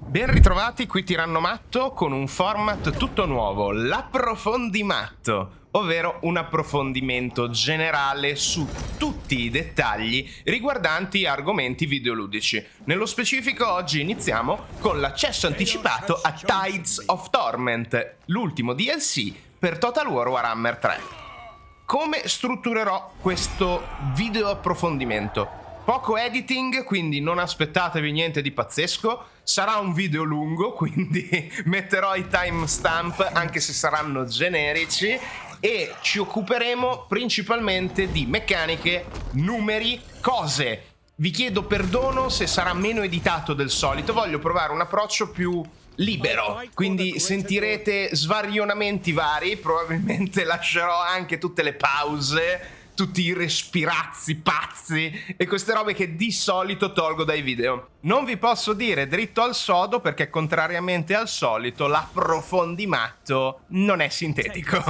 Ben ritrovati qui Tiranno Matto con un format tutto nuovo, l'approfondimatto, ovvero un approfondimento generale su tutti i dettagli riguardanti argomenti videoludici. Nello specifico oggi iniziamo con l'accesso anticipato a Tides of Torment, l'ultimo DLC per Total War Warhammer 3. Come strutturerò questo video approfondimento? Poco editing, quindi non aspettatevi niente di pazzesco. Sarà un video lungo, quindi metterò i timestamp anche se saranno generici e ci occuperemo principalmente di meccaniche, numeri, cose. Vi chiedo perdono se sarà meno editato del solito, voglio provare un approccio più libero, quindi sentirete svarionamenti vari, probabilmente lascerò anche tutte le pause, tutti i respirazzi pazzi e queste robe che di solito tolgo dai video. Non vi posso dire dritto al sodo perché contrariamente al solito l'approfondimatto non è sintetico.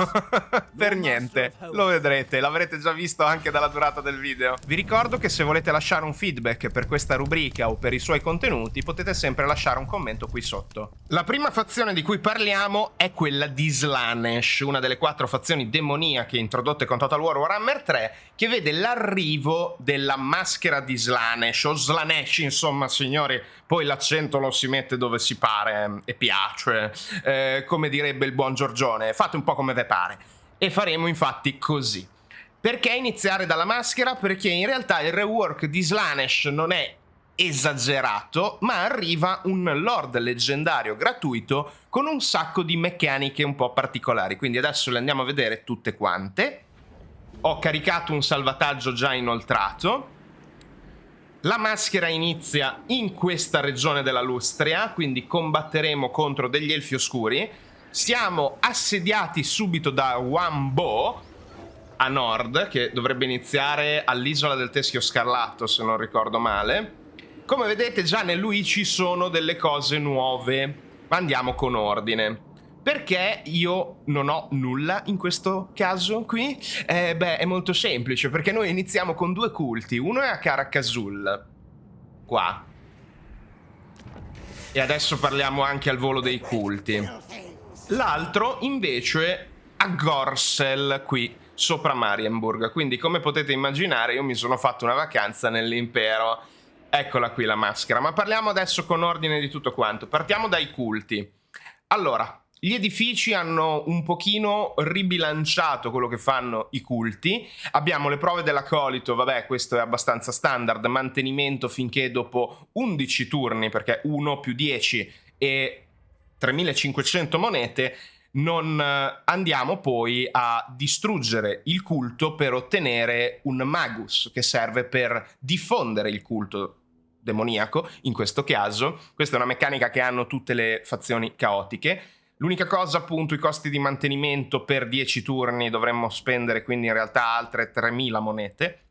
Per niente, lo vedrete, l'avrete già visto anche dalla durata del video. Vi ricordo che se volete lasciare un feedback per questa rubrica o per i suoi contenuti potete sempre lasciare un commento qui sotto. La prima fazione di cui parliamo è quella di Slaanesh, una delle 4 fazioni demoniache introdotte con Total War Warhammer 3, che vede l'arrivo della maschera di Slaanesh o Slaanesh, insomma signori, poi l'accento lo si mette dove si pare e piace, come direbbe il buon Giorgione, fate un po' come ve pare. E faremo infatti così. Perché iniziare dalla maschera? Perché in realtà il rework di Slaanesh non è esagerato, ma arriva un Lord leggendario gratuito con un sacco di meccaniche un po' particolari, quindi adesso le andiamo a vedere tutte quante. Ho caricato un salvataggio già inoltrato. La maschera inizia in questa regione della Lustria, quindi combatteremo contro degli elfi oscuri. Siamo assediati subito da Wambo a nord, che dovrebbe iniziare all'isola del Teschio Scarlatto, se non ricordo male. Come vedete già nell'UI ci sono delle cose nuove, ma andiamo con ordine. Perché io non ho nulla in questo caso qui? È molto semplice, perché noi iniziamo con 2 culti. Uno è a Karak-Azul, qua. E adesso parliamo anche al volo dei culti. L'altro invece a Gorsel, qui, sopra Marienburg. Quindi come potete immaginare io mi sono fatto una vacanza nell'impero. Eccola qui la maschera. Ma parliamo adesso con ordine di tutto quanto. Partiamo dai culti. Allora, gli edifici hanno un pochino ribilanciato quello che fanno i culti. Abbiamo le prove dell'acolito, vabbè, questo è abbastanza standard, mantenimento finché dopo 11 turni, perché 1 più 10 e 3500 monete, non andiamo poi a distruggere il culto per ottenere un magus, che serve per diffondere il culto demoniaco, in questo caso. Questa è una meccanica che hanno tutte le fazioni caotiche. L'unica cosa, appunto, i costi di mantenimento per 10 turni dovremmo spendere, quindi in realtà altre 3000 monete.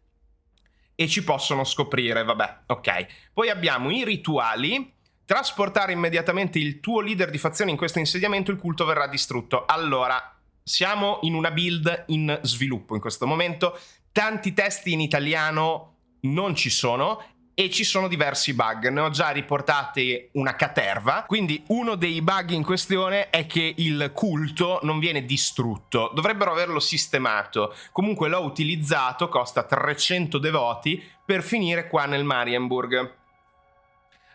E ci possono scoprire, vabbè, ok. Poi abbiamo i rituali. Trasportare immediatamente il tuo leader di fazione in questo insediamento, il culto verrà distrutto. Allora, siamo in una build in sviluppo in questo momento. Tanti testi in italiano non ci sono. E ci sono diversi bug, ne ho già riportati una caterva. Quindi uno dei bug in questione è che il culto non viene distrutto, dovrebbero averlo sistemato. Comunque l'ho utilizzato, costa 300 devoti per finire qua nel Marienburg.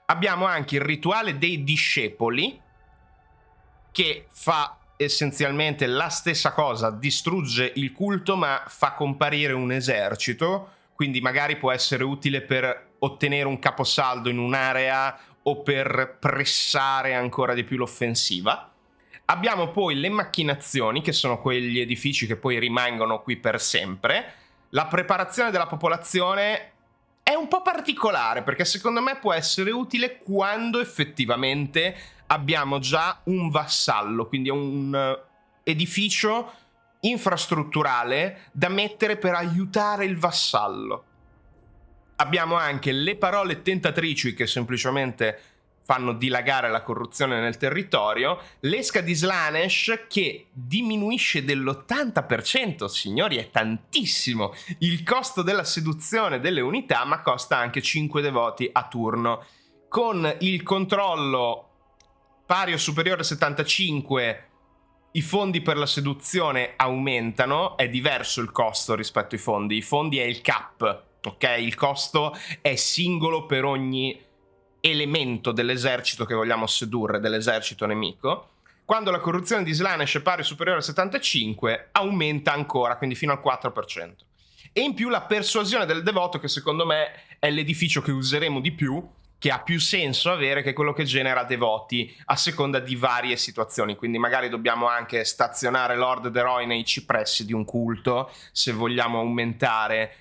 Abbiamo anche il rituale dei discepoli, che fa essenzialmente la stessa cosa, distrugge il culto ma fa comparire un esercito, quindi magari può essere utile per ottenere un caposaldo in un'area o per pressare ancora di più l'offensiva. Abbiamo poi le macchinazioni, che sono quegli edifici che poi rimangono qui per sempre. La preparazione della popolazione è un po' particolare, perché secondo me può essere utile quando effettivamente abbiamo già un vassallo, quindi un edificio infrastrutturale da mettere per aiutare il vassallo. Abbiamo anche le parole tentatrici che semplicemente fanno dilagare la corruzione nel territorio, l'esca di Slaanesh che diminuisce dell'80%, signori, è tantissimo, il costo della seduzione delle unità, ma costa anche 5 devoti a turno. Con il controllo pari o superiore a 75 i fondi per la seduzione aumentano. È diverso il costo rispetto ai fondi. I fondi è il cap, ok? Il costo è singolo per ogni elemento dell'esercito che vogliamo sedurre, dell'esercito nemico. Quando la corruzione di Slaanesh è pari o superiore a 75 aumenta ancora, quindi fino al 4%. E in più la persuasione del devoto, che secondo me è l'edificio che useremo di più, che ha più senso avere, che è quello che genera devoti a seconda di varie situazioni. Quindi magari dobbiamo anche stazionare Lord Deroy nei cipressi di un culto se vogliamo aumentare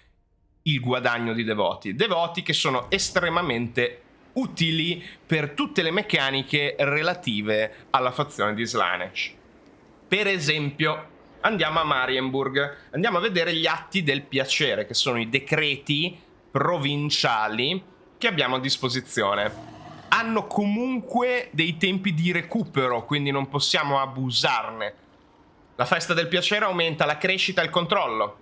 il guadagno di devoti. Devoti che sono estremamente utili per tutte le meccaniche relative alla fazione di Slaanesh. Per esempio, andiamo a Marienburg, andiamo a vedere gli atti del piacere, che sono i decreti provinciali che abbiamo a disposizione. Hanno comunque dei tempi di recupero, quindi non possiamo abusarne. La festa del piacere aumenta la crescita e il controllo.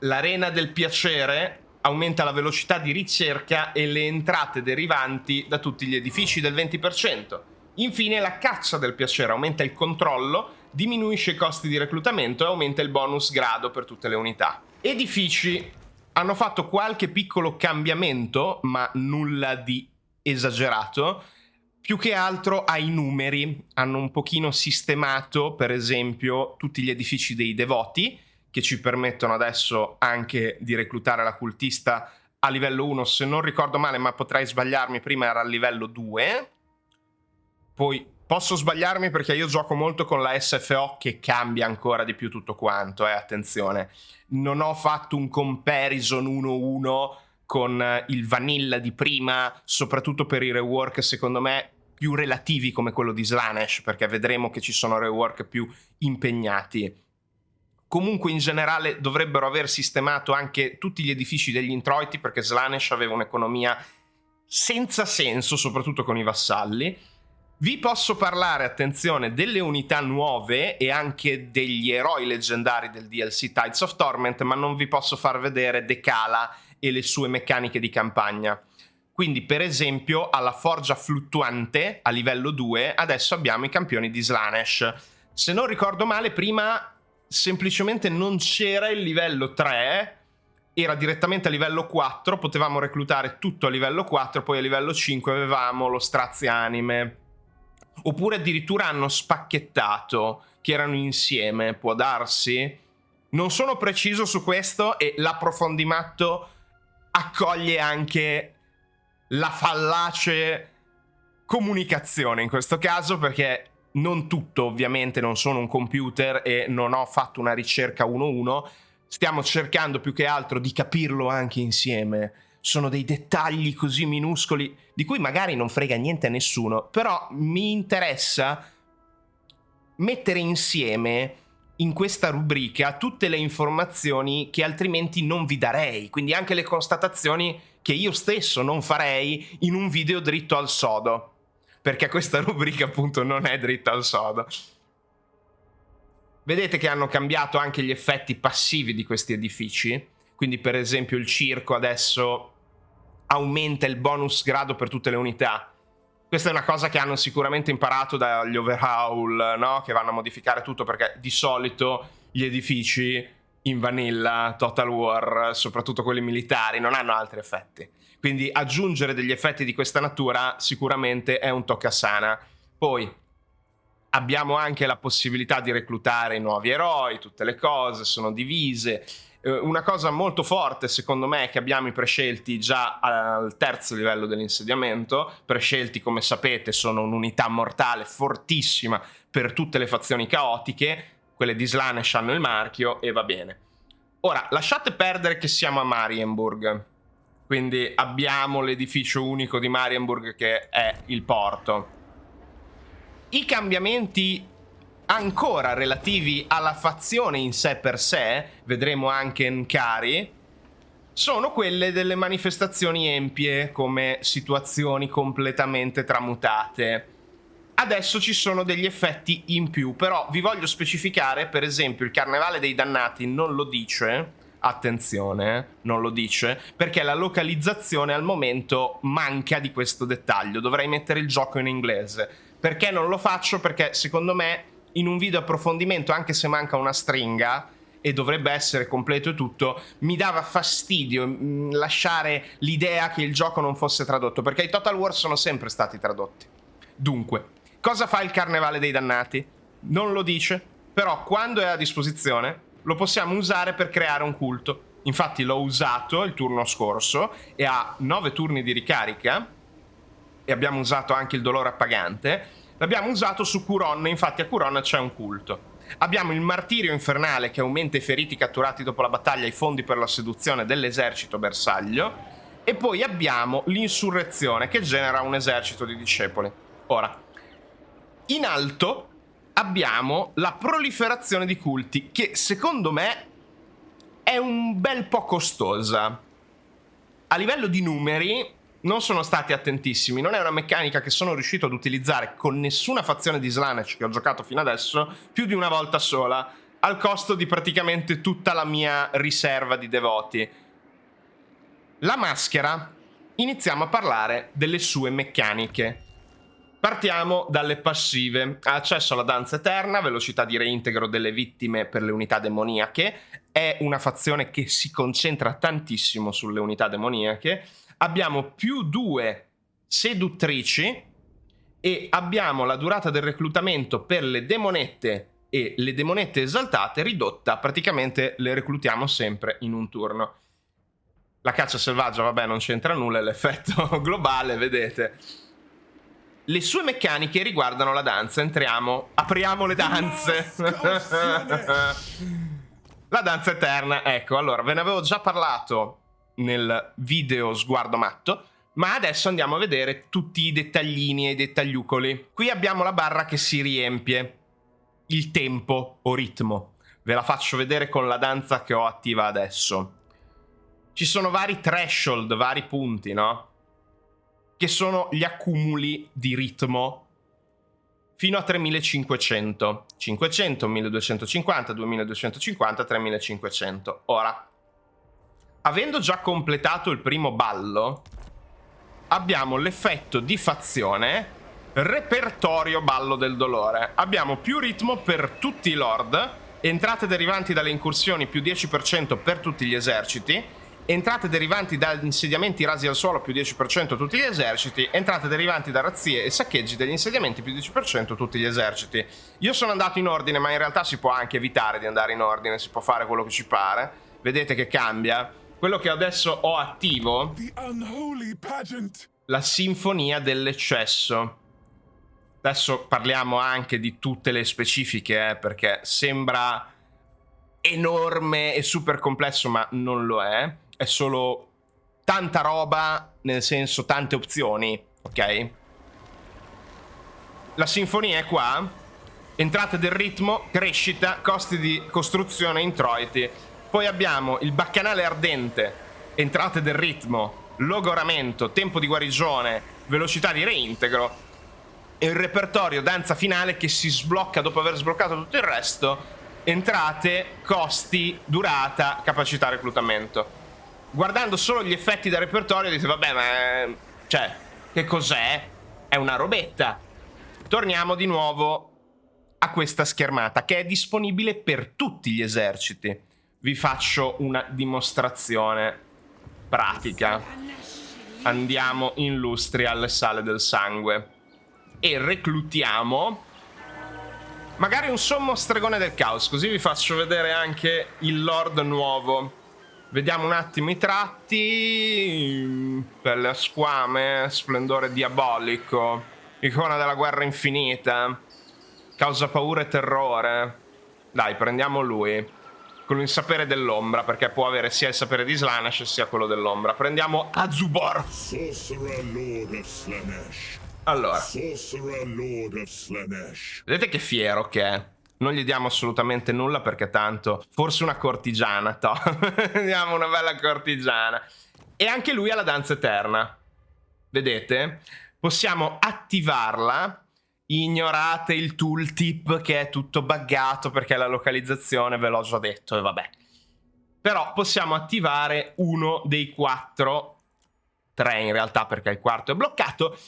L'arena del piacere aumenta la velocità di ricerca e le entrate derivanti da tutti gli edifici del 20%. Infine la caccia del piacere aumenta il controllo, diminuisce i costi di reclutamento e aumenta il bonus grado per tutte le unità. Edifici hanno fatto qualche piccolo cambiamento, ma nulla di esagerato. Più che altro ai numeri hanno un pochino sistemato, per esempio, tutti gli edifici dei devoti, che ci permettono adesso anche di reclutare la cultista a livello 1, se non ricordo male, ma potrei sbagliarmi, prima era a livello 2. Poi posso sbagliarmi perché io gioco molto con la SFO, che cambia ancora di più tutto quanto, attenzione. Non ho fatto un comparison 1-1 con il vanilla di prima, soprattutto per i rework secondo me più relativi come quello di Slaanesh, perché vedremo che ci sono rework più impegnati. Comunque in generale dovrebbero aver sistemato anche tutti gli edifici degli introiti, perché Slaanesh aveva un'economia senza senso, soprattutto con i vassalli. Vi posso parlare, attenzione, delle unità nuove e anche degli eroi leggendari del DLC Tides of Torment, ma non vi posso far vedere Decala e le sue meccaniche di campagna. Quindi, per esempio, alla Forgia Fluttuante, a livello 2, adesso abbiamo i campioni di Slaanesh. Se non ricordo male, prima semplicemente non c'era il livello 3, era direttamente a livello 4, potevamo reclutare tutto a livello 4, poi a livello 5 avevamo lo strazianime. Oppure addirittura hanno spacchettato, che erano insieme, può darsi? Non sono preciso su questo e l'approfondimato accoglie anche la fallace comunicazione in questo caso, perché non tutto, ovviamente, non sono un computer e non ho fatto una ricerca 1-1, stiamo cercando più che altro di capirlo anche insieme. Sono dei dettagli così minuscoli di cui magari non frega niente a nessuno, però mi interessa mettere insieme in questa rubrica tutte le informazioni che altrimenti non vi darei, quindi anche le constatazioni che io stesso non farei in un video dritto al sodo, perché questa rubrica appunto non è dritta al sodo. Vedete che hanno cambiato anche gli effetti passivi di questi edifici, quindi per esempio il circo adesso aumenta il bonus grado per tutte le unità. Questa è una cosa che hanno sicuramente imparato dagli overhaul, no? Che vanno a modificare tutto, perché di solito gli edifici in vanilla, Total War, soprattutto quelli militari, non hanno altri effetti. Quindi aggiungere degli effetti di questa natura sicuramente è un toccasana. Poi abbiamo anche la possibilità di reclutare i nuovi eroi, tutte le cose sono divise. Una cosa molto forte secondo me è che abbiamo i prescelti già al terzo livello dell'insediamento. Prescelti, come sapete, sono un'unità mortale fortissima per tutte le fazioni caotiche. Quelle di Slaanesh hanno il marchio e va bene. Ora, lasciate perdere che siamo a Marienburg, quindi abbiamo l'edificio unico di Marienburg che è il porto. I cambiamenti ancora relativi alla fazione in sé per sé, vedremo anche Nkari, sono quelle delle manifestazioni empie come situazioni completamente tramutate. Adesso ci sono degli effetti in più, però vi voglio specificare, per esempio il Carnevale dei Dannati non lo dice, attenzione, non lo dice, perché la localizzazione al momento manca di questo dettaglio. Dovrei mettere il gioco in inglese. Perché non lo faccio? Perché secondo me in un video approfondimento, anche se manca una stringa e dovrebbe essere completo e tutto, mi dava fastidio lasciare l'idea che il gioco non fosse tradotto, perché i Total War sono sempre stati tradotti. Dunque, cosa fa il Carnevale dei Dannati? Non lo dice, però quando è a disposizione lo possiamo usare per creare un culto. Infatti l'ho usato il turno scorso e ha 9 turni di ricarica, e abbiamo usato anche il dolore appagante. L'abbiamo usato su Curon, infatti a Curon c'è un culto. Abbiamo il martirio infernale che aumenta i feriti catturati dopo la battaglia e i fondi per la seduzione dell'esercito bersaglio, e poi abbiamo l'insurrezione che genera un esercito di discepoli. Ora, in alto abbiamo la proliferazione di culti, che secondo me è un bel po' costosa. A livello di numeri non sono stati attentissimi, non è una meccanica che sono riuscito ad utilizzare con nessuna fazione di Slaanesh che ho giocato fino adesso più di una volta sola, al costo di praticamente tutta la mia riserva di devoti. La maschera, iniziamo a parlare delle sue meccaniche. Partiamo dalle passive. Accesso alla danza eterna, velocità di reintegro delle vittime per le unità demoniache. È una fazione che si concentra tantissimo sulle unità demoniache. Abbiamo più 2 seduttrici e abbiamo la durata del reclutamento per le demonette e le demonette esaltate ridotta, praticamente le reclutiamo sempre in un turno. La caccia selvaggia, vabbè, non c'entra nulla, è l'effetto globale, vedete. Le sue meccaniche riguardano la danza. Apriamo le danze. La danza eterna, ecco, allora, ve ne avevo già parlato nel video Sguardo Matto, ma adesso andiamo a vedere tutti i dettaglini e i dettagliucoli. Qui abbiamo la barra che si riempie, il tempo o ritmo. Ve la faccio vedere con la danza che ho attiva adesso. Ci sono vari threshold, vari punti, no? Che sono gli accumuli di ritmo fino a 3500. 500, 1250, 2250, 3500. Ora, avendo già completato il primo ballo, abbiamo l'effetto di fazione repertorio ballo del dolore. Abbiamo più ritmo per tutti i lord, entrate derivanti dalle incursioni più 10% per tutti gli eserciti, entrate derivanti dagli insediamenti rasi al suolo più 10% tutti gli eserciti, entrate derivanti da razzie e saccheggi degli insediamenti più 10% tutti gli eserciti. Io sono andato in ordine, ma in realtà si può anche evitare di andare in ordine, si può fare quello che ci pare. Vedete che cambia. Quello che adesso ho attivo, la sinfonia dell'eccesso. Adesso parliamo anche di tutte le specifiche, perché sembra enorme e super complesso, ma non lo è. È solo tanta roba, nel senso tante opzioni, ok? La sinfonia è qua. Entrate del ritmo, crescita, costi di costruzione, introiti. Poi abbiamo il baccanale ardente, entrate del ritmo, logoramento, tempo di guarigione, velocità di reintegro, e il repertorio danza finale che si sblocca dopo aver sbloccato tutto il resto. Entrate, costi, durata, capacità reclutamento. Guardando solo gli effetti del repertorio dite vabbè, ma cioè, che cos'è? È una robetta. Torniamo di nuovo a questa schermata che è disponibile per tutti gli eserciti. Vi faccio una dimostrazione pratica. Andiamo in lustri alle sale del sangue e reclutiamo magari un sommo stregone del caos, così vi faccio vedere anche il lord nuovo. Vediamo un attimo i tratti. Pelle a squame, splendore diabolico, icona della guerra infinita, causa paura e terrore. Dai, prendiamo lui con il sapere dell'ombra, perché può avere sia il sapere di Slaanesh sia quello dell'ombra. Prendiamo Azubor. Allora, vedete che fiero che è. Non gli diamo assolutamente nulla perché tanto, forse una cortigiana, diamo una bella cortigiana. E anche lui ha la danza eterna. Vedete? Possiamo attivarla. Ignorate il tooltip che è tutto buggato perché la localizzazione ve l'ho già detto e vabbè. Però possiamo attivare uno dei 4, 3 in realtà perché il quarto è bloccato,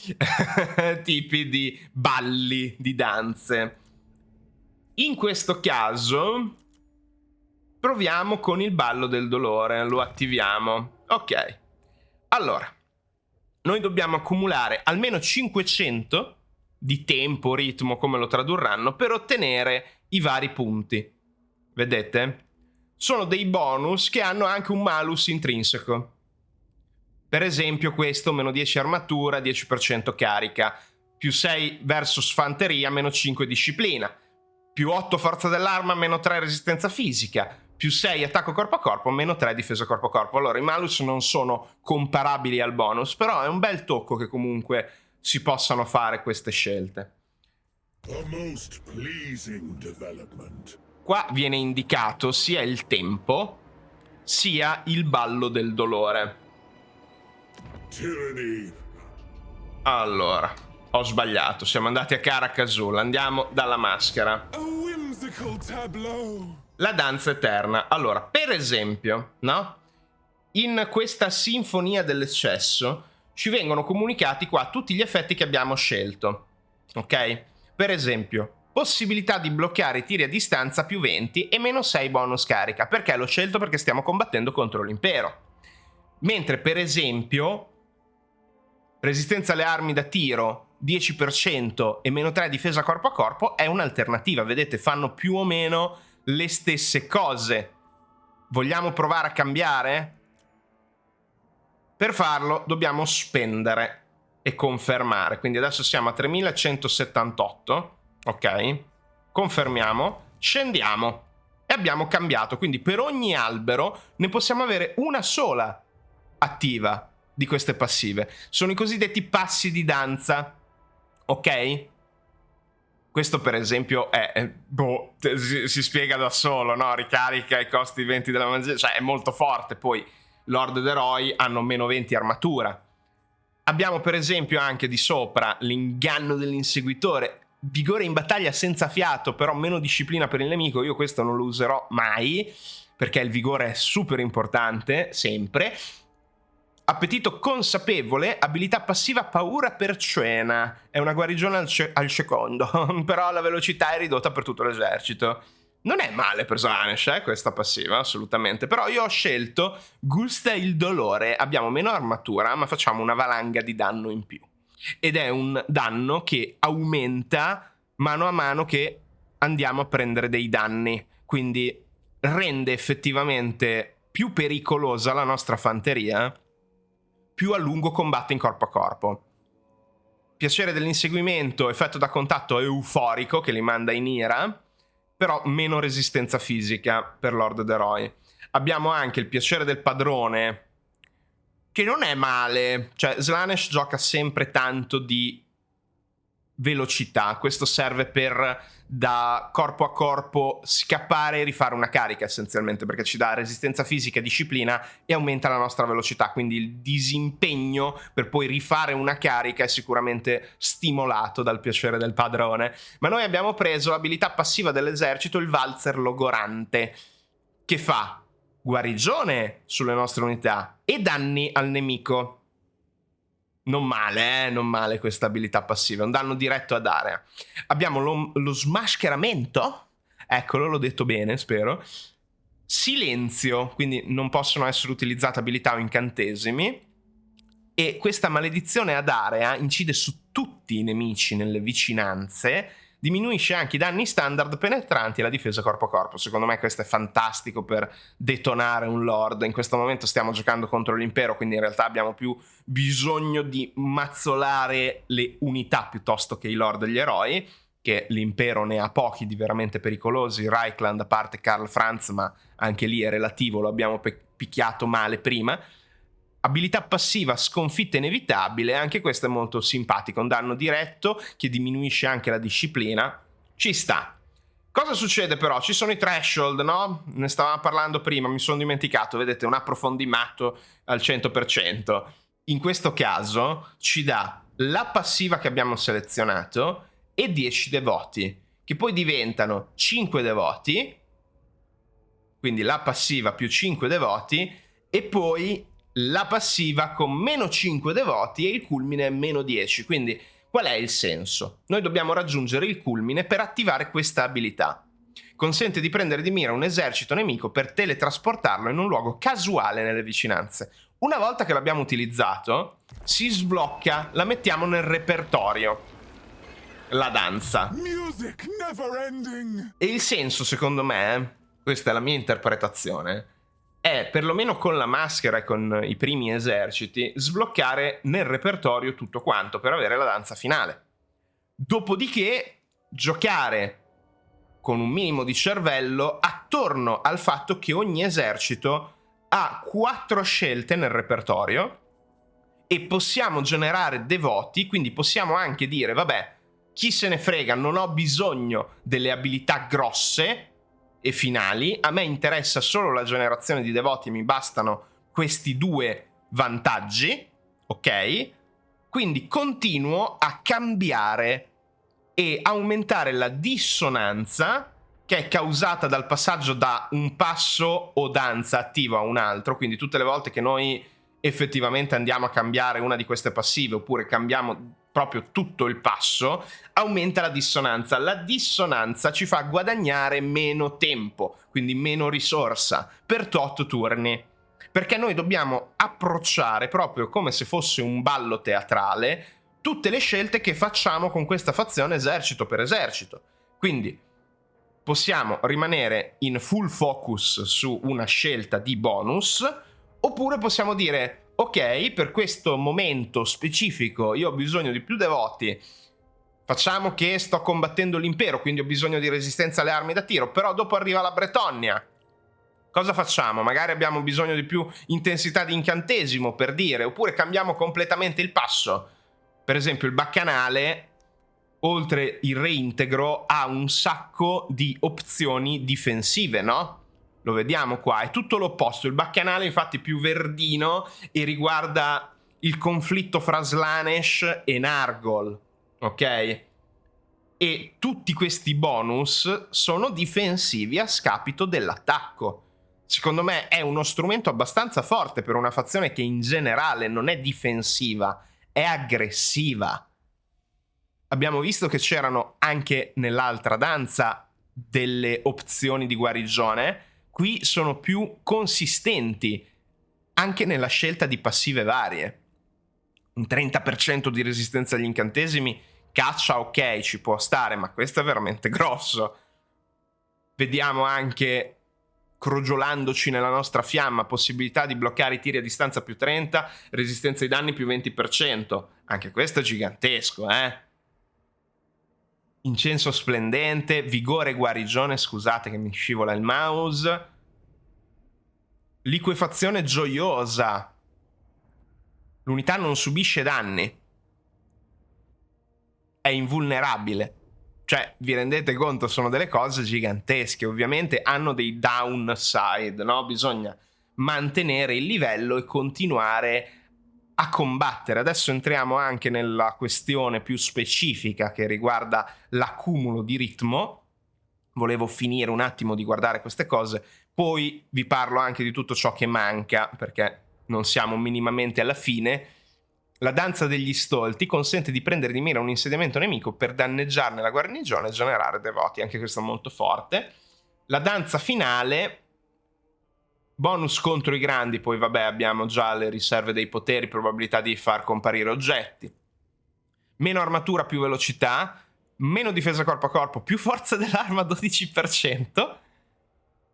tipi di balli, di danze. In questo caso proviamo con il ballo del dolore, lo attiviamo. Ok, allora noi dobbiamo accumulare almeno 500 di tempo, ritmo, come lo tradurranno, per ottenere i vari punti. Vedete? Sono dei bonus che hanno anche un malus intrinseco. Per esempio questo, meno 10 armatura, 10% carica, più 6 verso sfanteria, meno 5 disciplina, più 8 forza dell'arma, meno 3 resistenza fisica, più 6 attacco corpo a corpo, meno 3 difesa corpo a corpo. Allora i malus non sono comparabili al bonus, però è un bel tocco che comunque si possano fare queste scelte. A most pleasing development. Qua viene indicato sia il tempo sia il ballo del dolore. Tyranny. Allora, ho sbagliato, siamo andati a Caracazul, andiamo dalla maschera. A whimsical tableau. La danza eterna. Allora, per esempio, no? In questa sinfonia dell'eccesso ci vengono comunicati qua tutti gli effetti che abbiamo scelto. Ok? Per esempio, possibilità di bloccare i tiri a distanza più 20 e meno 6 bonus carica. Perché l'ho scelto? Perché stiamo combattendo contro l'impero. Mentre, per esempio, resistenza alle armi da tiro 10% e meno 3 difesa corpo a corpo è un'alternativa. Vedete, fanno più o meno le stesse cose. Vogliamo provare a cambiare? Per farlo dobbiamo spendere e confermare. Quindi adesso siamo a 3178. Ok? Confermiamo, scendiamo e abbiamo cambiato. Quindi per ogni albero ne possiamo avere una sola attiva di queste passive. Sono i cosiddetti passi di danza. Ok? Questo per esempio si spiega da solo, no? Ricarica i costi 20 della magia, cioè è molto forte. Poi Lord ed Eroi hanno meno 20 armatura. Abbiamo per esempio anche di sopra l'inganno dell'inseguitore, vigore in battaglia senza fiato, però meno disciplina per il nemico. Io questo non lo userò mai, perché il vigore è super importante, sempre. Appetito consapevole, abilità passiva paura per cena. È una guarigione al secondo, però la velocità è ridotta per tutto l'esercito. Non è male per Slaanesh, questa passiva, assolutamente. Però io ho scelto gusta il dolore. Abbiamo meno armatura, ma facciamo una valanga di danno in più. Ed è un danno che aumenta mano a mano che andiamo a prendere dei danni. Quindi rende effettivamente più pericolosa la nostra fanteria, più a lungo combatte in corpo a corpo. Piacere dell'inseguimento, effetto da contatto euforico che li manda in ira, però meno resistenza fisica per Lord ed Eroi. Abbiamo anche il piacere del padrone, che non è male. Cioè, Slaanesh gioca sempre tanto di velocità. Questo serve per, da corpo a corpo, scappare e rifare una carica, essenzialmente, perché ci dà resistenza fisica e disciplina e aumenta la nostra velocità. Quindi il disimpegno per poi rifare una carica è sicuramente stimolato dal piacere del padrone. Ma noi abbiamo preso l'abilità passiva dell'esercito, il valzer logorante, che fa guarigione sulle nostre unità e danni al nemico. Non male, non male questa abilità passiva, è un danno diretto ad area. Abbiamo lo smascheramento, eccolo, l'ho detto bene, spero. Silenzio, quindi non possono essere utilizzate abilità o incantesimi. E questa maledizione ad area incide su tutti i nemici nelle vicinanze, diminuisce anche i danni standard penetranti e la difesa corpo a corpo. Secondo me questo è fantastico per detonare un Lord. In questo momento stiamo giocando contro l'impero, quindi in realtà abbiamo più bisogno di mazzolare le unità piuttosto che i Lord e gli eroi, che l'impero ne ha pochi di veramente pericolosi. Reichland, a parte Karl Franz, ma anche lì è relativo, lo abbiamo picchiato male prima. Abilità passiva sconfitta inevitabile, anche questo è molto simpatico, un danno diretto che diminuisce anche la disciplina, ci sta. Cosa succede però? Ci sono i threshold, no? Ne stavamo parlando prima, mi sono dimenticato, vedete, un approfondimento al 100%. In questo caso ci dà la passiva che abbiamo selezionato e 10 devoti, che poi diventano 5 devoti quindi la passiva più 5 devoti, e poi la passiva con meno 5 devoti e il culmine è meno 10. Quindi qual è il senso? Noi dobbiamo raggiungere il culmine per attivare questa abilità. Consente di prendere di mira un esercito nemico per teletrasportarlo in un luogo casuale nelle vicinanze. Una volta che l'abbiamo utilizzato, si sblocca, la mettiamo nel repertorio, la danza. Music never ending. E il senso, secondo me, questa è la mia interpretazione, è, perlomeno con la maschera e con i primi eserciti, sbloccare nel repertorio tutto quanto per avere la danza finale. Dopodiché giocare con un minimo di cervello attorno al fatto che ogni esercito ha 4 scelte nel repertorio e possiamo generare devoti, quindi possiamo anche dire, vabbè, chi se ne frega, non ho bisogno delle abilità grosse e finali, a me interessa solo la generazione di devoti, mi bastano questi 2 vantaggi, ok? Quindi continuo a cambiare e aumentare la dissonanza che è causata dal passaggio da un passo o danza attiva a un altro, quindi tutte le volte che noi effettivamente andiamo a cambiare una di queste passive oppure cambiamo proprio tutto il passo, aumenta la dissonanza. La dissonanza ci fa guadagnare meno tempo, quindi meno risorsa per tot turni, perché noi dobbiamo approcciare proprio come se fosse un ballo teatrale tutte le scelte che facciamo con questa fazione esercito per esercito. Quindi possiamo rimanere in full focus su una scelta di bonus, oppure possiamo dire, ok, per questo momento specifico io ho bisogno di più devoti, facciamo che sto combattendo l'impero, quindi ho bisogno di resistenza alle armi da tiro, però dopo arriva la Bretonnia. Cosa facciamo? Magari abbiamo bisogno di più intensità di incantesimo, per dire, oppure cambiamo completamente il passo. Per esempio il Baccanale, oltre il reintegro, ha un sacco di opzioni difensive, no? Lo vediamo qua, è tutto l'opposto. Il Baccanale infatti è più verdino e riguarda il conflitto fra Slanesh e Nargol, ok? E tutti questi bonus sono difensivi a scapito dell'attacco. Secondo me è uno strumento abbastanza forte per una fazione che in generale non è difensiva, è aggressiva. Abbiamo visto che c'erano anche nell'altra danza delle opzioni di guarigione, qui sono più consistenti anche nella scelta di passive varie. Un 30% di resistenza agli incantesimi, caccia, ok, ci può stare, ma questo è veramente grosso. Vediamo anche, crogiolandoci nella nostra fiamma, possibilità di bloccare i tiri a distanza più 30, resistenza ai danni più 20%. Anche questo è gigantesco, Incenso splendente, vigore e guarigione, scusate che mi scivola il mouse. Liquefazione gioiosa. L'unità non subisce danni. È invulnerabile. Cioè, vi rendete conto, sono delle cose gigantesche. Ovviamente hanno dei downside, no? Bisogna mantenere il livello e continuare a combattere. Adesso entriamo anche nella questione più specifica che riguarda l'accumulo di ritmo. Volevo finire un attimo di guardare queste cose, poi vi parlo anche di tutto ciò che manca, perché non siamo minimamente alla fine. La danza degli stolti consente di prendere di mira un insediamento nemico per danneggiarne la guarnigione e generare devoti, anche questo è molto forte. La danza finale, bonus contro i grandi, poi vabbè abbiamo già le riserve dei poteri, probabilità di far comparire oggetti. Meno armatura, più velocità, meno difesa corpo a corpo, più forza dell'arma 12%,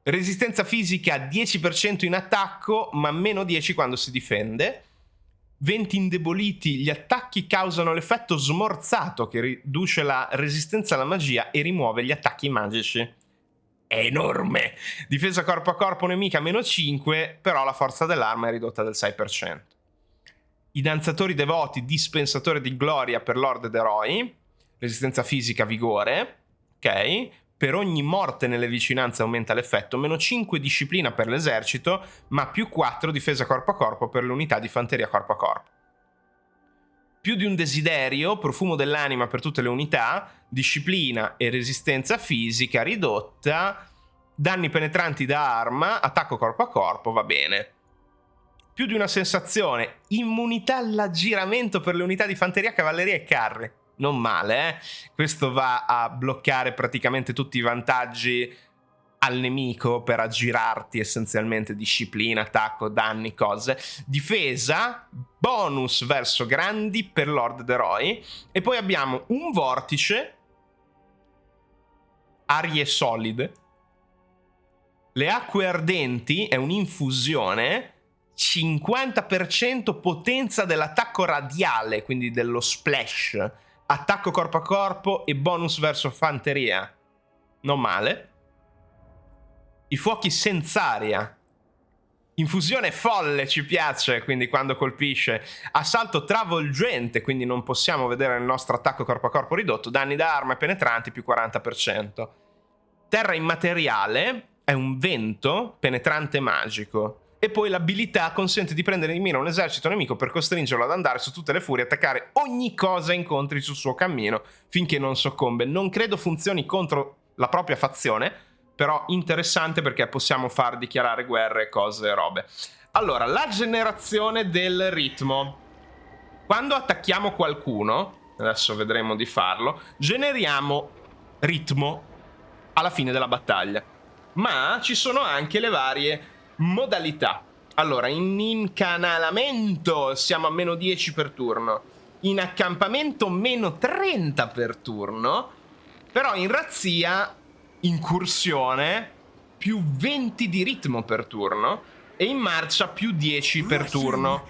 resistenza fisica 10% in attacco, ma meno 10 quando si difende. 20 indeboliti, gli attacchi causano l'effetto smorzato che riduce la resistenza alla magia e rimuove gli attacchi magici. È enorme! Difesa corpo a corpo nemica meno 5, però la forza dell'arma è ridotta del 6%. I danzatori devoti, dispensatori di gloria per Lord ed eroi, resistenza fisica, vigore, ok? Per ogni morte nelle vicinanze aumenta l'effetto, meno 5 disciplina per l'esercito, ma più 4 difesa corpo a corpo per l'unità di fanteria corpo a corpo. Più di un desiderio, profumo dell'anima per tutte le unità, disciplina e resistenza fisica ridotta, danni penetranti da arma, attacco corpo a corpo, va bene. Più di una sensazione, immunità all'aggiramento per le unità di fanteria, cavalleria e carri. Non male, eh? Questo va a bloccare praticamente tutti i vantaggi al nemico per aggirarti essenzialmente, disciplina, attacco, danni, cose. Difesa, bonus verso grandi per Lord d'Eroi. E poi abbiamo un vortice, arie solide. Le acque ardenti è un'infusione, 50% potenza dell'attacco radiale, quindi dello splash, attacco corpo a corpo e bonus verso fanteria. Non male. I fuochi senz'aria, infusione folle, ci piace, quindi quando colpisce. Assalto travolgente, quindi non possiamo vedere il nostro attacco corpo a corpo ridotto. Danni da arma e penetranti più 40%. Terra immateriale è un vento penetrante magico. E poi l'abilità consente di prendere di mira un esercito nemico per costringerlo ad andare su tutte le furie e attaccare ogni cosa incontri sul suo cammino finché non soccombe. Non credo funzioni contro la propria fazione, però interessante perché possiamo far dichiarare guerre, cose, robe. Allora, la generazione del ritmo. Quando attacchiamo qualcuno, adesso vedremo di farlo, generiamo ritmo alla fine della battaglia. Ma ci sono anche le varie modalità. Allora, in incanalamento siamo a meno 10 per turno, in accampamento meno 30 per turno, però in razzia, incursione, più 20 di ritmo per turno, e in marcia più 10 per turno.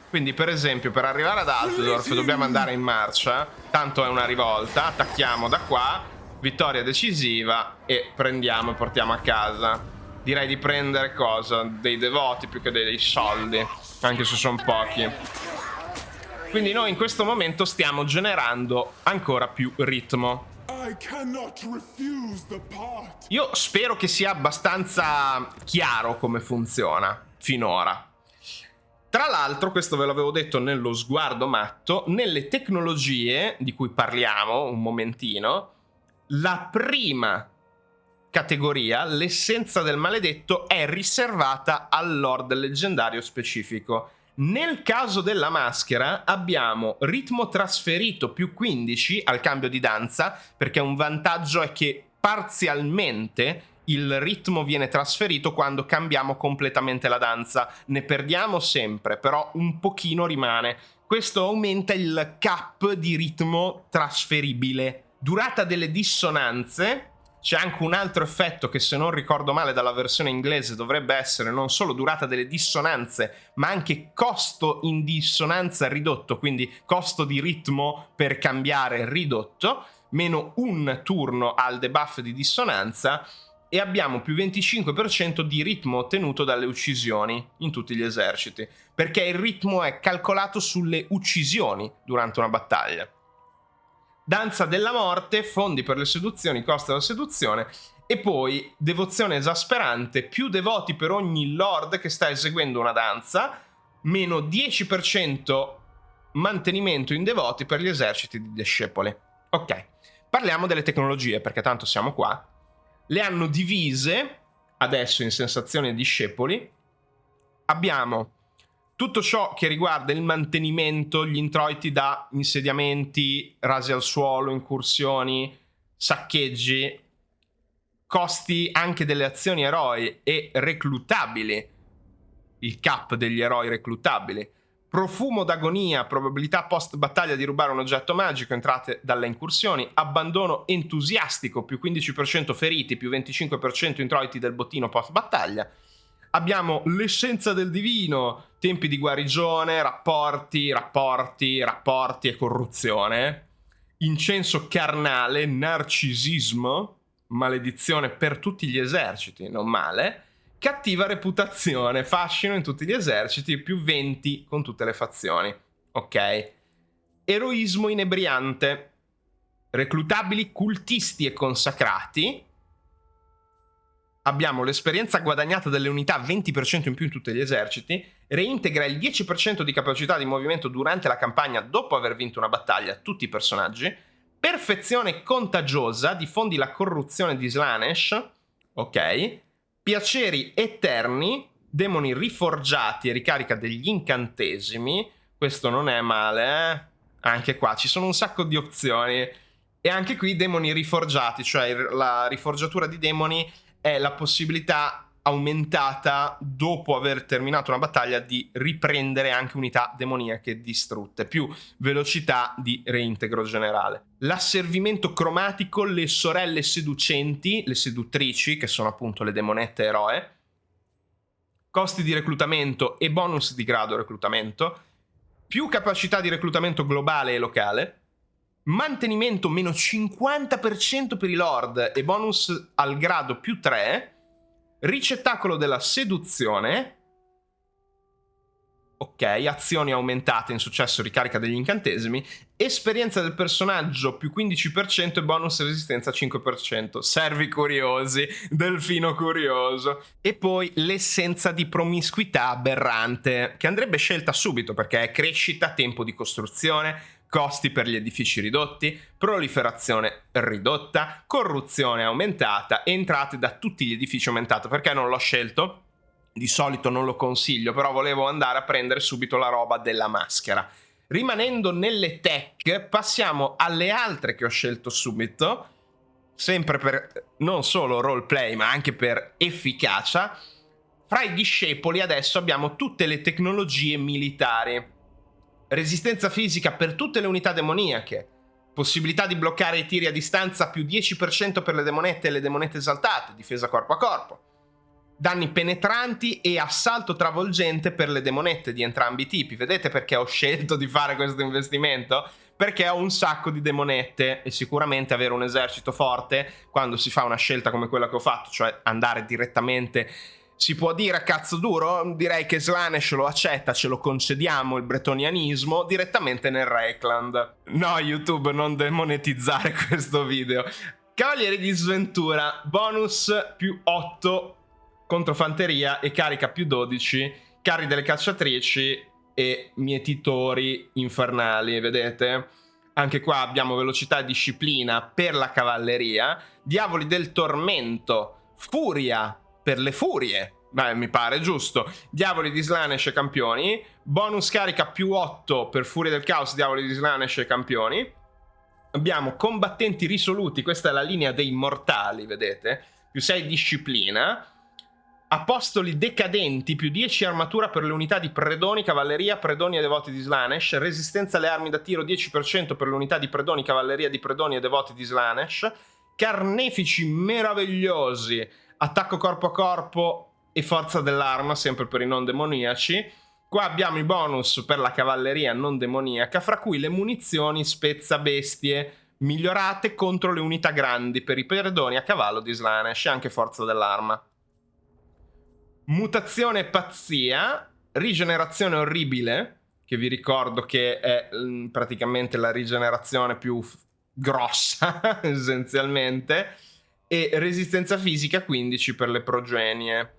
Quindi per esempio per arrivare ad Altdorf dobbiamo andare in marcia, tanto è una rivolta, attacchiamo da qua, vittoria decisiva e prendiamo e portiamo a casa. Direi di prendere cosa? Dei devoti più che dei soldi, anche se sono pochi. Quindi noi in questo momento stiamo generando ancora più ritmo. Io spero che sia abbastanza chiaro come funziona finora. Tra l'altro, questo ve l'avevo detto nello sguardo matto, nelle tecnologie di cui parliamo un momentino, la prima categoria, l'essenza del maledetto, è riservata al lord leggendario specifico. Nel caso della maschera abbiamo ritmo trasferito più 15 al cambio di danza, perché un vantaggio è che parzialmente il ritmo viene trasferito quando cambiamo completamente la danza. Ne perdiamo sempre, però un pochino rimane. Questo aumenta il cap di ritmo trasferibile. Durata delle dissonanze. C'è anche un altro effetto che, se non ricordo male dalla versione inglese, dovrebbe essere non solo durata delle dissonanze, ma anche costo in dissonanza ridotto, quindi costo di ritmo per cambiare ridotto, meno un turno al debuff di dissonanza, e abbiamo più 25% di ritmo ottenuto dalle uccisioni in tutti gli eserciti, perché il ritmo è calcolato sulle uccisioni durante una battaglia. Danza della morte, fondi per le seduzioni, costa della seduzione, e poi devozione esasperante, più devoti per ogni lord che sta eseguendo una danza, meno 10% mantenimento in devoti per gli eserciti di discepoli. Ok, parliamo delle tecnologie, perché tanto siamo qua. Le hanno divise adesso in sensazioni e discepoli. Abbiamo tutto ciò che riguarda il mantenimento, gli introiti da insediamenti, rasi al suolo, incursioni, saccheggi, costi anche delle azioni eroi e reclutabili, il cap degli eroi reclutabili, profumo d'agonia, probabilità post battaglia di rubare un oggetto magico, entrate dalle incursioni, abbandono entusiastico, più 15% feriti, più 25% introiti del bottino post battaglia. Abbiamo l'essenza del divino, tempi di guarigione, rapporti e corruzione, incenso carnale, narcisismo, maledizione per tutti gli eserciti, non male, cattiva reputazione, fascino in tutti gli eserciti, più 20 con tutte le fazioni. Ok. Eroismo inebriante, reclutabili cultisti e consacrati. Abbiamo l'esperienza guadagnata dalle unità 20% in più in tutti gli eserciti, reintegra il 10% di capacità di movimento durante la campagna dopo aver vinto una battaglia a tutti i personaggi, perfezione contagiosa, diffondi la corruzione di Slaanesh, Ok. Piaceri eterni, demoni riforgiati e ricarica degli incantesimi. Questo non è male, eh? Anche qua ci sono un sacco di opzioni. E anche qui demoni riforgiati, cioè la riforgiatura di demoni è la possibilità aumentata dopo aver terminato una battaglia di riprendere anche unità demoniache distrutte, più velocità di reintegro generale. L'asservimento cromatico, le sorelle seducenti, le seduttrici, che sono appunto le demonette eroe, costi di reclutamento e bonus di grado reclutamento, più capacità di reclutamento globale e locale, mantenimento meno 50% per i lord e bonus al grado più 3, ricettacolo della seduzione, ok, azioni aumentate in successo, ricarica degli incantesimi, esperienza del personaggio più 15% e bonus resistenza 5%, servi curiosi, delfino curioso. E poi l'essenza di promiscuità aberrante, che andrebbe scelta subito perché è crescita, tempo di costruzione, costi per gli edifici ridotti, proliferazione ridotta, corruzione aumentata, entrate da tutti gli edifici aumentate. Perché non l'ho scelto? Di solito non lo consiglio, però volevo andare a prendere subito la roba della maschera. Rimanendo nelle tech, passiamo alle altre che ho scelto subito, sempre per non solo roleplay ma anche per efficacia. Fra i discepoli adesso abbiamo tutte le tecnologie militari. Resistenza fisica per tutte le unità demoniache, possibilità di bloccare i tiri a distanza più 10% per le demonette e le demonette esaltate, difesa corpo a corpo, danni penetranti e assalto travolgente per le demonette di entrambi i tipi. Vedete perché ho scelto di fare questo investimento? Perché ho un sacco di demonette e sicuramente avere un esercito forte quando si fa una scelta come quella che ho fatto, cioè andare direttamente, si può dire a cazzo duro, direi che Slaanesh lo accetta, ce lo concediamo il bretonianismo, direttamente nel Reikland. No, YouTube, non demonetizzare questo video. Cavalieri di sventura, bonus più 8 contro fanteria e carica più 12, carri delle cacciatrici e mietitori infernali, vedete? Anche qua abbiamo velocità e disciplina per la cavalleria, diavoli del tormento, furia per le furie, beh, mi pare giusto, diavoli di Slaanesh e campioni, bonus carica più 8 per furia del caos, diavoli di Slaanesh e campioni. Abbiamo combattenti risoluti, questa è la linea dei mortali, vedete? Più 6 disciplina. Apostoli decadenti, più 10 armatura per le unità di predoni, cavalleria, predoni e devoti di Slaanesh. Resistenza alle armi da tiro 10% per le unità di predoni, cavalleria di predoni e devoti di Slaanesh. Carnefici meravigliosi, attacco corpo a corpo e forza dell'arma, sempre per i non demoniaci. Qua abbiamo i bonus per la cavalleria non demoniaca, fra cui le munizioni spezza bestie migliorate contro le unità grandi per i predoni a cavallo di Slaanesh e anche forza dell'arma. Mutazione pazzia, rigenerazione orribile, che vi ricordo che è praticamente la rigenerazione più grossa, essenzialmente, e resistenza fisica 15 per le progenie.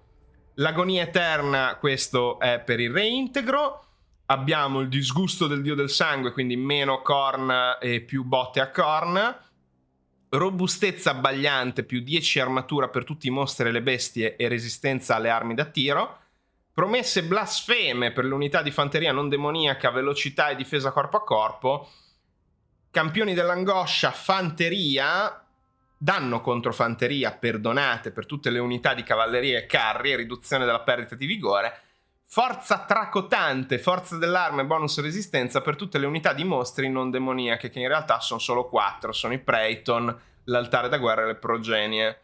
L'agonia eterna, questo è per il reintegro. Abbiamo il disgusto del dio del sangue, quindi meno corna e più botte a corna. Robustezza abbagliante, più 10 armatura per tutti i mostri e le bestie e resistenza alle armi da tiro. Promesse blasfeme per l'unità di fanteria non demoniaca, velocità e difesa corpo a corpo. Campioni dell'angoscia, fanteria, danno contro fanteria, perdonate per tutte le unità di cavalleria e carri e riduzione della perdita di vigore. Forza tracotante, forza dell'arma e bonus resistenza per tutte le unità di mostri non demoniache, che in realtà sono solo 4, sono i Praeton, l'altare da guerra e le progenie.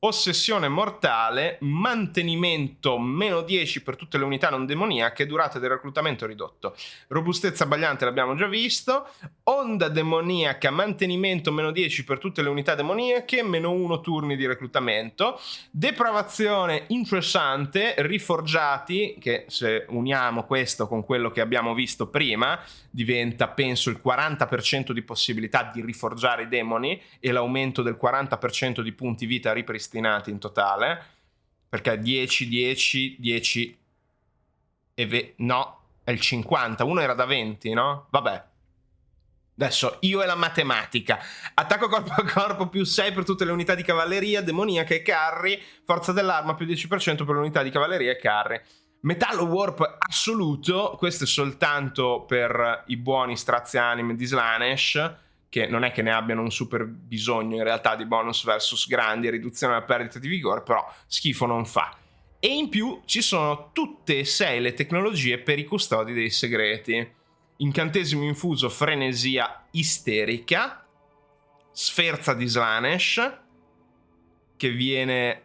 Ossessione mortale, mantenimento meno 10 per tutte le unità non demoniache, durata del reclutamento ridotto. Robustezza abbagliante l'abbiamo già visto. Onda demoniaca, mantenimento meno 10 per tutte le unità demoniache, meno 1 turni di reclutamento. Depravazione incessante, riforgiati, che se uniamo questo con quello che abbiamo visto prima, diventa penso il 40% di possibilità di riforgiare i demoni e l'aumento del 40% di punti vita ripristinati in totale, perché 10, 10, 10 e no, è il 50, uno era da 20, no? Vabbè, Adesso, io e la matematica. Attacco corpo a corpo più 6 per tutte le unità di cavalleria, demoniaca e carri. Forza dell'arma più 10% per le unità di cavalleria e carri. Metallo warp assoluto. Questo è soltanto per i buoni strazianime di Slaanesh, che non è che ne abbiano un super bisogno in realtà di bonus versus grandi e riduzione della perdita di vigore, però schifo non fa. E in più ci sono tutte e 6 le tecnologie per i custodi dei segreti. Incantesimo infuso frenesia isterica, sferza di Slaanesh, che viene...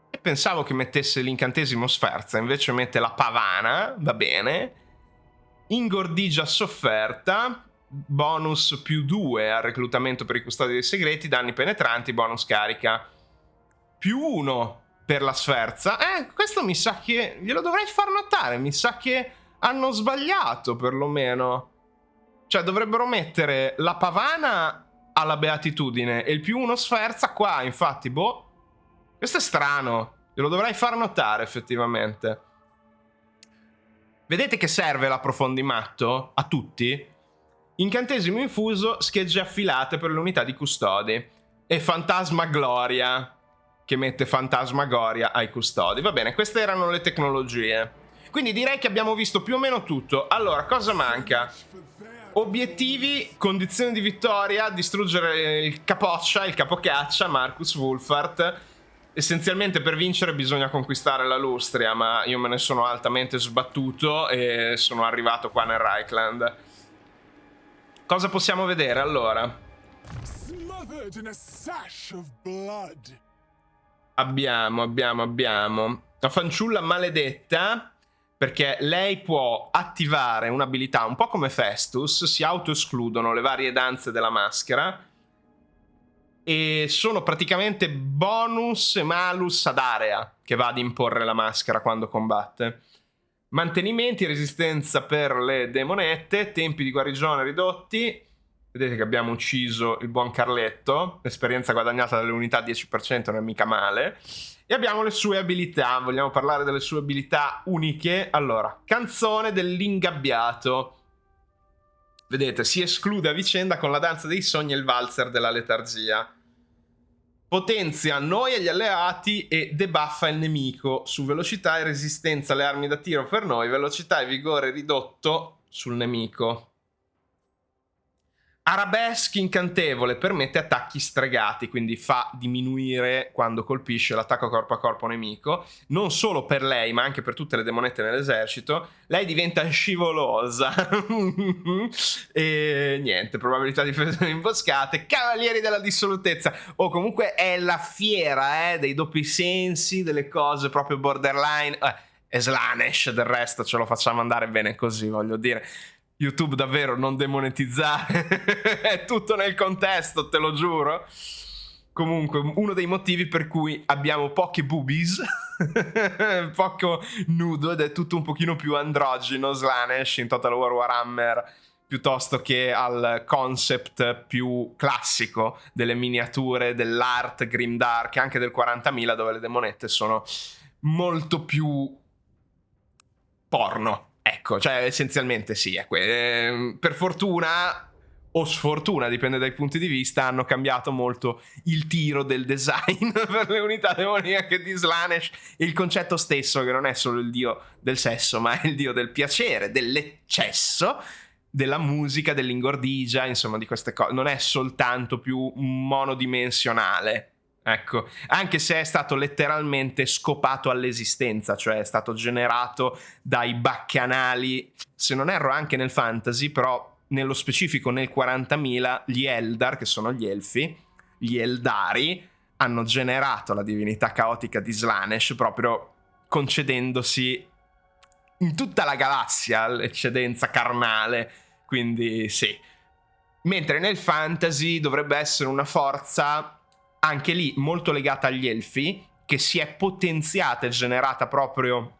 E pensavo che mettesse l'incantesimo sferza, invece mette la pavana, va bene. Ingordigia sofferta, bonus più 2 al reclutamento per i custodi dei segreti, danni penetranti, bonus carica. Più 1 per la sferza. Questo mi sa che... glielo dovrei far notare, mi sa che... hanno sbagliato perlomeno. Cioè dovrebbero mettere la pavana alla beatitudine e il più 1 sferza qua. Infatti, boh, questo è strano. Glielo dovrei far notare effettivamente. Vedete che serve l'approfondimatto a tutti? Incantesimo infuso, schegge affilate per le unità di custodi. E fantasmagoria, che mette fantasmagoria ai custodi. Va bene, queste erano le tecnologie. Quindi direi che abbiamo visto più o meno tutto. Allora, cosa manca? Obiettivi, condizioni di vittoria, distruggere il capoccia, il capocaccia, Marcus Wulfart. Essenzialmente per vincere bisogna conquistare la Lustria, ma io me ne sono altamente sbattuto e sono arrivato qua nel Reichland. Cosa possiamo vedere allora? Smothered in a sash of blood. Abbiamo la fanciulla maledetta, perché lei può attivare un'abilità un po' come Festus, si autoescludono le varie danze della maschera e sono praticamente bonus e malus ad area che va ad imporre la maschera quando combatte. Mantenimenti, resistenza per le demonette, tempi di guarigione ridotti. Vedete che abbiamo ucciso il buon Carletto, esperienza guadagnata dalle unità 10% non è mica male. E abbiamo le sue abilità, vogliamo parlare delle sue abilità uniche. Allora, canzone dell'ingabbiato. Vedete, si esclude a vicenda con la danza dei sogni e il valzer della letargia. Potenzia noi e gli alleati e debuffa il nemico su velocità e resistenza alle armi da tiro per noi, velocità e vigore ridotto sul nemico. Arabesque incantevole, permette attacchi stregati, quindi fa diminuire quando colpisce l'attacco corpo a corpo nemico, non solo per lei ma anche per tutte le demonette nell'esercito. Lei diventa scivolosa e niente, probabilità di difesa imboscate, cavalieri della dissolutezza, o comunque è la fiera dei doppi sensi, delle cose proprio borderline. E Slaanesh del resto ce lo facciamo andare bene così, voglio dire. YouTube davvero non demonetizzare, è tutto nel contesto, te lo giuro. Comunque, uno dei motivi per cui abbiamo poche boobies, poco nudo, ed è tutto un pochino più androgeno Slaanesh in Total War Warhammer, piuttosto che al concept più classico delle miniature, dell'art grimdark, anche del 40.000, dove le demonette sono molto più porno. Ecco, cioè essenzialmente sì, per fortuna o sfortuna, dipende dai punti di vista, hanno cambiato molto il tiro del design per le unità demoniache di Slaanesh, il concetto stesso che non è solo il dio del sesso, ma è il dio del piacere, dell'eccesso, della musica, dell'ingordigia, insomma di queste cose, non è soltanto più monodimensionale. Ecco, anche se è stato letteralmente scopato all'esistenza, cioè è stato generato dai baccanali, se non erro anche nel fantasy, però nello specifico nel 40.000 gli Eldar, che sono gli elfi, gli Eldari, hanno generato la divinità caotica di Slaanesh proprio concedendosi in tutta la galassia l'eccedenza carnale, quindi sì. Mentre nel fantasy dovrebbe essere una forza anche lì molto legata agli elfi, che si è potenziata e generata proprio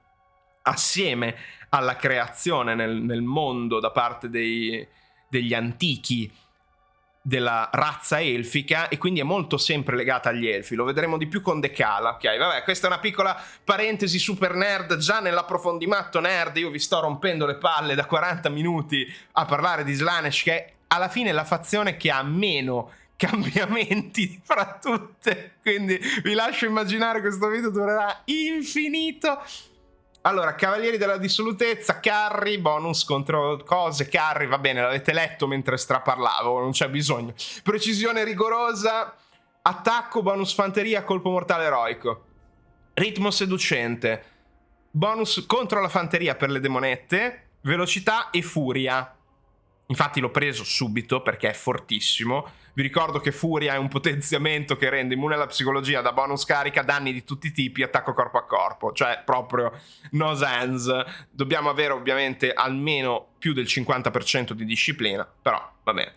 assieme alla creazione nel mondo da parte degli antichi della razza elfica e quindi è molto sempre legata agli elfi. Lo vedremo di più con Decala, ok? Vabbè, questa è una piccola parentesi super nerd. Già nell'approfondimatto nerd io vi sto rompendo le palle da 40 minuti a parlare di Slaanesh, che è alla fine la fazione che ha meno cambiamenti fra tutte, quindi vi lascio immaginare questo video durerà infinito. Allora, Cavalieri della Dissolutezza, carry, bonus contro cose, carry, va bene, l'avete letto mentre straparlavo, non c'è bisogno. Precisione rigorosa, attacco, bonus fanteria, colpo mortale eroico. Ritmo seducente, bonus contro la fanteria per le demonette, velocità e furia. Infatti l'ho preso subito perché è fortissimo. Vi ricordo che Furia è un potenziamento che rende immune alla psicologia, da bonus carica, danni di tutti i tipi, attacco corpo a corpo. Cioè proprio no sense. Dobbiamo avere ovviamente almeno più del 50% di disciplina, però va bene.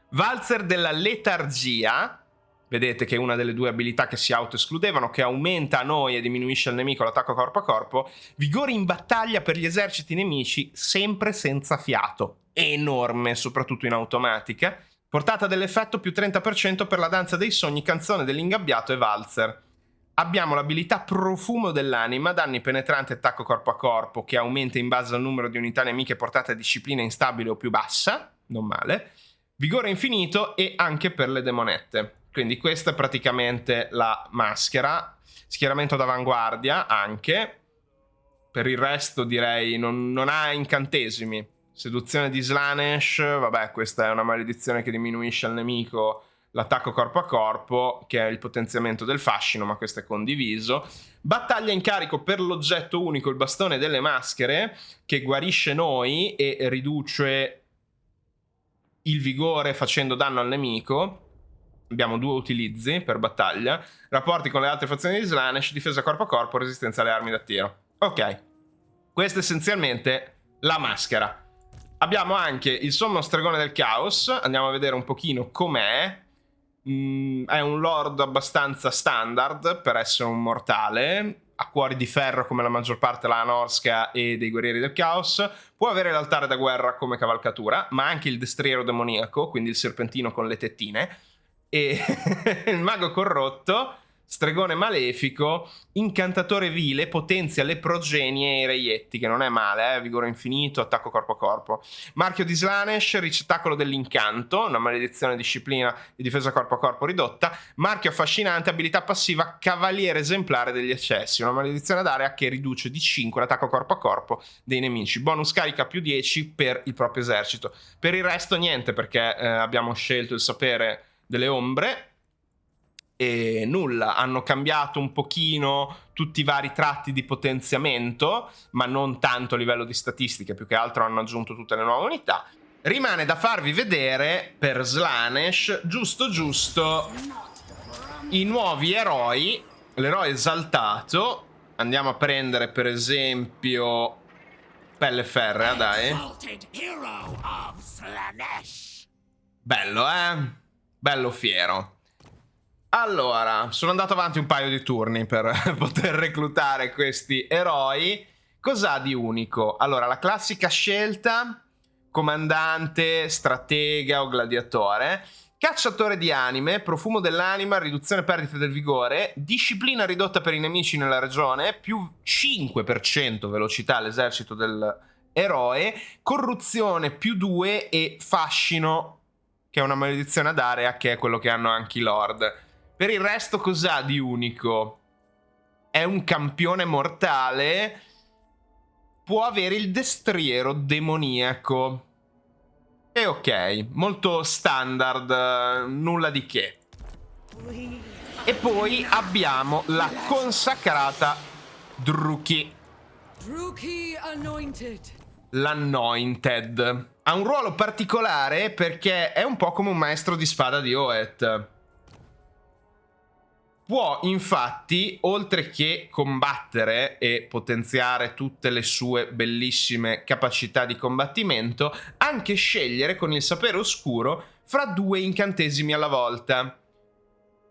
Valzer della letargia. Vedete che è una delle due abilità che si autoescludevano, che aumenta a noi e diminuisce al nemico l'attacco corpo a corpo. Vigore in battaglia per gli eserciti nemici, sempre senza fiato. Enorme, soprattutto in automatica. Portata dell'effetto più 30% per la danza dei sogni, canzone dell'ingabbiato e valzer. Abbiamo l'abilità profumo dell'anima, danni penetranti attacco corpo a corpo, che aumenta in base al numero di unità nemiche portate a disciplina instabile o più bassa. Non male. Vigore infinito e anche per le demonette. Quindi questa è praticamente la maschera. Schieramento d'avanguardia anche. Per il resto direi non ha incantesimi. Seduzione di Slaanesh, vabbè, questa è una maledizione che diminuisce al nemico l'attacco corpo a corpo, che è il potenziamento del fascino, ma questo è condiviso. Battaglia in carico per l'oggetto unico, il bastone delle maschere, che guarisce noi e riduce il vigore facendo danno al nemico. Abbiamo 2 utilizzi per battaglia. Rapporti con le altre fazioni di Slaanesh, difesa corpo a corpo, resistenza alle armi da tiro. Ok, questa è essenzialmente la maschera. Abbiamo anche il sommo stregone del caos. Andiamo a vedere un pochino com'è. È un lord abbastanza standard per essere un mortale. Ha cuori di ferro come la maggior parte della Norska e dei guerrieri del caos. Può avere l'altare da guerra come cavalcatura, ma anche il destriero demoniaco, quindi il serpentino con le tettine. E il mago corrotto, stregone malefico, incantatore vile, potenzia le progenie e i reietti, che non è male, vigore infinito, attacco corpo a corpo. Marchio di Slaanesh, ricettacolo dell'incanto, una maledizione, disciplina e difesa corpo a corpo ridotta. Marchio affascinante, abilità passiva, cavaliere esemplare degli eccessi, una maledizione d'area che riduce di 5 l'attacco corpo a corpo dei nemici. Bonus carica più 10 per il proprio esercito. Per il resto niente, perché abbiamo scelto il sapere delle ombre e nulla. Hanno cambiato un pochino tutti i vari tratti di potenziamento, ma non tanto a livello di statistiche, più che altro hanno aggiunto tutte le nuove unità. Rimane da farvi vedere per Slaanesh giusto i nuovi eroi, l'eroe esaltato. Andiamo a prendere per esempio Pelle Ferrea, dai. Bello, bello fiero. Allora, sono andato avanti un paio di turni per poter reclutare questi eroi. Cos'ha di unico? Allora, la classica scelta: comandante, stratega o gladiatore. Cacciatore di anime, profumo dell'anima, riduzione perdite del vigore, disciplina ridotta per i nemici nella regione, più 5% velocità all'esercito dell'eroe, corruzione più 2 e fascino, che è una maledizione ad area, che è quello che hanno anche i lord. Per il resto cos'ha di unico? È un campione mortale. Può avere il destriero demoniaco. E ok, molto standard, nulla di che. E poi abbiamo la consacrata Druchii. L'Anointed. Ha un ruolo particolare perché è un po' come un maestro di spada di Oeth. Può infatti, oltre che combattere e potenziare tutte le sue bellissime capacità di combattimento, anche scegliere con il sapere oscuro fra 2 incantesimi alla volta.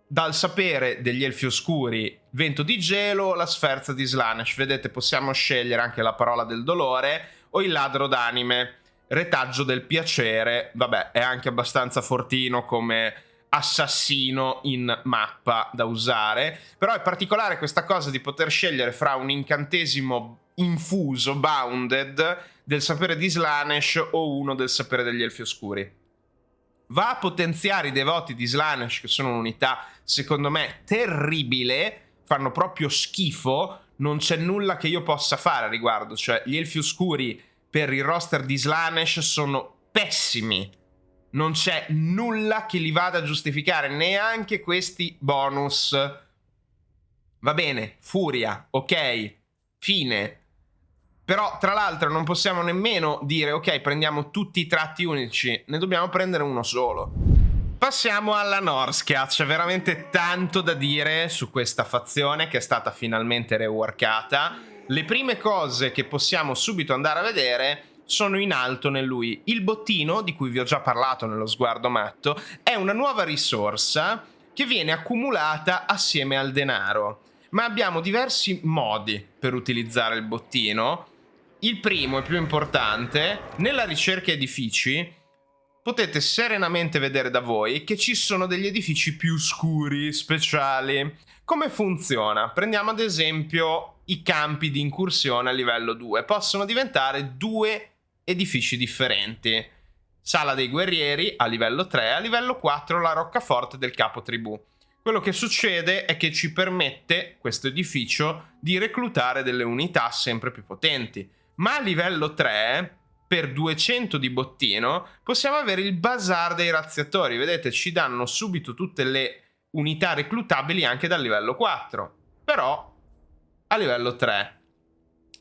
Dal sapere degli elfi oscuri, vento di gelo, la sferza di Slaanesh. Vedete, possiamo scegliere anche la parola del dolore o il ladro d'anime. retaggio del piacere, vabbè, è anche abbastanza fortino come assassino in mappa da usare, però è particolare questa cosa di poter scegliere fra un incantesimo infuso, bounded, del sapere di Slaanesh o uno del sapere degli Elfi Oscuri. Va a potenziare i devoti di Slaanesh, che sono un'unità secondo me terribile, fanno proprio schifo, non c'è nulla che io possa fare a riguardo, cioè gli Elfi Oscuri per il roster di Slaanesh sono pessimi. Non c'è nulla che li vada a giustificare, neanche questi bonus. Va bene, furia, ok, fine. Però, tra l'altro, non possiamo nemmeno dire, ok, prendiamo tutti i tratti unici, ne dobbiamo prendere uno solo. Passiamo alla Norsca, c'è veramente tanto da dire su questa fazione che è stata finalmente reworkata. Le prime cose che possiamo subito andare a vedere sono in alto nell'UI. Il bottino, di cui vi ho già parlato nello sguardo matto, è una nuova risorsa che viene accumulata assieme al denaro. Ma abbiamo diversi modi per utilizzare il bottino. Il primo e più importante, nella ricerca edifici potete serenamente vedere da voi che ci sono degli edifici più scuri, speciali. Come funziona? Prendiamo ad esempio i campi di incursione a livello 2. Possono diventare 2 edifici differenti. Sala dei guerrieri a livello 3, a livello 4 la roccaforte del capo tribù. Quello che succede è che ci permette, questo edificio, di reclutare delle unità sempre più potenti. Ma a livello 3, per 200 di bottino, possiamo avere il bazar dei razziatori. Vedete, ci danno subito tutte le unità reclutabili anche dal livello 4. Però a livello 3.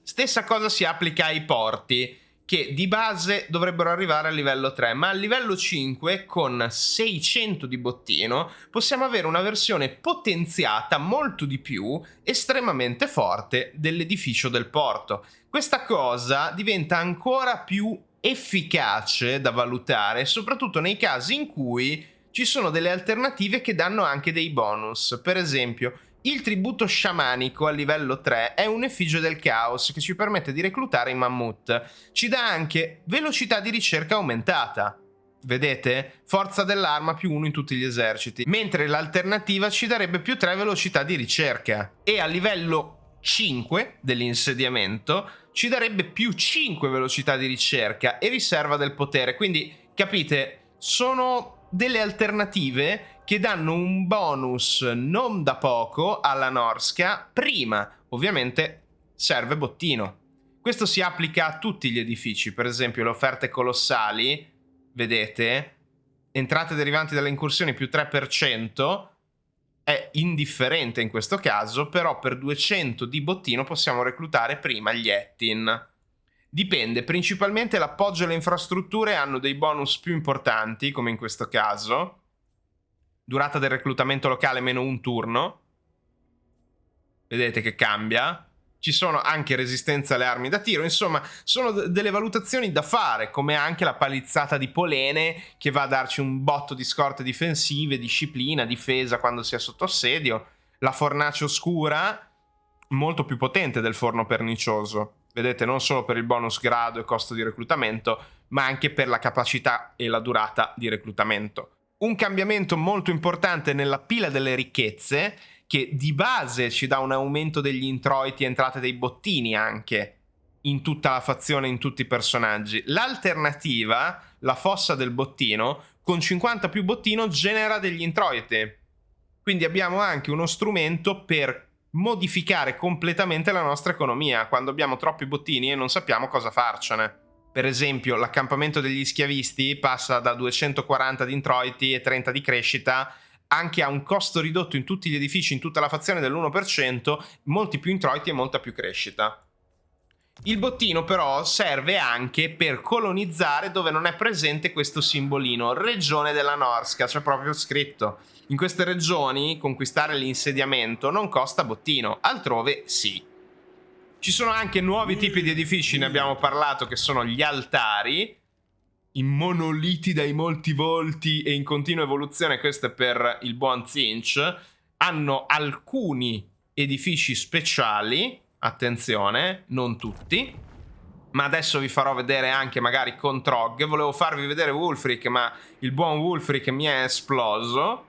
Stessa cosa si applica ai porti, che di base dovrebbero arrivare a livello 3, ma a livello 5 con 600 di bottino possiamo avere una versione potenziata molto di più, estremamente forte dell'edificio del porto. Questa cosa diventa ancora più efficace da valutare, soprattutto nei casi in cui ci sono delle alternative che danno anche dei bonus. Per esempio, il tributo sciamanico a livello 3 è un effigie del caos che ci permette di reclutare i mammut. Ci dà anche velocità di ricerca aumentata. Vedete? Forza dell'arma più 1 in tutti gli eserciti. Mentre l'alternativa ci darebbe più 3 velocità di ricerca. E a livello 5 dell'insediamento ci darebbe più 5 velocità di ricerca e riserva del potere. Quindi, capite, sono delle alternative che danno un bonus non da poco alla Norsca. Prima, ovviamente, serve bottino. Questo si applica a tutti gli edifici, per esempio le offerte colossali, vedete, entrate derivanti dalle incursioni più 3%, è indifferente in questo caso, però per 200 di bottino possiamo reclutare prima gli Ettin. Dipende, principalmente l'appoggio e le infrastrutture hanno dei bonus più importanti, come in questo caso. Durata del reclutamento locale meno un turno. Vedete che cambia. Ci sono anche resistenza alle armi da tiro. Insomma, sono delle valutazioni da fare, come anche la palizzata di Polene, che va a darci un botto di scorte difensive, disciplina, difesa quando si è sotto assedio. La fornace oscura, molto più potente del forno pernicioso. Vedete, non solo per il bonus grado e costo di reclutamento, ma anche per la capacità e la durata di reclutamento. Un cambiamento molto importante nella pila delle ricchezze, che di base ci dà un aumento degli introiti e entrate dei bottini anche in tutta la fazione, in tutti i personaggi. L'alternativa, la fossa del bottino, con 50 più bottino genera degli introiti. Quindi abbiamo anche uno strumento per modificare completamente la nostra economia quando abbiamo troppi bottini e non sappiamo cosa farcene. Per esempio, l'accampamento degli schiavisti passa da 240 di introiti e 30 di crescita anche a un costo ridotto in tutti gli edifici, in tutta la fazione dell'1%, molti più introiti e molta più crescita. Il bottino però serve anche per colonizzare dove non è presente questo simbolino, regione della Norsca, c'è proprio scritto. In queste regioni conquistare l'insediamento non costa bottino, altrove sì. Ci sono anche nuovi tipi di edifici, ne abbiamo parlato, che sono gli altari, i monoliti dai molti volti e in continua evoluzione. Questo è per il buon Tzeentch. Hanno alcuni edifici speciali, attenzione, non tutti, ma adesso vi farò vedere anche magari con Trog. Volevo farvi vedere Wulfric, ma il buon Wulfric mi è esploso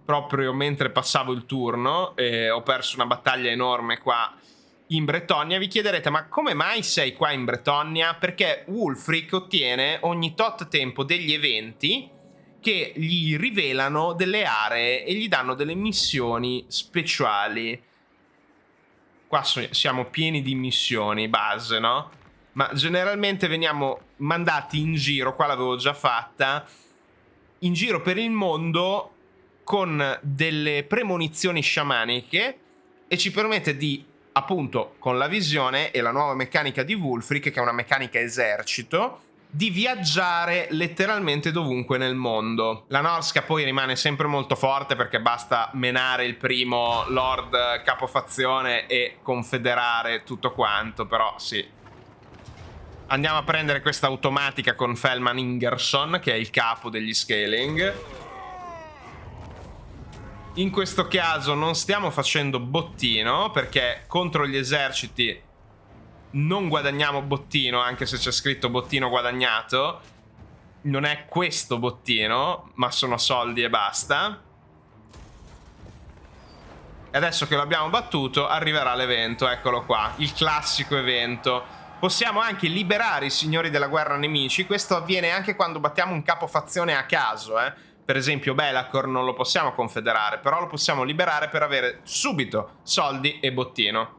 proprio mentre passavo il turno e ho perso una battaglia enorme qua in Bretagna. Vi chiederete, ma come mai sei qua in Bretagna? Perché Wulfric ottiene ogni tot tempo degli eventi che gli rivelano delle aree e gli danno delle missioni speciali. Qua siamo pieni di missioni base, no? Ma generalmente veniamo mandati in giro, qua l'avevo già fatta, in giro per il mondo con delle premonizioni sciamaniche, e ci permette di, appunto, con la visione e la nuova meccanica di Wulfric, che è una meccanica esercito, di viaggiare letteralmente dovunque nel mondo. La Norsca poi rimane sempre molto forte perché basta menare il primo Lord capofazione e confederare tutto quanto, però sì. Andiamo a prendere questa automatica con Felman Ingerson, che è il capo degli Scaling. In questo caso non stiamo facendo bottino, perché contro gli eserciti non guadagniamo bottino, anche se c'è scritto bottino guadagnato. Non è questo bottino, ma sono soldi e basta. E adesso che l'abbiamo battuto arriverà l'evento, eccolo qua, il classico evento. Possiamo anche liberare i signori della guerra nemici. Questo avviene anche quando battiamo un capofazione a caso, Per esempio Belacor non lo possiamo confederare, però lo possiamo liberare per avere subito soldi e bottino.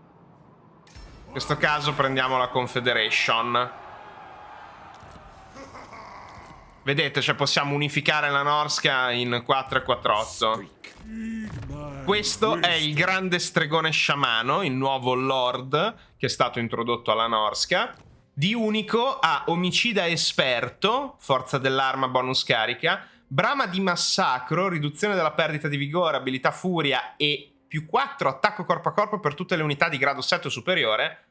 In questo caso prendiamo la Confederation. Vedete, cioè possiamo unificare la Norsca in 4 e 4-8. Questo è il grande stregone sciamano, il nuovo Lord che è stato introdotto alla Norsca. Di unico ha omicida esperto, forza dell'arma bonus carica, brama di massacro, riduzione della perdita di vigore, abilità furia e più 4 attacco corpo a corpo per tutte le unità di grado 7 o superiore.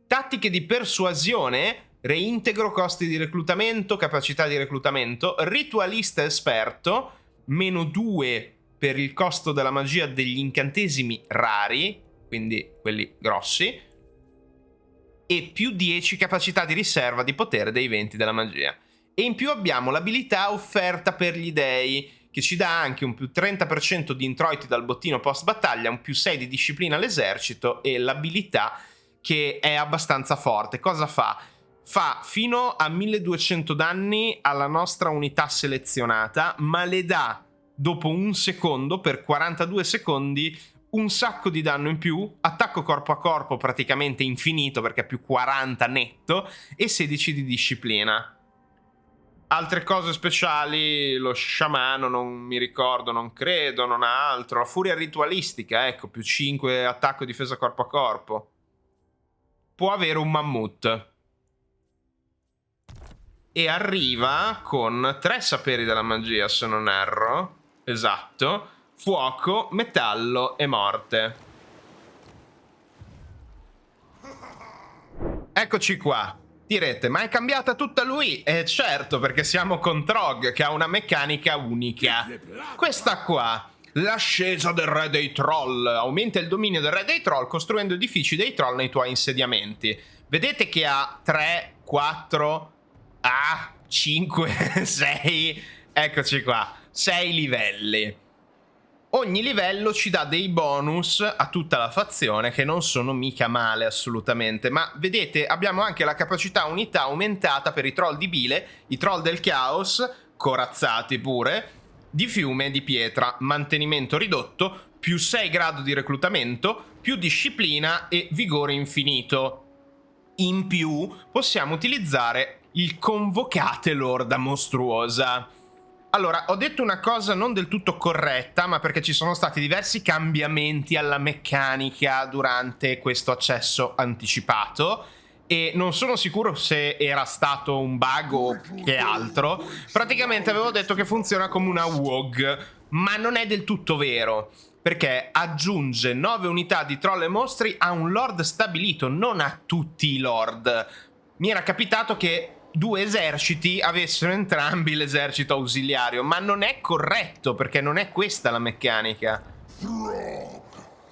Tattiche di persuasione, reintegro costi di reclutamento, capacità di reclutamento, ritualista esperto, meno 2 per il costo della magia degli incantesimi rari, quindi quelli grossi, e più 10 capacità di riserva di potere dei venti della magia. E in più abbiamo l'abilità offerta per gli dei, che ci dà anche un più 30% di introiti dal bottino post battaglia, un più 6 di disciplina all'esercito e l'abilità che è abbastanza forte. Cosa fa? Fa fino a 1200 danni alla nostra unità selezionata, ma le dà dopo un secondo, per 42 secondi, un sacco di danno in più, attacco corpo a corpo praticamente infinito perché è più 40 netto, e 16 di disciplina. Altre cose speciali, lo sciamano non mi ricordo, non credo, non ha altro. La furia ritualistica, ecco, più 5 attacco e difesa corpo a corpo. Può avere un mammut. E arriva con 3 saperi della magia, se non erro. Esatto. Fuoco, metallo e morte. Eccoci qua. Direte, ma è cambiata tutta lui? Certo, perché siamo con Trog, che ha una meccanica unica. Questa qua, l'ascesa del re dei troll. Aumenta il dominio del re dei troll costruendo edifici dei troll nei tuoi insediamenti. Vedete che ha 3, 4, 5, 6... Eccoci qua, 6 livelli. Ogni livello ci dà dei bonus a tutta la fazione che non sono mica male assolutamente, ma vedete abbiamo anche la capacità unità aumentata per i troll di bile, i troll del caos, corazzati pure, di fiume e di pietra, mantenimento ridotto, più 6 grado di reclutamento, più disciplina e vigore infinito. In più possiamo utilizzare il convocate lorda mostruosa. Allora, ho detto una cosa non del tutto corretta, ma perché ci sono stati diversi cambiamenti alla meccanica durante questo accesso anticipato e non sono sicuro se era stato un bug o che altro. Praticamente avevo detto che funziona come una WOG, ma non è del tutto vero, perché aggiunge 9 unità di troll e mostri a un lord stabilito, non a tutti i lord. Mi era capitato che 2 eserciti avessero entrambi l'esercito ausiliario, ma non è corretto perché non è questa la meccanica.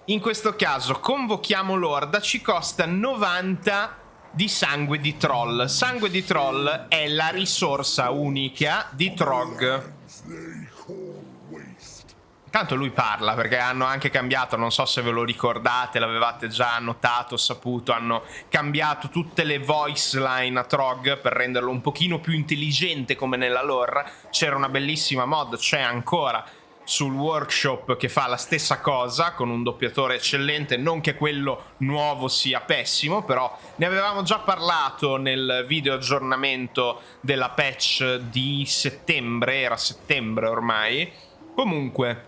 In questo caso convochiamo l'orda, ci costa 90 di sangue di troll. Sangue di troll è la risorsa unica di Trog. They call waste. Tanto lui parla, perché hanno anche cambiato, non so se ve lo ricordate, l'avevate già notato, saputo, hanno cambiato tutte le voice line a Trog per renderlo un pochino più intelligente come nella lore. C'era una bellissima mod, c'è ancora sul workshop, che fa la stessa cosa con un doppiatore eccellente. Non che quello nuovo sia pessimo, però ne avevamo già parlato nel video aggiornamento della patch di settembre, era settembre ormai. Comunque,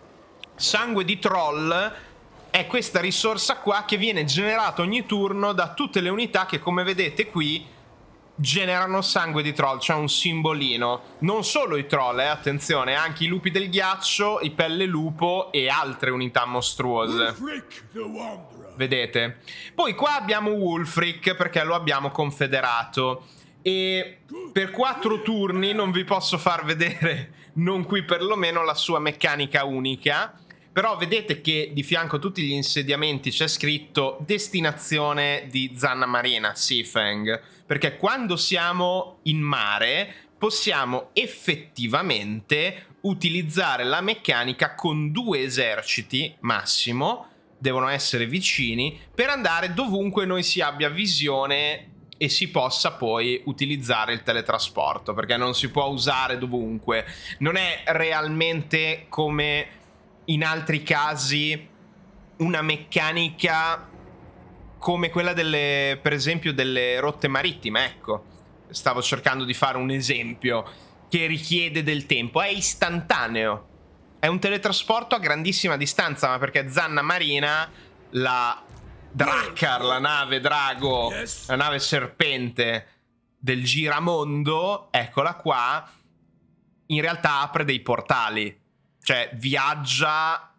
sangue di troll è questa risorsa qua che viene generata ogni turno da tutte le unità che, come vedete qui, generano sangue di troll. C'è un simbolino. Non solo i troll, attenzione, anche i lupi del ghiaccio, i pelle lupo e altre unità mostruose. Frick the Wanderer. Vedete? Poi qua abbiamo Wulfric, perché lo abbiamo confederato. E per 4 turni non vi posso far vedere, non qui perlomeno, la sua meccanica unica. Però vedete che di fianco a tutti gli insediamenti c'è scritto destinazione di Zanna Marina, Seafang. Perché quando siamo in mare possiamo effettivamente utilizzare la meccanica con 2 eserciti massimo, devono essere vicini, per andare dovunque noi si abbia visione e si possa poi utilizzare il teletrasporto, perché non si può usare dovunque. Non è realmente come in altri casi una meccanica come quella delle, per esempio, delle rotte marittime. Ecco, stavo cercando di fare un esempio che richiede del tempo. È istantaneo, è un teletrasporto a grandissima distanza, ma perché Zanna Marina, la Drakkar, la nave drago, la nave serpente del giramondo, eccola qua, in realtà apre dei portali. Cioè viaggia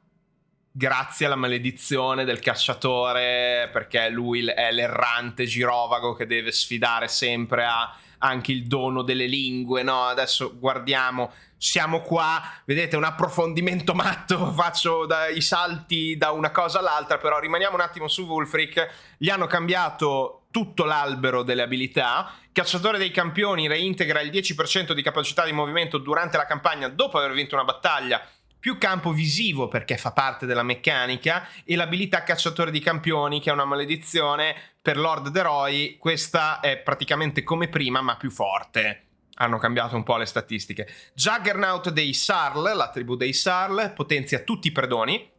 grazie alla maledizione del cacciatore, perché lui è l'errante girovago che deve sfidare sempre, ha anche il dono delle lingue, no? Adesso guardiamo, siamo qua, vedete, un approfondimento matto, faccio i salti da una cosa all'altra, però rimaniamo un attimo su Wulfric. Gli hanno cambiato tutto l'albero delle abilità. Cacciatore dei campioni reintegra il 10% di capacità di movimento durante la campagna dopo aver vinto una battaglia, più campo visivo perché fa parte della meccanica, e l'abilità cacciatore di campioni, che è una maledizione per Lord Deroi. Questa è praticamente come prima ma più forte. Hanno cambiato un po' le statistiche. Juggernaut dei Sarl, la tribù dei Sarl, potenzia tutti i predoni.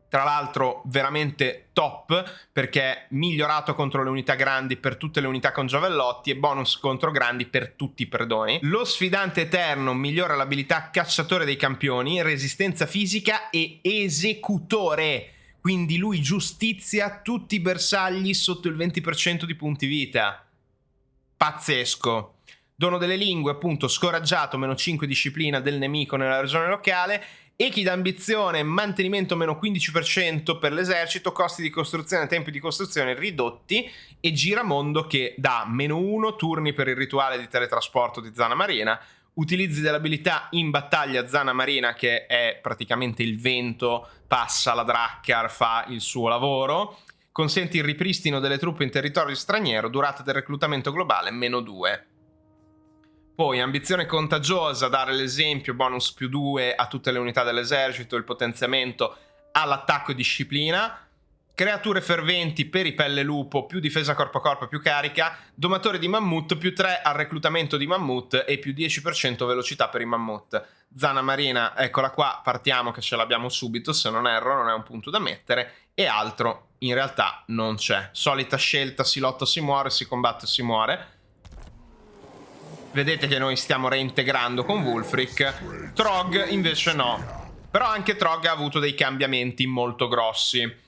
Tra l'altro veramente top, perché migliorato contro le unità grandi per tutte le unità con giavellotti e bonus contro grandi per tutti i predoni. Lo sfidante eterno migliora l'abilità cacciatore dei campioni, resistenza fisica e esecutore. Quindi lui giustizia tutti i bersagli sotto il 20% di punti vita. Pazzesco. Dono delle lingue, appunto, scoraggiato, meno 5 disciplina del nemico nella regione locale. Echi d'ambizione, mantenimento meno 15% per l'esercito, costi di costruzione e tempi di costruzione ridotti, e giramondo che dà meno 1 turni per il rituale di teletrasporto di Zanna Marina. Utilizzi dell'abilità in battaglia Zanna Marina, che è praticamente il vento, passa la Drakkar, fa il suo lavoro. Consente il ripristino delle truppe in territorio straniero, durata del reclutamento globale meno 2. Poi ambizione contagiosa, dare l'esempio, bonus più 2 a tutte le unità dell'esercito, il potenziamento all'attacco e disciplina. Creature ferventi per i pelle lupo, più difesa corpo a corpo, più carica. Domatore di mammut, più 3 al reclutamento di mammut e più 10% velocità per i mammut. Zanna Marina, eccola qua, partiamo che ce l'abbiamo subito, se non erro, non è un punto da mettere. E altro in realtà non c'è. Solita scelta, si lotta, si muore, si combatte, si muore. Vedete che noi stiamo reintegrando con Wulfric. Trog invece no. Però anche Trog ha avuto dei cambiamenti molto grossi.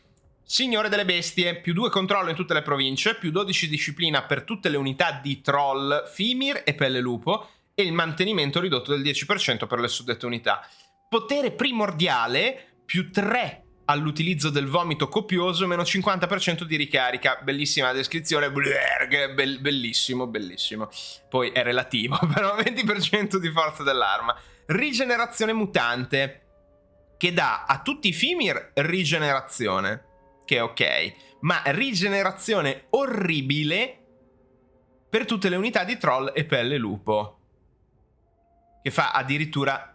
Signore delle bestie, più 2 controllo in tutte le province, più 12 disciplina per tutte le unità di troll, Fimir e pelle lupo, e il mantenimento ridotto del 10% per le suddette unità. Potere primordiale, più 3 all'utilizzo del vomito copioso, meno 50% di ricarica. Bellissima descrizione, bellissimo, bellissimo. Poi è relativo, però 20% di forza dell'arma. Rigenerazione mutante, che dà a tutti i Fimir rigenerazione, che è ok, ma rigenerazione orribile per tutte le unità di troll e pelle lupo, che fa addirittura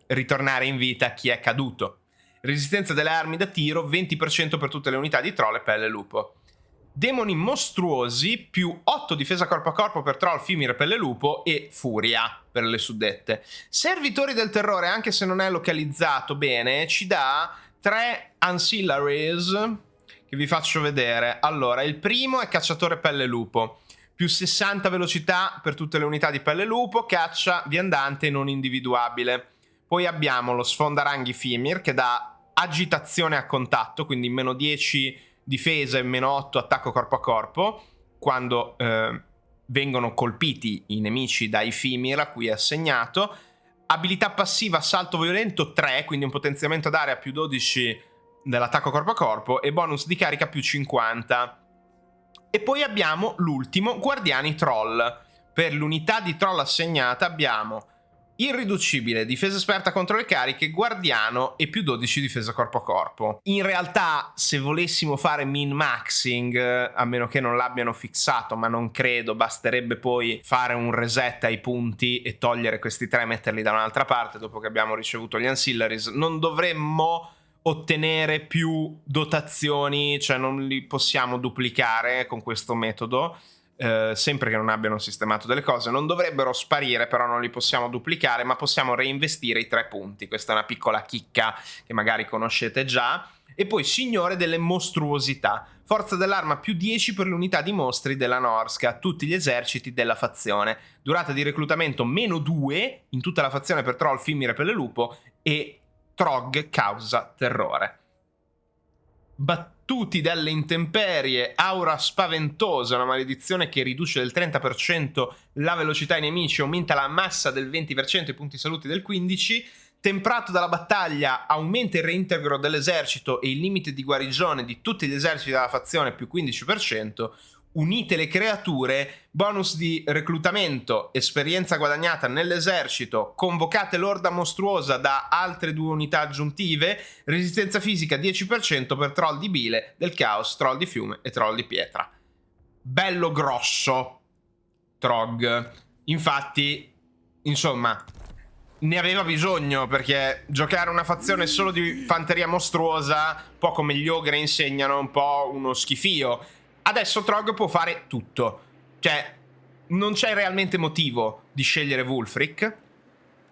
ritornare in vita chi è caduto. Resistenza delle armi da tiro 20% per tutte le unità di troll e pelle lupo. Demoni mostruosi più 8 difesa corpo a corpo per troll, fimir e pelle lupo e furia per le suddette. Servitori del terrore, anche se non è localizzato bene, ci dà 3 ancillaries che vi faccio vedere. Allora, il primo è cacciatore pelle lupo, più 60 velocità per tutte le unità di pelle lupo, caccia viandante non individuabile. Poi abbiamo lo sfondaranghi fimir che dà agitazione a contatto, quindi meno 10 difesa e meno 8 attacco corpo a corpo quando vengono colpiti i nemici dai fimir a cui è assegnato. Abilità passiva salto violento 3, quindi un potenziamento d'area più 12 dell'attacco corpo a corpo e bonus di carica più 50. E poi abbiamo l'ultimo, guardiani troll. Per l'unità di troll assegnata abbiamo irriducibile, difesa esperta contro le cariche, guardiano e più 12 difesa corpo a corpo. In realtà, se volessimo fare min-maxing, a meno che non l'abbiano fissato, ma non credo, basterebbe poi fare un reset ai punti e togliere questi 3 e metterli da un'altra parte dopo che abbiamo ricevuto gli ancillaries. Non dovremmo ottenere più dotazioni, cioè non li possiamo duplicare con questo metodo. Sempre che non abbiano sistemato delle cose. Non dovrebbero sparire, però non li possiamo duplicare, ma possiamo reinvestire i 3 punti. Questa è una piccola chicca che magari conoscete già. E poi signore delle mostruosità, forza dell'arma più 10 per l'unità di mostri della Norsca, tutti gli eserciti della fazione, durata di reclutamento meno 2 in tutta la fazione per troll, fimir e pelle lupo, e Trog causa terrore. Battuti dalle intemperie, aura spaventosa, una maledizione che riduce del 30% la velocità ai nemici, aumenta la massa del 20% e i punti saluti del 15%, temprato dalla battaglia, aumenta il reintegro dell'esercito e il limite di guarigione di tutti gli eserciti della fazione più 15%, unite le creature, bonus di reclutamento, esperienza guadagnata nell'esercito, convocate l'orda mostruosa da altre 2 unità aggiuntive, resistenza fisica 10% per troll di bile, del caos, troll di fiume e troll di pietra. Bello grosso Trog. Infatti, insomma, ne aveva bisogno, perché giocare una fazione solo di fanteria mostruosa, un po' come gli ogre insegnano, un po' uno schifio. Adesso Trog può fare tutto. Cioè, non c'è realmente motivo di scegliere Wulfric,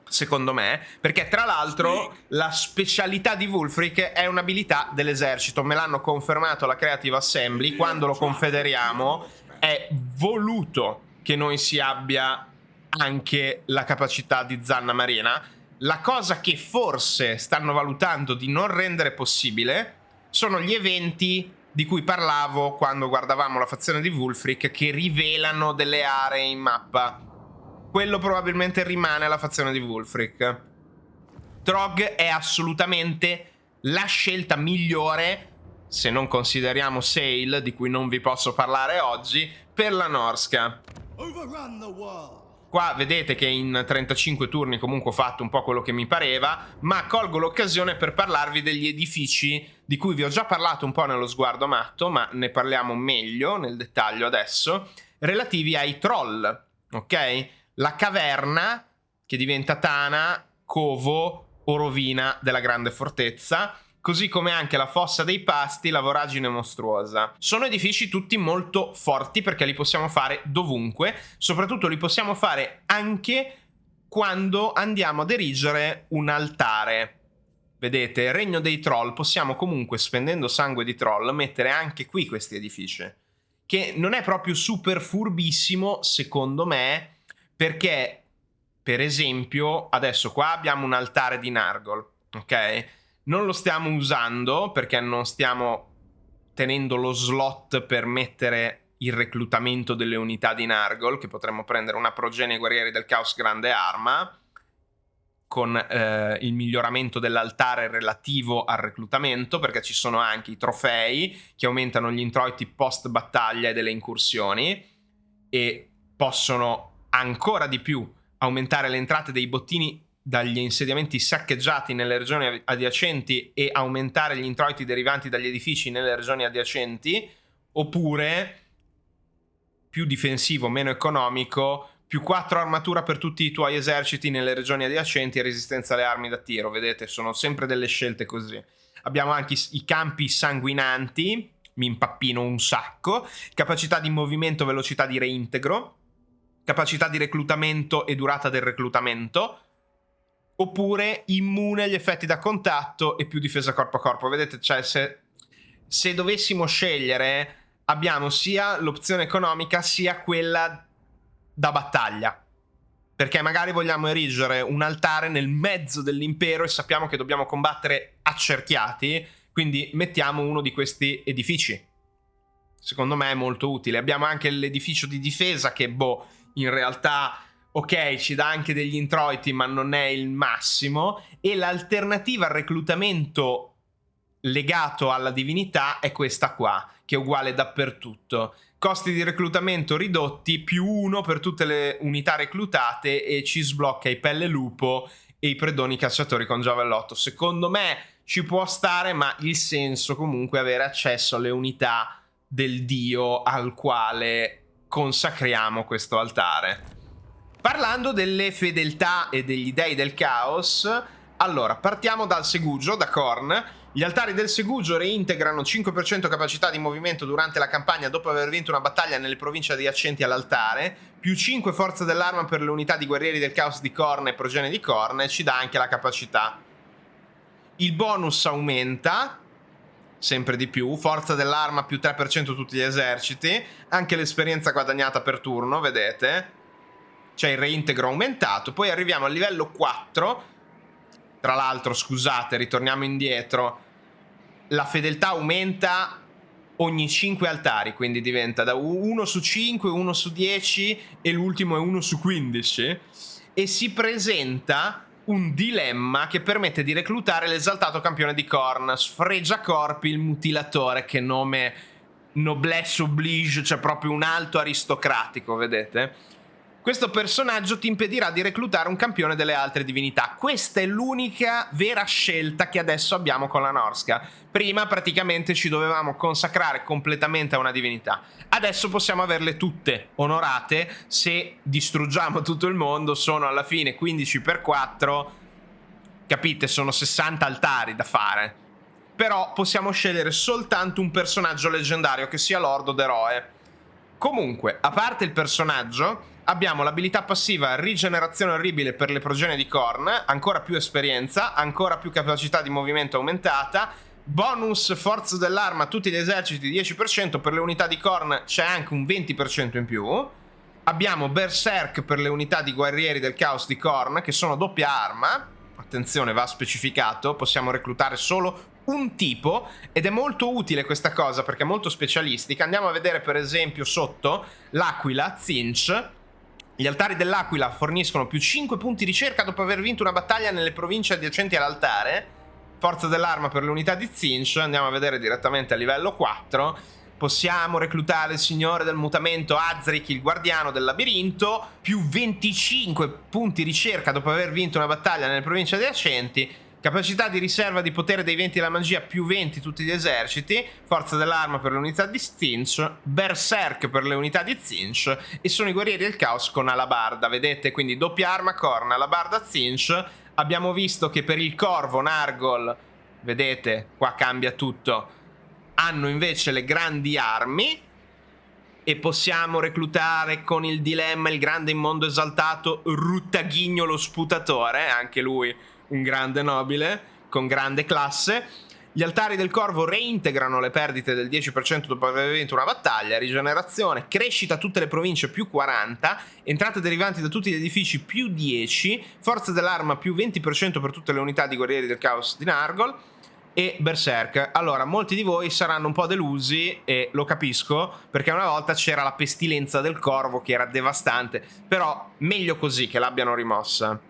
secondo me, perché tra l'altro la specialità di Wulfric è un'abilità dell'esercito. Me l'hanno confermato la Creative Assembly. Quando lo confederiamo è voluto che noi si abbia anche la capacità di Zanna Marina. La cosa che forse stanno valutando di non rendere possibile sono gli eventi di cui parlavo quando guardavamo la fazione di Wulfric, che rivelano delle aree in mappa. Quello probabilmente rimane alla fazione di Wulfric. Trog è assolutamente la scelta migliore, se non consideriamo Sail, di cui non vi posso parlare oggi, per la Norsca. Overrun the world. Qua vedete che in 35 turni comunque ho fatto un po' quello che mi pareva, ma colgo l'occasione per parlarvi degli edifici di cui vi ho già parlato un po' nello sguardo matto, ma ne parliamo meglio nel dettaglio adesso, relativi ai troll, ok? La caverna che diventa tana, covo o rovina della grande fortezza, così come anche la fossa dei pasti, la voragine mostruosa. Sono edifici tutti molto forti perché li possiamo fare dovunque, soprattutto li possiamo fare anche quando andiamo ad erigere un altare. Vedete, Regno dei Troll, possiamo comunque, spendendo sangue di troll, mettere anche qui questi edifici, che non è proprio super furbissimo secondo me, perché per esempio adesso qua abbiamo un altare di Nargol, ok? Non lo stiamo usando perché non stiamo tenendo lo slot per mettere il reclutamento delle unità di Nargol, che potremmo prendere una progenie guerrieri del caos grande arma con il miglioramento dell'altare relativo al reclutamento, perché ci sono anche i trofei che aumentano gli introiti post battaglia e delle incursioni e possono ancora di più aumentare le entrate dei bottini dagli insediamenti saccheggiati nelle regioni adiacenti e aumentare gli introiti derivanti dagli edifici nelle regioni adiacenti, oppure più difensivo, meno economico, più 4 armatura per tutti i tuoi eserciti nelle regioni adiacenti e resistenza alle armi da tiro. Vedete, sono sempre delle scelte così. Abbiamo anche i campi sanguinanti, mi impappino un sacco, capacità di movimento, velocità di reintegro, capacità di reclutamento e durata del reclutamento, oppure immune agli effetti da contatto e più difesa corpo a corpo. Vedete, cioè se dovessimo scegliere abbiamo sia l'opzione economica sia quella da battaglia, perché magari vogliamo erigere un altare nel mezzo dell'impero e sappiamo che dobbiamo combattere accerchiati, quindi mettiamo uno di questi edifici. Secondo me è molto utile. Abbiamo anche l'edificio di difesa che, in realtà, ok, ci dà anche degli introiti, ma non è il massimo. E l'alternativa al reclutamento legato alla divinità è questa qua, che è uguale dappertutto. Costi di reclutamento ridotti, più 1 per tutte le unità reclutate, e ci sblocca i pelle lupo e i predoni cacciatori con giavellotto. Secondo me ci può stare, ma il senso comunque è avere accesso alle unità del dio al quale consacriamo questo altare. Parlando delle fedeltà e degli dei del caos, allora partiamo dal Segugio, da Khorne. Gli altari del Segugio reintegrano 5% capacità di movimento durante la campagna dopo aver vinto una battaglia nelle province adiacenti all'altare, più 5 forza dell'arma per le unità di guerrieri del caos di Khorne e progenie di Khorne, e ci dà anche la capacità. Il bonus aumenta sempre di più, forza dell'arma più 3% tutti gli eserciti, anche l'esperienza guadagnata per turno, vedete? C'è il reintegro aumentato. Poi arriviamo al livello 4. Tra l'altro, scusate, ritorniamo indietro. La fedeltà aumenta ogni 5 altari, quindi diventa da 1 su 5, 1 su 10 e l'ultimo è 1 su 15. E si presenta un dilemma che permette di reclutare l'esaltato campione di Khorne, Sfregiacorpi il mutilatore, che nome noblesse oblige, cioè proprio un alto aristocratico, vedete? Questo personaggio ti impedirà di reclutare un campione delle altre divinità. Questa è l'unica vera scelta che adesso abbiamo con la Norsca. Prima praticamente ci dovevamo consacrare completamente a una divinità. Adesso possiamo averle tutte onorate. Se distruggiamo tutto il mondo sono alla fine 15x4. Capite, sono 60 altari da fare. Però possiamo scegliere soltanto un personaggio leggendario, che sia Lord o Eroe. Comunque, a parte il personaggio, abbiamo l'abilità passiva rigenerazione orribile per le progenie di Khorne, ancora più esperienza, ancora più capacità di movimento aumentata, bonus forza dell'arma a tutti gli eserciti 10%, per le unità di Khorne c'è anche un 20% in più. Abbiamo Berserk per le unità di guerrieri del caos di Khorne, che sono doppia arma. Attenzione, va specificato, possiamo reclutare solo un tipo, ed è molto utile questa cosa perché è molto specialistica. Andiamo a vedere per esempio sotto l'Aquila, Tzeentch. Gli altari dell'Aquila forniscono più 5 punti ricerca dopo aver vinto una battaglia nelle province adiacenti all'altare. Forza dell'arma per le unità di Tzeentch. Andiamo a vedere direttamente a livello 4. Possiamo reclutare il signore del mutamento Azric, il guardiano del labirinto, più 25 punti ricerca dopo aver vinto una battaglia nelle province adiacenti. Capacità di riserva di potere dei venti della magia più 20 tutti gli eserciti. Forza dell'arma per le unità di Tzeentch. Berserk per le unità di Tzeentch. E sono i guerrieri del caos con alabarda, vedete? Quindi doppia arma Khorne, alabarda Tzeentch. Abbiamo visto che per il corvo Nargol, vedete, qua cambia tutto, hanno invece le grandi armi. E possiamo reclutare con il dilemma il grande immondo esaltato Ruttaghigno lo sputatore, anche lui un grande nobile con grande classe. Gli altari del corvo reintegrano le perdite del 10% dopo aver vinto una battaglia, rigenerazione, crescita a tutte le province più 40, entrate derivanti da tutti gli edifici più 10, forza dell'arma più 20% per tutte le unità di guerrieri del caos di Nargol, e Berserk. Allora, molti di voi saranno un po' delusi, e lo capisco, perché una volta c'era la pestilenza del corvo che era devastante, però meglio così che l'abbiano rimossa.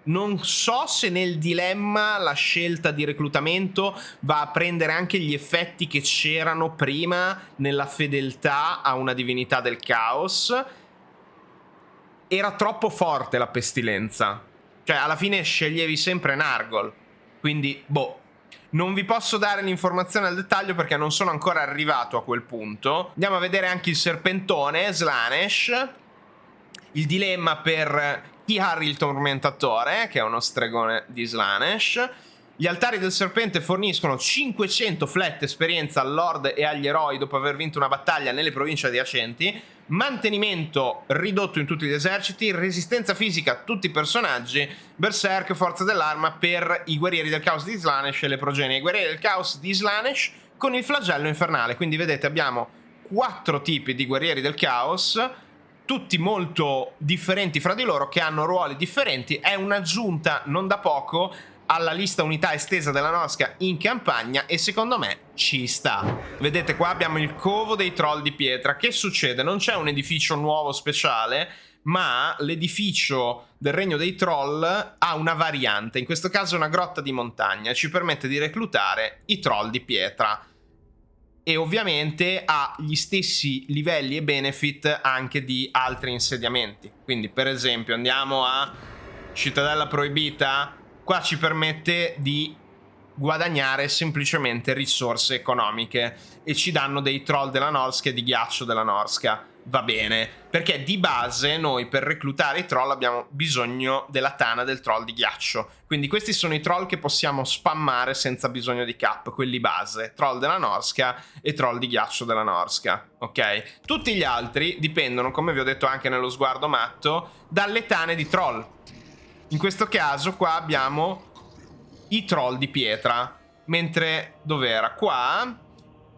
Non so se nel dilemma la scelta di reclutamento va a prendere anche gli effetti che c'erano prima nella fedeltà a una divinità del caos. Era troppo forte la pestilenza, cioè alla fine sceglievi sempre Nargol, quindi Non vi posso dare l'informazione al dettaglio perché non sono ancora arrivato a quel punto. Andiamo a vedere anche il serpentone, Slaanesh. Il dilemma per Kihar il tormentatore, che è uno stregone di Slaanesh. Gli altari del serpente forniscono 500 flat esperienza al lord e agli eroi dopo aver vinto una battaglia nelle province adiacenti. Mantenimento ridotto in tutti gli eserciti, resistenza fisica a tutti i personaggi, berserk, forza dell'arma per i guerrieri del caos di Slaanesh e le progenie. I guerrieri del caos di Slaanesh con il flagello infernale. Quindi vedete abbiamo 4 tipi di guerrieri del caos, tutti molto differenti fra di loro, che hanno ruoli differenti. È un'aggiunta non da poco alla lista unità estesa della Norsca in campagna e secondo me ci sta. Vedete qua abbiamo il covo dei troll di pietra. Che succede? Non c'è un edificio nuovo speciale, ma l'edificio del regno dei troll ha una variante, in questo caso una grotta di montagna, ci permette di reclutare i troll di pietra e ovviamente ha gli stessi livelli e benefit anche di altri insediamenti. Quindi per esempio andiamo a Cittadella Proibita. Qua ci permette di guadagnare semplicemente risorse economiche e ci danno dei troll della Norsca e di ghiaccio della Norsca. Va bene, perché di base noi per reclutare i troll abbiamo bisogno della tana del troll di ghiaccio. Quindi questi sono i troll che possiamo spammare senza bisogno di cap, quelli base, troll della Norsca e troll di ghiaccio della Norsca, ok? Tutti gli altri dipendono, come vi ho detto anche nello sguardo matto, dalle tane di troll. In questo caso qua abbiamo i troll di pietra, mentre dov'era? Qua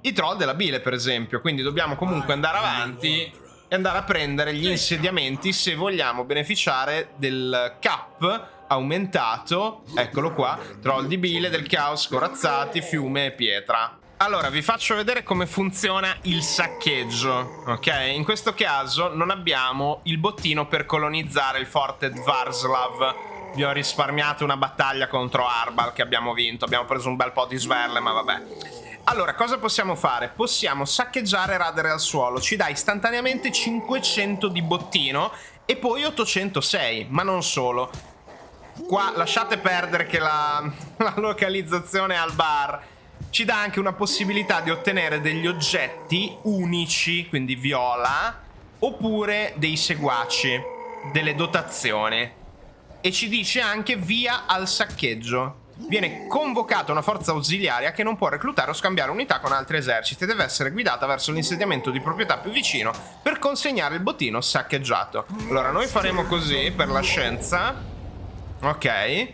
i troll della bile per esempio, quindi dobbiamo comunque andare avanti e andare a prendere gli insediamenti se vogliamo beneficiare del cap aumentato. Eccolo qua, troll di bile, del caos, corazzati, fiume e pietra. Allora vi faccio vedere come funziona il saccheggio, ok? In questo caso non abbiamo il bottino per colonizzare il forte Dvarslav. Vi ho risparmiato una battaglia contro Arbal che abbiamo vinto, abbiamo preso un bel po' di sverle, ma vabbè. Allora, cosa possiamo fare? Possiamo saccheggiare Radere al suolo, ci dà istantaneamente 500 di bottino e poi 806, ma non solo. Qua lasciate perdere che la localizzazione al bar ci dà anche una possibilità di ottenere degli oggetti unici, quindi viola, oppure dei seguaci, delle dotazioni. E ci dice anche via al saccheggio. Viene convocata una forza ausiliaria che non può reclutare o scambiare unità con altri eserciti e deve essere guidata verso l'insediamento di proprietà più vicino per consegnare il bottino saccheggiato. Allora noi faremo così per la scienza. Ok.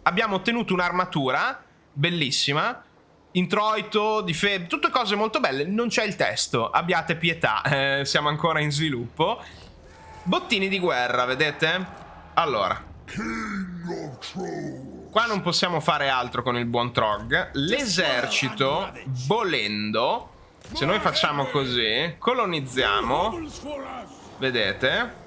Abbiamo ottenuto un'armatura bellissima, introito, difesa, tutte cose molto belle. Non c'è il testo, abbiate pietà, siamo ancora in sviluppo. Bottini di guerra, vedete? Allora, qua non possiamo fare altro con il buon Trog. L'esercito, volendo, se noi facciamo così, colonizziamo, vedete?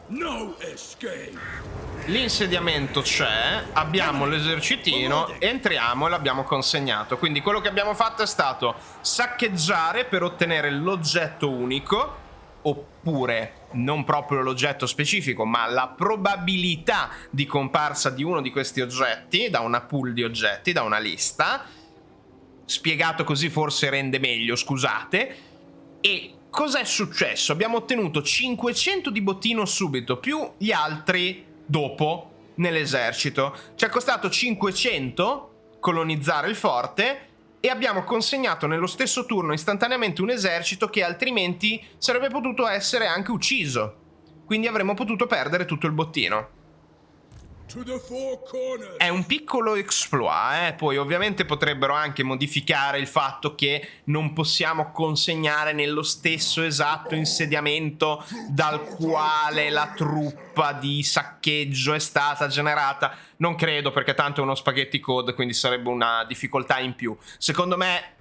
L'insediamento c'è, abbiamo l'esercitino, entriamo e l'abbiamo consegnato. Quindi quello che abbiamo fatto è stato saccheggiare per ottenere l'oggetto unico, oppure non proprio l'oggetto specifico, ma la probabilità di comparsa di uno di questi oggetti da una pool di oggetti, da una lista. Spiegato così forse rende meglio, scusate. E cos'è successo? Abbiamo ottenuto 500 di bottino subito, più gli altri dopo nell'esercito. Ci è costato 500 colonizzare il forte e abbiamo consegnato nello stesso turno istantaneamente un esercito che altrimenti sarebbe potuto essere anche ucciso. Quindi avremmo potuto perdere tutto il bottino. È un piccolo exploit, poi ovviamente potrebbero anche modificare il fatto che non possiamo consegnare nello stesso esatto insediamento dal quale la truppa di saccheggio è stata generata. Non credo, perché tanto è uno spaghetti code, quindi sarebbe una difficoltà in più. Secondo me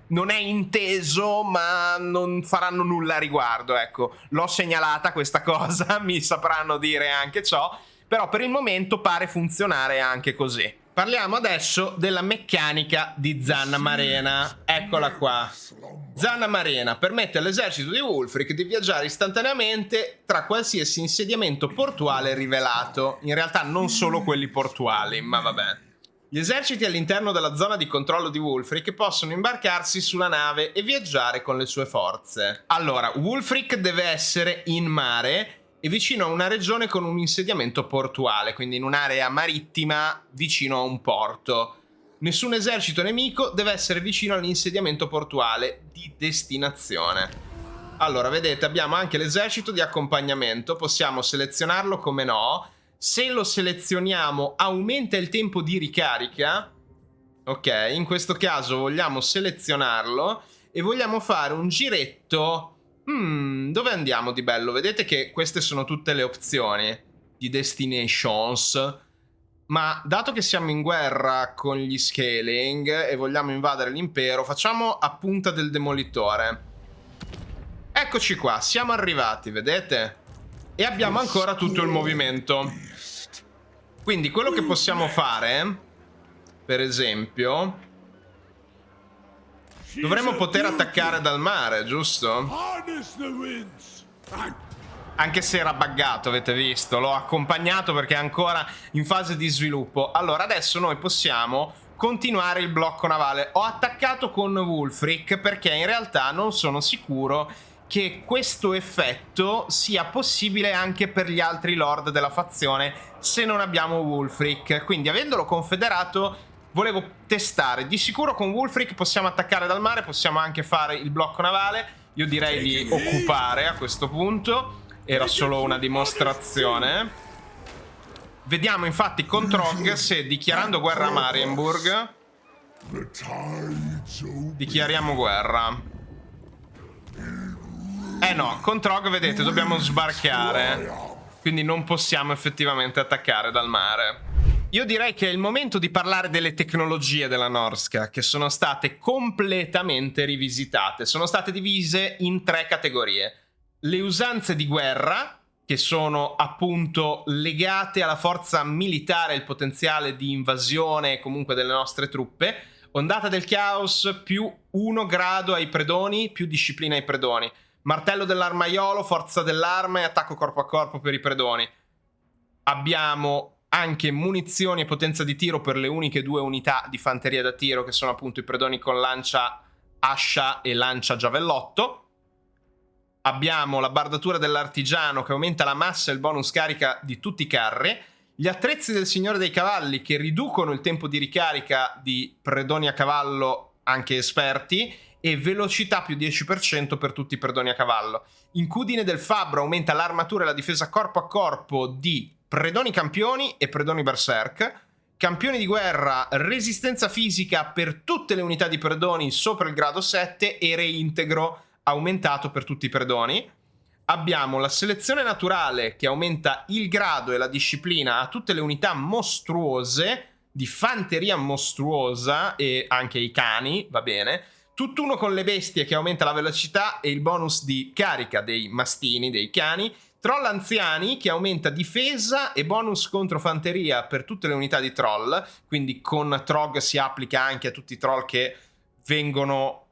non è inteso, ma non faranno nulla a riguardo, ecco. L'ho segnalata questa cosa, mi sapranno dire anche ciò. Però per il momento pare funzionare anche così. Parliamo adesso della meccanica di Zanna Marena. Eccola qua. Zanna Marena permette all'esercito di Wulfric di viaggiare istantaneamente tra qualsiasi insediamento portuale rivelato. In realtà non solo quelli portuali, ma vabbè. Gli eserciti all'interno della zona di controllo di Wulfric possono imbarcarsi sulla nave e viaggiare con le sue forze. Allora, Wulfric deve essere in mare e vicino a una regione con un insediamento portuale, quindi in un'area marittima vicino a un porto. Nessun esercito nemico deve essere vicino all'insediamento portuale di destinazione. Allora, vedete, abbiamo anche l'esercito di accompagnamento, possiamo selezionarlo come no. Se lo selezioniamo aumenta il tempo di ricarica. Ok, in questo caso vogliamo selezionarlo e vogliamo fare un giretto. Dove andiamo di bello? Vedete che queste sono tutte le opzioni di destinations. Ma dato che siamo in guerra con gli Scaling e vogliamo invadere l'impero, facciamo a Punta del Demolitore. Eccoci qua, siamo arrivati, vedete? E abbiamo ancora tutto il movimento. Quindi quello che possiamo fare, per esempio, dovremmo poter attaccare dal mare, giusto? Harness the winds. Anche se era buggato, avete visto, l'ho accompagnato perché è ancora in fase di sviluppo. Allora, adesso noi possiamo continuare il blocco navale. Ho attaccato con Wulfric perché in realtà non sono sicuro che questo effetto sia possibile anche per gli altri lord della fazione se non abbiamo Wulfric. Quindi, avendolo confederato, volevo testare. Di sicuro con Wulfric possiamo attaccare dal mare, possiamo anche fare il blocco navale. Io direi di occupare a questo punto. Era solo una dimostrazione. Vediamo infatti con Trog se dichiarando guerra a Marienburg dichiariamo guerra. No, con Trog vedete dobbiamo sbarcare, quindi non possiamo effettivamente attaccare dal mare. Io direi che è il momento di parlare delle tecnologie della Norska, che sono state completamente rivisitate. Sono state divise in 3 categorie. Le usanze di guerra, che sono appunto legate alla forza militare e il potenziale di invasione comunque delle nostre truppe. Ondata del caos, più 1 grado ai predoni, più disciplina ai predoni. Martello dell'armaiolo, forza dell'arma e attacco corpo a corpo per i predoni. Abbiamo anche munizioni e potenza di tiro per le uniche 2 unità di fanteria da tiro, che sono appunto i predoni con lancia ascia e lancia giavellotto. Abbiamo la bardatura dell'artigiano che aumenta la massa e il bonus carica di tutti i carri. Gli attrezzi del signore dei cavalli che riducono il tempo di ricarica di predoni a cavallo anche esperti e velocità più 10% per tutti i predoni a cavallo. Incudine del fabbro aumenta l'armatura e la difesa corpo a corpo di predoni campioni e predoni berserk. Campioni di guerra, resistenza fisica per tutte le unità di predoni sopra il grado 7 e reintegro aumentato per tutti i predoni. Abbiamo la selezione naturale che aumenta il grado e la disciplina a tutte le unità mostruose di fanteria mostruosa e anche i cani, va bene. Tutt'uno con le bestie che aumenta la velocità e il bonus di carica dei mastini, dei cani. Troll anziani che aumenta difesa e bonus contro fanteria per tutte le unità di troll, quindi con Trog si applica anche a tutti i troll che vengono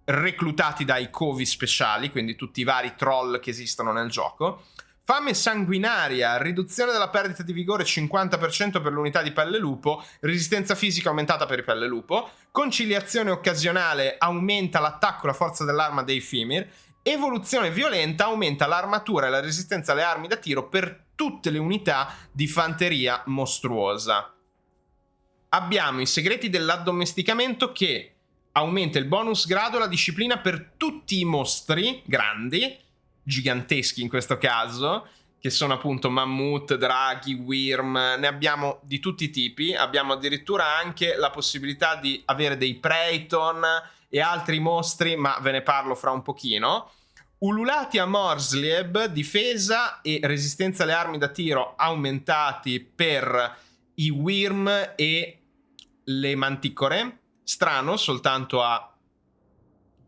reclutati dai covi speciali, quindi tutti i vari troll che esistono nel gioco. Fame sanguinaria, riduzione della perdita di vigore 50% per l'unità di pelle lupo, resistenza fisica aumentata per i pelle lupo, conciliazione occasionale aumenta l'attacco e la forza dell'arma dei Fimir, evoluzione violenta aumenta l'armatura e la resistenza alle armi da tiro per tutte le unità di fanteria mostruosa. Abbiamo i segreti dell'addomesticamento che aumenta il bonus grado e la disciplina per tutti i mostri grandi, giganteschi in questo caso, che sono appunto mammut, draghi, wyrm, ne abbiamo di tutti i tipi. Abbiamo addirittura anche la possibilità di avere dei Praeton e altri mostri, ma ve ne parlo fra un pochino. Ululati a Morslieb, difesa e resistenza alle armi da tiro aumentati per i wyrm e le manticore. Strano, soltanto a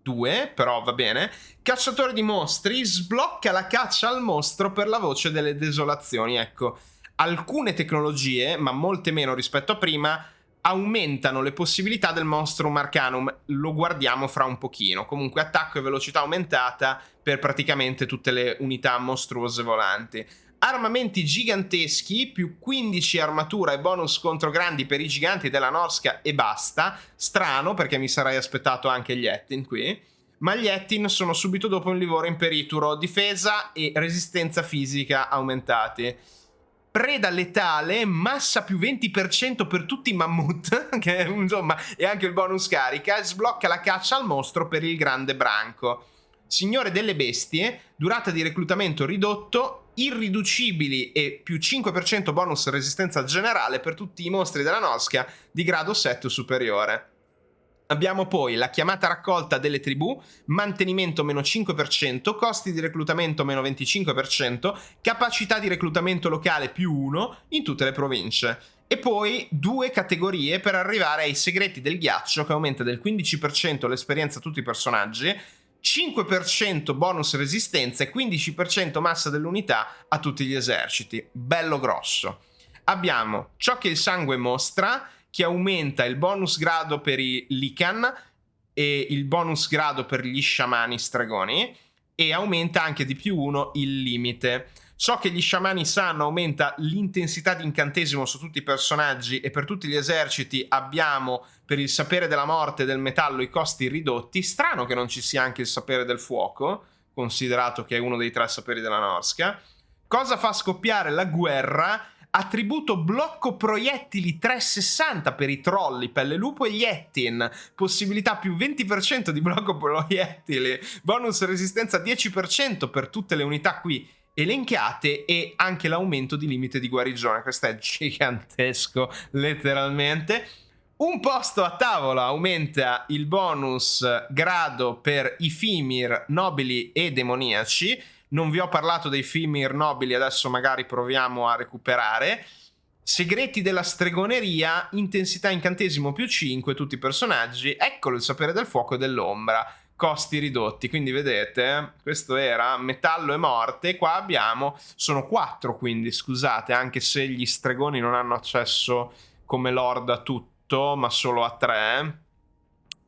2, però va bene. Cacciatore di mostri, sblocca la caccia al mostro per la voce delle desolazioni. Ecco, alcune tecnologie, ma molte meno rispetto a prima, aumentano le possibilità del Monstrum Arcanum. Lo guardiamo fra un pochino. Comunque attacco e velocità aumentata per praticamente tutte le unità mostruose volanti. armamenti giganteschi, più 15 armatura e bonus contro grandi per i giganti della Norsca e basta. Strano, perché mi sarei aspettato anche gli Ettin qui. Ma gli Ettin sono subito dopo un livore imperituro, difesa e resistenza fisica aumentati. Preda letale, massa più 20% per tutti i mammut, che insomma è anche il bonus carica, e sblocca la caccia al mostro per il grande branco. Signore delle bestie, durata di reclutamento ridotto, irriducibili e più 5% bonus resistenza generale per tutti i mostri della Norsca di grado 7 o superiore. Abbiamo poi la chiamata raccolta delle tribù, mantenimento meno 5%, costi di reclutamento meno 25%, capacità di reclutamento locale più 1 in tutte le province. E poi 2 categorie per arrivare ai segreti del ghiaccio, che aumenta del 15% l'esperienza a tutti i personaggi, 5% bonus resistenza e 15% massa dell'unità a tutti gli eserciti. Bello grosso. Abbiamo ciò che il sangue mostra, che aumenta il bonus grado per i Lycan e il bonus grado per gli sciamani stregoni, e aumenta anche di più 1 il limite. Ciò che gli sciamani sanno aumenta l'intensità di incantesimo su tutti i personaggi, e per tutti gli eserciti abbiamo per il sapere della morte e del metallo i costi ridotti. Strano che non ci sia anche il sapere del fuoco, considerato che è uno dei 3 saperi della Norsca. Cosa fa scoppiare la guerra? Attributo blocco proiettili 360 per i trolli, pelle lupo e gli Ettin. Possibilità più 20% di blocco proiettili. Bonus resistenza 10% per tutte le unità qui elencate, e anche l'aumento di limite di guarigione. Questo è gigantesco, letteralmente. Un posto a tavola aumenta il bonus grado per i Fimir nobili e demoniaci. Non vi ho parlato dei Fimir nobili, adesso magari proviamo a recuperare. Segreti della stregoneria, intensità incantesimo più 5, tutti i personaggi. Eccolo il sapere del fuoco e dell'ombra, costi ridotti. Quindi vedete, questo era metallo e morte. Qua abbiamo, sono 4 quindi, scusate, anche se gli stregoni non hanno accesso come lord a tutto, ma solo a 3.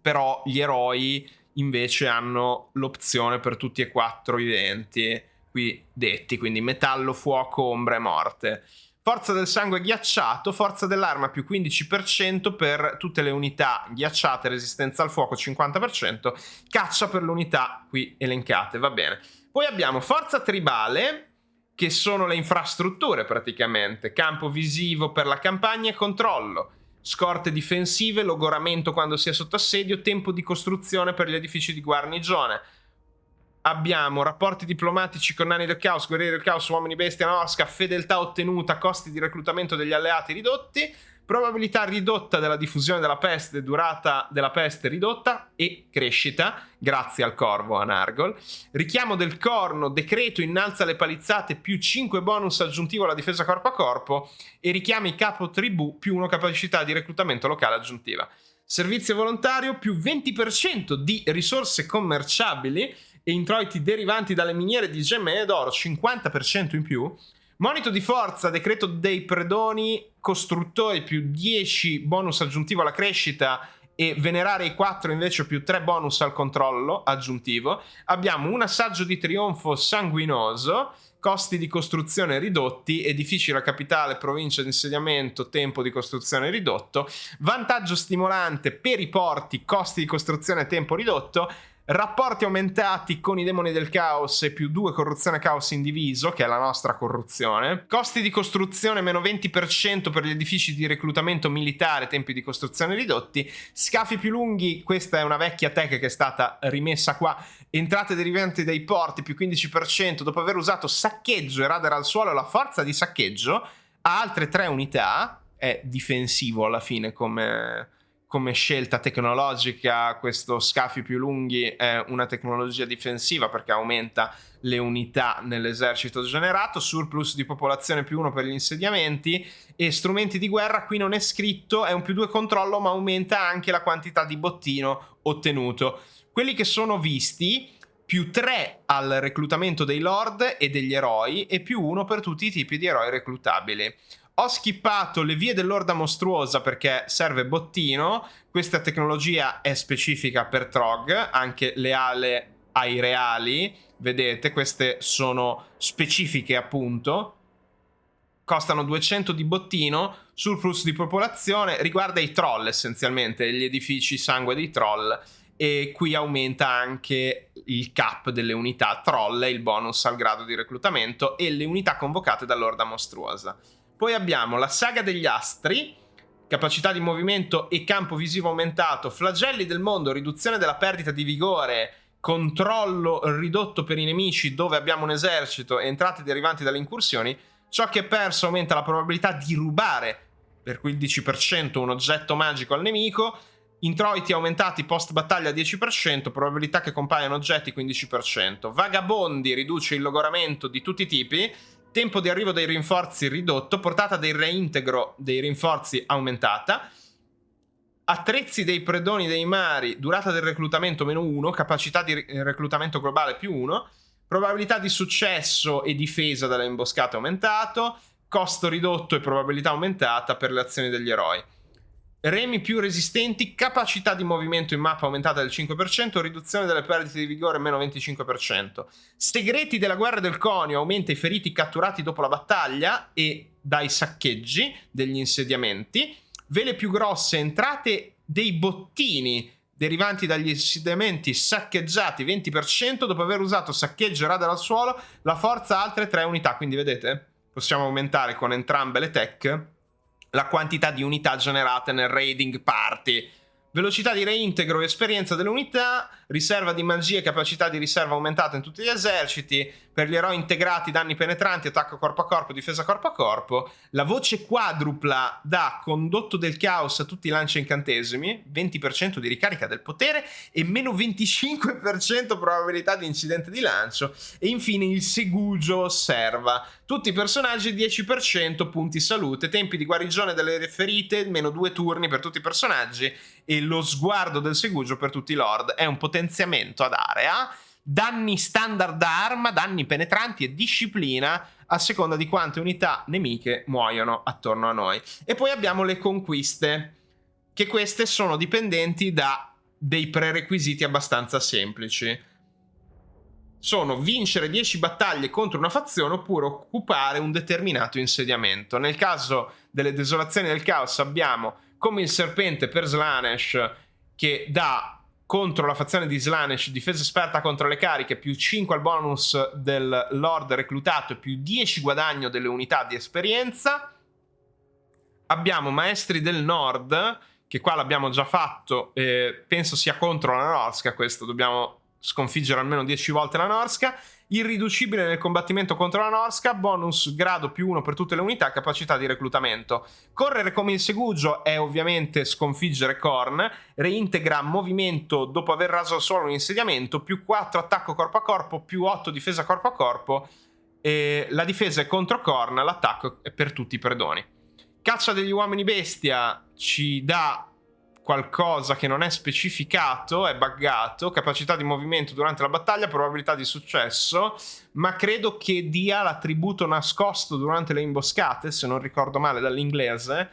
Però gli eroi invece hanno l'opzione per tutti e 4 i venti qui detti, quindi metallo, fuoco, ombra e morte. Forza del sangue ghiacciato, forza dell'arma più 15% per tutte le unità ghiacciate, resistenza al fuoco 50%, caccia per le unità qui elencate, va bene. Poi abbiamo forza tribale, che sono le infrastrutture praticamente, campo visivo per la campagna e controllo, scorte difensive, logoramento quando si è sotto assedio, tempo di costruzione per gli edifici di guarnigione. Abbiamo rapporti diplomatici con nani del caos, guerrieri del caos, uomini bestia Norsca, fedeltà ottenuta, costi di reclutamento degli alleati ridotti, probabilità ridotta della diffusione della peste, durata della peste ridotta e crescita, grazie al corvo Anargol. Richiamo del corno, decreto innalza le palizzate, più 5 bonus aggiuntivo alla difesa corpo a corpo, e richiami capo tribù, più 1 capacità di reclutamento locale aggiuntiva. Servizio volontario, più 20% di risorse commerciabili e introiti derivanti dalle miniere di gemme ed oro, 50% in più. Monito di forza, decreto dei predoni costruttori, più 10 bonus aggiuntivo alla crescita, e venerare i 4 invece più 3 bonus al controllo aggiuntivo. Abbiamo un assaggio di trionfo sanguinoso, costi di costruzione ridotti, edifici la capitale, provincia di insediamento, tempo di costruzione ridotto, vantaggio stimolante per i porti, costi di costruzione e tempo ridotto, rapporti aumentati con i demoni del caos e più 2 corruzione caos indiviso, che è la nostra corruzione, costi di costruzione meno 20% per gli edifici di reclutamento militare, tempi di costruzione ridotti, scafi più lunghi, questa è una vecchia tech che è stata rimessa qua, entrate derivanti dai porti più 15% dopo aver usato saccheggio e radar al suolo, la forza di saccheggio a altre 3 unità, è difensivo alla fine come scelta tecnologica. Questo scafi più lunghi è una tecnologia difensiva perché aumenta le unità nell'esercito generato, surplus di popolazione più 1 per gli insediamenti, e strumenti di guerra qui non è scritto, è un più 2 controllo ma aumenta anche la quantità di bottino ottenuto. Quelli che sono visti, più 3 al reclutamento dei lord e degli eroi e più 1 per tutti i tipi di eroi reclutabili. Ho skippato le vie dell'orda mostruosa perché serve bottino. Questa tecnologia è specifica per Trog, anche le ale ai reali, vedete, queste sono specifiche appunto costano 200 di bottino, surplus di popolazione, riguarda i troll essenzialmente, gli edifici sangue dei troll, e qui aumenta anche il cap delle unità troll e il bonus al grado di reclutamento e le unità convocate dall'orda mostruosa. Poi abbiamo la saga degli astri, capacità di movimento e campo visivo aumentato, flagelli del mondo, riduzione della perdita di vigore, controllo ridotto per i nemici dove abbiamo un esercito e entrate derivanti dalle incursioni. Ciò che è perso aumenta la probabilità di rubare per 15% un oggetto magico al nemico. Introiti aumentati post battaglia 10%, probabilità che compaiano oggetti 15%. Vagabondi riduce il logoramento di tutti i tipi, tempo di arrivo dei rinforzi ridotto, portata del reintegro dei rinforzi aumentata. Attrezzi dei predoni dei mari, durata del reclutamento -1, capacità di reclutamento globale +1, probabilità di successo e difesa dalle imboscate aumentato, costo ridotto e probabilità aumentata per le azioni degli eroi. Remi più resistenti, capacità di movimento in mappa aumentata del 5%, riduzione delle perdite di vigore -25%. Segreti della guerra del conio, aumenta i feriti catturati dopo la battaglia e dai saccheggi degli insediamenti. Vele più grosse, entrate dei bottini derivanti dagli insediamenti saccheggiati 20%, dopo aver usato saccheggio e radar al suolo, la forza altre 3 unità, quindi vedete? Possiamo aumentare con entrambe le tech la quantità di unità generate nel raiding party. Velocità di reintegro e esperienza delle unità, riserva di magie e capacità di riserva aumentata in tutti gli eserciti, per gli eroi integrati danni penetranti, attacco corpo a corpo, difesa corpo a corpo. La voce quadrupla dà condotto del caos a tutti i lanci incantesimi, 20% di ricarica del potere e -25% probabilità di incidente di lancio. E infine il segugio osserva tutti i personaggi, 10% punti salute, tempi di guarigione delle ferite, -2 turni per tutti i personaggi, e lo sguardo del segugio per tutti i lord. È un potenziamento ad area, danni standard da arma, danni penetranti e disciplina a seconda di quante unità nemiche muoiono attorno a noi. E poi abbiamo le conquiste, che queste sono dipendenti da dei prerequisiti abbastanza semplici. Sono vincere 10 battaglie contro una fazione oppure occupare un determinato insediamento. Nel caso delle desolazioni del caos abbiamo come il serpente per Slaanesh, che dà contro la fazione di Slaanesh difesa esperta contro le cariche, +5 al bonus del lord reclutato e +10 guadagno delle unità di esperienza. Abbiamo maestri del nord, che qua l'abbiamo già fatto, penso sia contro la Norska questo, dobbiamo sconfiggere almeno 10 volte la Norska. Irriducibile nel combattimento contro la Norska, bonus grado +1 per tutte le unità, capacità di reclutamento. Correre come il segugio è ovviamente sconfiggere Khorne, reintegra movimento dopo aver raso al suolo un insediamento, +4 attacco corpo a corpo, +8 difesa corpo a corpo, e la difesa è contro Khorne, l'attacco è per tutti i predoni. Caccia degli uomini bestia ci dà qualcosa che non è specificato, è buggato, capacità di movimento durante la battaglia, probabilità di successo, ma credo che dia l'attributo nascosto durante le imboscate, se non ricordo male dall'inglese.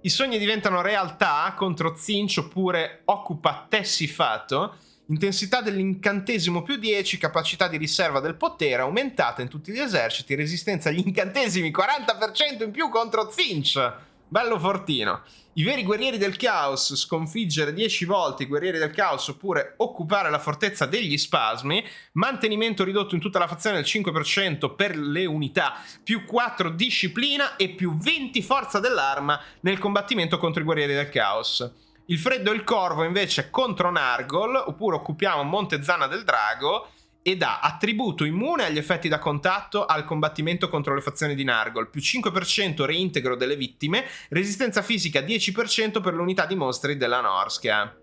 I sogni diventano realtà contro Zinch oppure occupa Tessifato, intensità dell'incantesimo +10, capacità di riserva del potere aumentata in tutti gli eserciti, resistenza agli incantesimi 40% in più contro Zinch. Bello fortino. I veri guerrieri del caos, sconfiggere 10 volte i guerrieri del caos oppure occupare la fortezza degli spasmi, mantenimento ridotto in tutta la fazione del 5% per le unità, +4 disciplina e +20 forza dell'arma nel combattimento contro i guerrieri del caos. Il freddo e il corvo invece contro Nargol, oppure occupiamo Monte Zana del Drago, e dà attributo immune agli effetti da contatto al combattimento contro le fazioni di Nargol, +5% reintegro delle vittime, resistenza fisica 10% per l'unità di mostri della Norska.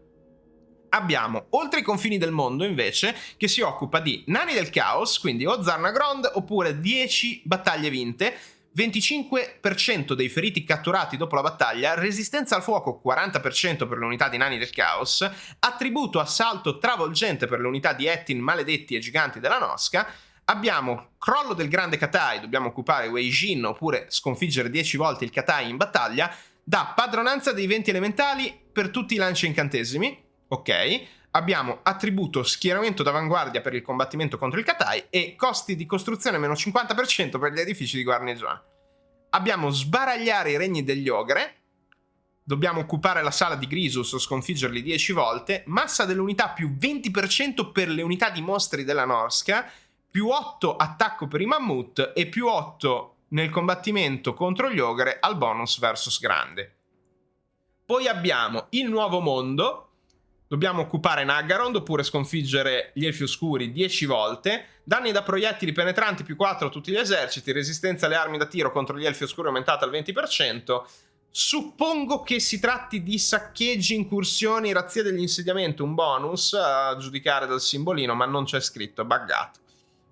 Abbiamo Oltre i confini del mondo invece, che si occupa di Nani del Caos, quindi o Zarnagrond oppure 10 battaglie vinte, 25% dei feriti catturati dopo la battaglia, resistenza al fuoco 40% per le unità di Nani del Caos, attributo assalto travolgente per le unità di Ettin, maledetti e giganti della Nosca. Abbiamo crollo del grande Katai, dobbiamo occupare Wei Jin oppure sconfiggere 10 volte il Katai in battaglia, da padronanza dei venti elementali per tutti i lanci incantesimi, ok. Abbiamo attributo schieramento d'avanguardia per il combattimento contro il Katai e costi di costruzione -50% per gli edifici di guarnigione. Abbiamo sbaragliare i regni degli ogre. Dobbiamo occupare la sala di Grisus o sconfiggerli 10 volte. Massa dell'unità più 20% per le unità di mostri della Norsca, più 8 attacco per i mammut e più 8 nel combattimento contro gli ogre al bonus versus grande. Poi abbiamo il nuovo mondo. Dobbiamo occupare Naggarond oppure sconfiggere gli elfi oscuri 10 volte. Danni da proiettili penetranti più 4 a tutti gli eserciti. Resistenza alle armi da tiro contro gli elfi oscuri aumentata al 20%. Suppongo che si tratti di saccheggi, incursioni, razzia degli insediamenti, un bonus a giudicare dal simbolino, ma non c'è scritto, è buggato.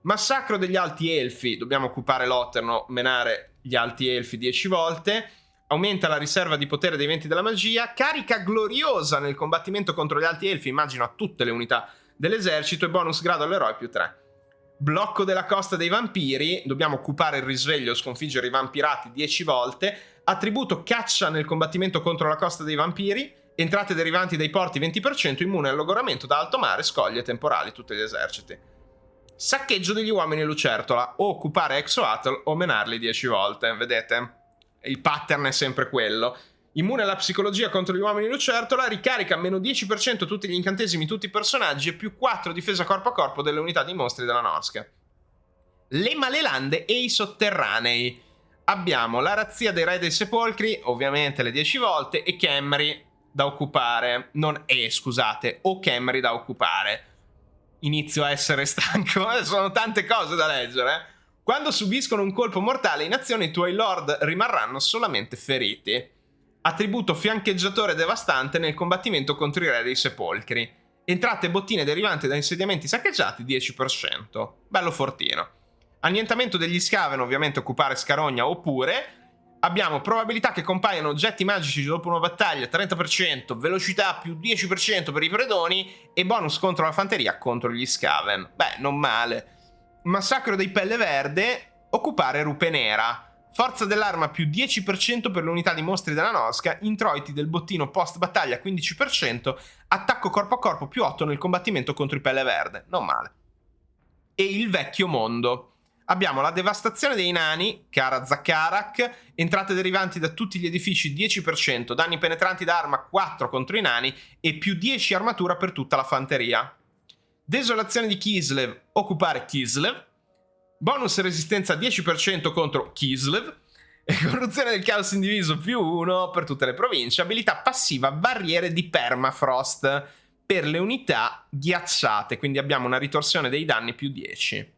Massacro degli alti elfi, dobbiamo occupare l'Oterno, menare gli alti elfi 10 volte. Aumenta la riserva di potere dei venti della magia. Carica gloriosa nel combattimento contro gli alti elfi, immagino a tutte le unità dell'esercito, e bonus grado all'eroe più 3. Blocco della costa dei vampiri, dobbiamo occupare il risveglio, sconfiggere i vampirati 10 volte. Attributo caccia nel combattimento contro la costa dei vampiri. Entrate derivanti dai porti 20%, immune al logoramento da alto mare, scoglie temporali, tutti gli eserciti. Saccheggio degli uomini lucertola, o occupare Exoatl o menarli 10 volte, vedete? Il pattern è sempre quello. Immune alla psicologia contro gli uomini lucertola, ricarica meno 10% tutti gli incantesimi, tutti i personaggi e più 4 difesa corpo a corpo delle unità di mostri della Norsca. Le malelande e i sotterranei. Abbiamo la razzia dei re dei sepolcri, ovviamente le 10 volte, e Khemri da occupare. Scusate, o Khemri da occupare. Inizio a essere stanco, sono tante cose da leggere. Quando subiscono un colpo mortale in azione, i tuoi lord rimarranno solamente feriti. Attributo fiancheggiatore devastante nel combattimento contro i re dei sepolcri. Entrate e bottine derivanti da insediamenti saccheggiati 10%. Bello fortino. Annientamento degli Skaven, ovviamente occupare Scarogna, oppure abbiamo probabilità che compaiano oggetti magici dopo una battaglia 30%, velocità più 10% per i predoni e bonus contro la fanteria contro gli Skaven. Beh, non male. Massacro dei Pelle Verde, occupare Rupe Nera. Forza dell'arma più 10% per le unità di mostri della Norsca, introiti del bottino post battaglia 15%, attacco corpo a corpo più 8 nel combattimento contro i Pelle Verde. Non male. E il vecchio mondo. Abbiamo la devastazione dei nani, Kara Zakarak, entrate derivanti da tutti gli edifici 10%, danni penetranti d'arma 4 contro i nani e più 10 armatura per tutta la fanteria. Desolazione di Kislev, occupare Kislev. Bonus resistenza 10% contro Kislev. E corruzione del caos indiviso più 1 per tutte le province. Abilità passiva barriere di permafrost per le unità ghiacciate, quindi abbiamo una ritorsione dei danni più 10.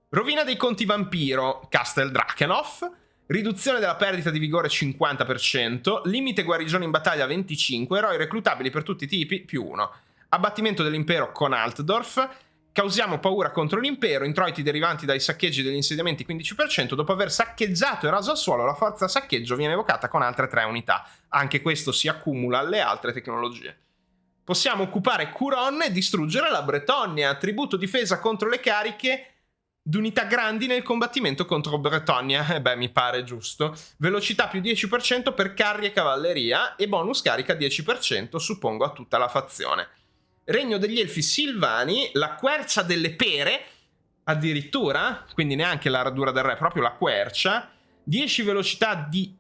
Rovina dei conti vampiro, Castle Drakenhof. Riduzione della perdita di vigore 50%, limite guarigione in battaglia 25, eroi reclutabili per tutti i tipi più 1. Abbattimento dell'impero con Altdorf. Causiamo paura contro l'impero, introiti derivanti dai saccheggi degli insediamenti 15%, dopo aver saccheggiato e raso al suolo la forza saccheggio viene evocata con altre 3 unità. Anche questo si accumula alle altre tecnologie. Possiamo occupare Curon e distruggere la Bretogna, attributo difesa contro le cariche d'unità grandi nel combattimento contro Bretogna, mi pare giusto. Velocità più 10% per carri e cavalleria e bonus carica 10%, suppongo, a tutta la fazione. Regno degli Elfi Silvani, la quercia delle pere, addirittura, quindi neanche la radura del re, proprio la quercia, 10 velocità di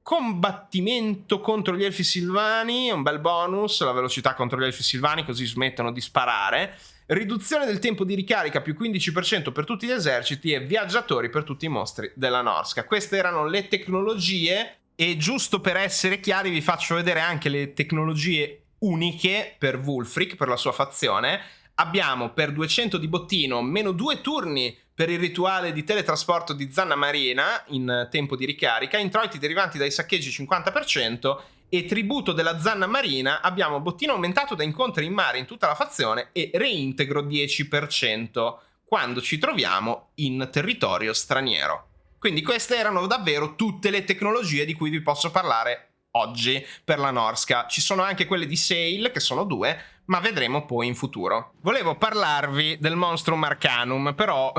combattimento contro gli Elfi Silvani, un bel bonus, la velocità contro gli Elfi Silvani, così smettono di sparare. Riduzione del tempo di ricarica più 15% per tutti gli eserciti e viaggiatori per tutti i mostri della Norsca. Queste erano le tecnologie e giusto per essere chiari vi faccio vedere anche le tecnologie uniche per Wulfric, per la sua fazione. Abbiamo per 200 di bottino meno 2 turni per il rituale di teletrasporto di Zanna Marina in tempo di ricarica, introiti derivanti dai saccheggi 50% e tributo della Zanna Marina. Abbiamo bottino aumentato da incontri in mare in tutta la fazione e reintegro 10% quando ci troviamo in territorio straniero. Quindi queste erano davvero tutte le tecnologie di cui vi posso parlare oggi per la Norsca. Ci sono anche quelle di Sail, che sono 2, ma vedremo poi in futuro. Volevo parlarvi del Monstrum Arcanum, però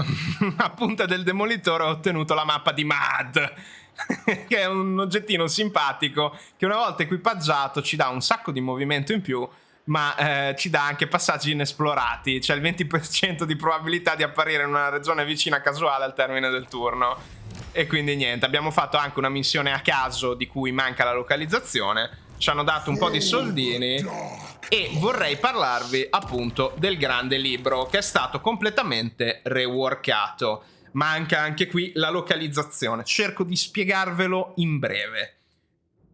a punta del demolitore ho ottenuto la mappa di Mad, che è un oggettino simpatico che una volta equipaggiato ci dà un sacco di movimento in più, ma ci dà anche passaggi inesplorati. C'è il 20% di probabilità di apparire in una regione vicina casuale al termine del turno. E quindi niente, abbiamo fatto anche una missione a caso di cui manca la localizzazione. Ci hanno dato un po' di soldini e vorrei parlarvi appunto del grande libro che è stato completamente reworkato. Manca anche qui la localizzazione. Cerco di spiegarvelo in breve.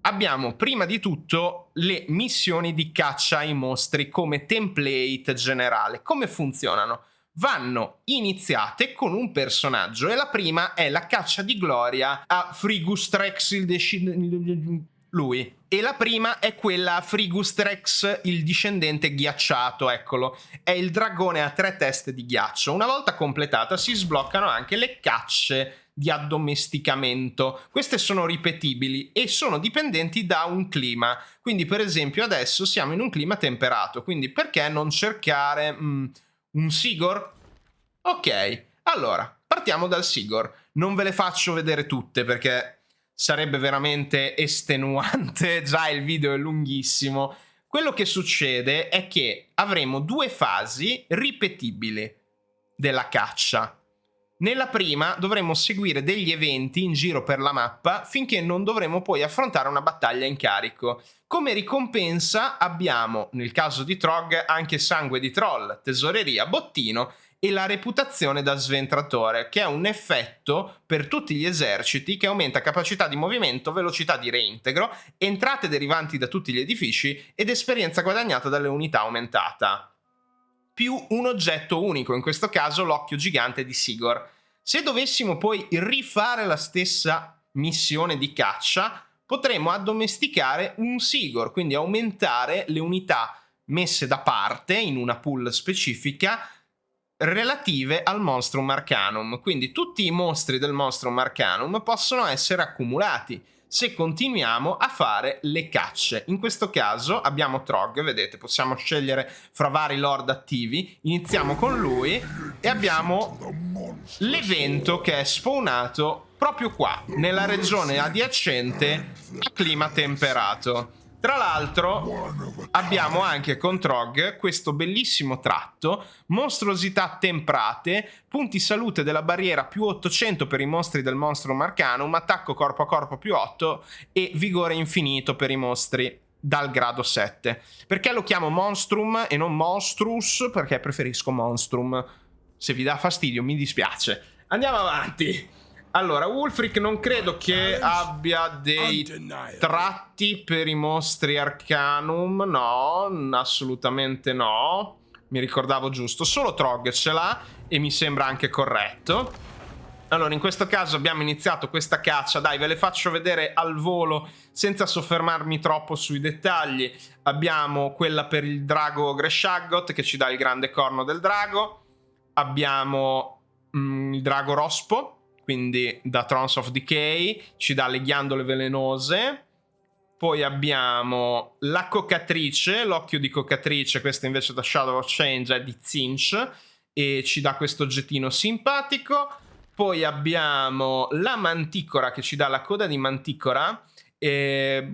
Abbiamo prima di tutto le missioni di caccia ai mostri come template generale. Come funzionano? Vanno iniziate con un personaggio e la prima è la caccia di gloria a Frigustrex lui. E la prima è quella a Frigustrex il discendente ghiacciato, eccolo. È il dragone a 3 teste di ghiaccio. Una volta completata si sbloccano anche le cacce di addomesticamento. Queste sono ripetibili e sono dipendenti da un clima. Quindi per esempio adesso siamo in un clima temperato, quindi perché non cercare un Sigor? Ok, allora partiamo dal Sigor. Non ve le faccio vedere tutte perché sarebbe veramente estenuante, già il video è lunghissimo. Quello che succede è che avremo 2 fasi ripetibili della caccia. Nella prima dovremo seguire degli eventi in giro per la mappa finché non dovremo poi affrontare una battaglia in carico. Come ricompensa abbiamo, nel caso di Trog, anche sangue di troll, tesoreria, bottino e la reputazione da sventratore, che è un effetto per tutti gli eserciti che aumenta capacità di movimento, velocità di reintegro, entrate derivanti da tutti gli edifici ed esperienza guadagnata dalle unità aumentata. Più un oggetto unico, in questo caso l'occhio gigante di Sigor. Se dovessimo poi rifare la stessa missione di caccia, potremmo addomesticare un Sigor, quindi aumentare le unità messe da parte in una pool specifica relative al Monstrum Arcanum. Quindi tutti i mostri del Monstrum Arcanum possono essere accumulati se continuiamo a fare le cacce. In questo caso abbiamo Trog, vedete, possiamo scegliere fra vari lord attivi. Iniziamo con lui e abbiamo l'evento che è spawnato proprio qua, nella regione adiacente a clima temperato. Tra l'altro abbiamo anche con Trog questo bellissimo tratto, mostruosità temprate, punti salute della barriera più 800 per i mostri del Monstrum Arcanum, attacco corpo a corpo più 8 e vigore infinito per i mostri dal grado 7. Perché lo chiamo Monstrum e non Monstrus? Perché preferisco Monstrum. Se vi dà fastidio mi dispiace. Andiamo avanti. Allora, Wulfric non credo che abbia dei tratti per i mostri Arcanum, no, assolutamente no, mi ricordavo giusto, solo Trog ce l'ha e mi sembra anche corretto. Allora, in questo caso abbiamo iniziato questa caccia, dai, ve le faccio vedere al volo senza soffermarmi troppo sui dettagli. Abbiamo quella per il drago Greshaggoth che ci dà il grande corno del drago, abbiamo il drago Rospo, quindi da Thrones of Decay, ci dà le ghiandole velenose. Poi abbiamo la coccatrice, l'occhio di coccatrice, questa invece da Shadow of Change è di Zinch e ci dà questo oggettino simpatico. Poi abbiamo la manticora che ci dà la coda di manticora, e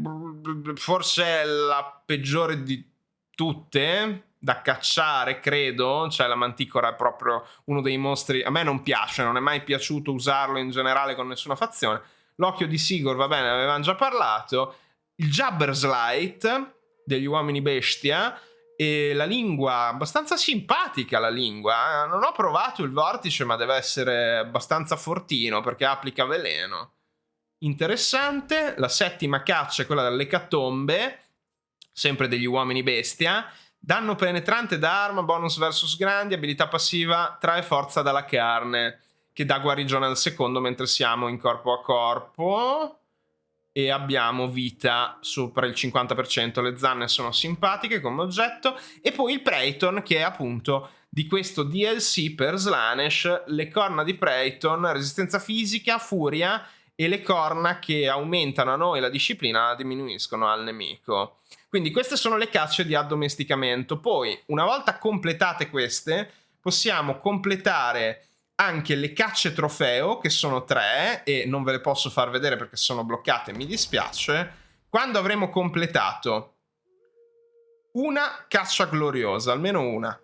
forse è la peggiore di tutte da cacciare, credo. Cioè la manticora è proprio uno dei mostri, a me non piace, non è mai piaciuto usarlo in generale con nessuna fazione. L'occhio di Sigor, va bene, avevamo già parlato. Il Jabberslite degli uomini bestia e la lingua, abbastanza simpatica la lingua. Non ho provato il vortice, ma deve essere abbastanza fortino perché applica veleno. Interessante. La settima caccia è quella dell'ecatombe, sempre degli uomini bestia. Danno penetrante d'arma, bonus versus grandi, abilità passiva, trae forza dalla carne, che dà guarigione al secondo mentre siamo in corpo a corpo. E abbiamo vita sopra il 50%, le zanne sono simpatiche come oggetto. E poi il Praeton, che è appunto di questo DLC per Slaanesh, le corna di Praeton, resistenza fisica, furia, e le corna che aumentano a noi la disciplina la diminuiscono al nemico. Quindi queste sono le cacce di addomesticamento. Poi, una volta completate queste, possiamo completare anche le cacce trofeo, che sono 3, e non ve le posso far vedere perché sono bloccate, mi dispiace. Quando avremo completato una caccia gloriosa, almeno una,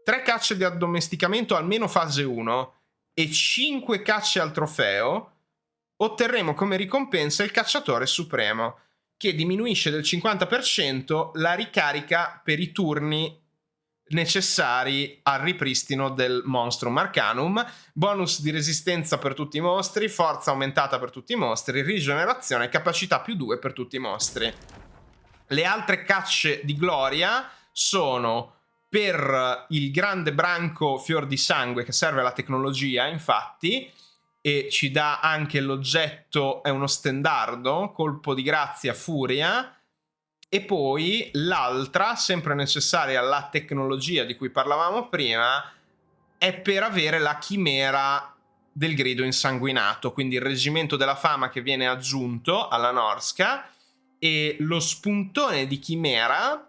3 cacce di addomesticamento, almeno fase 1, e 5 cacce al trofeo, otterremo come ricompensa il cacciatore supremo, che diminuisce del 50% la ricarica per i turni necessari al ripristino del Monstrum Arcanum, bonus di resistenza per tutti i mostri, forza aumentata per tutti i mostri, rigenerazione e capacità +2 per tutti i mostri. Le altre cacce di gloria sono per il grande branco fior di sangue, che serve alla tecnologia, infatti, e ci dà anche l'oggetto, è uno stendardo, colpo di grazia furia. E poi l'altra, sempre necessaria alla tecnologia di cui parlavamo prima, è per avere la chimera del grido insanguinato, quindi il reggimento della fama che viene aggiunto alla Norsca, e lo spuntone di chimera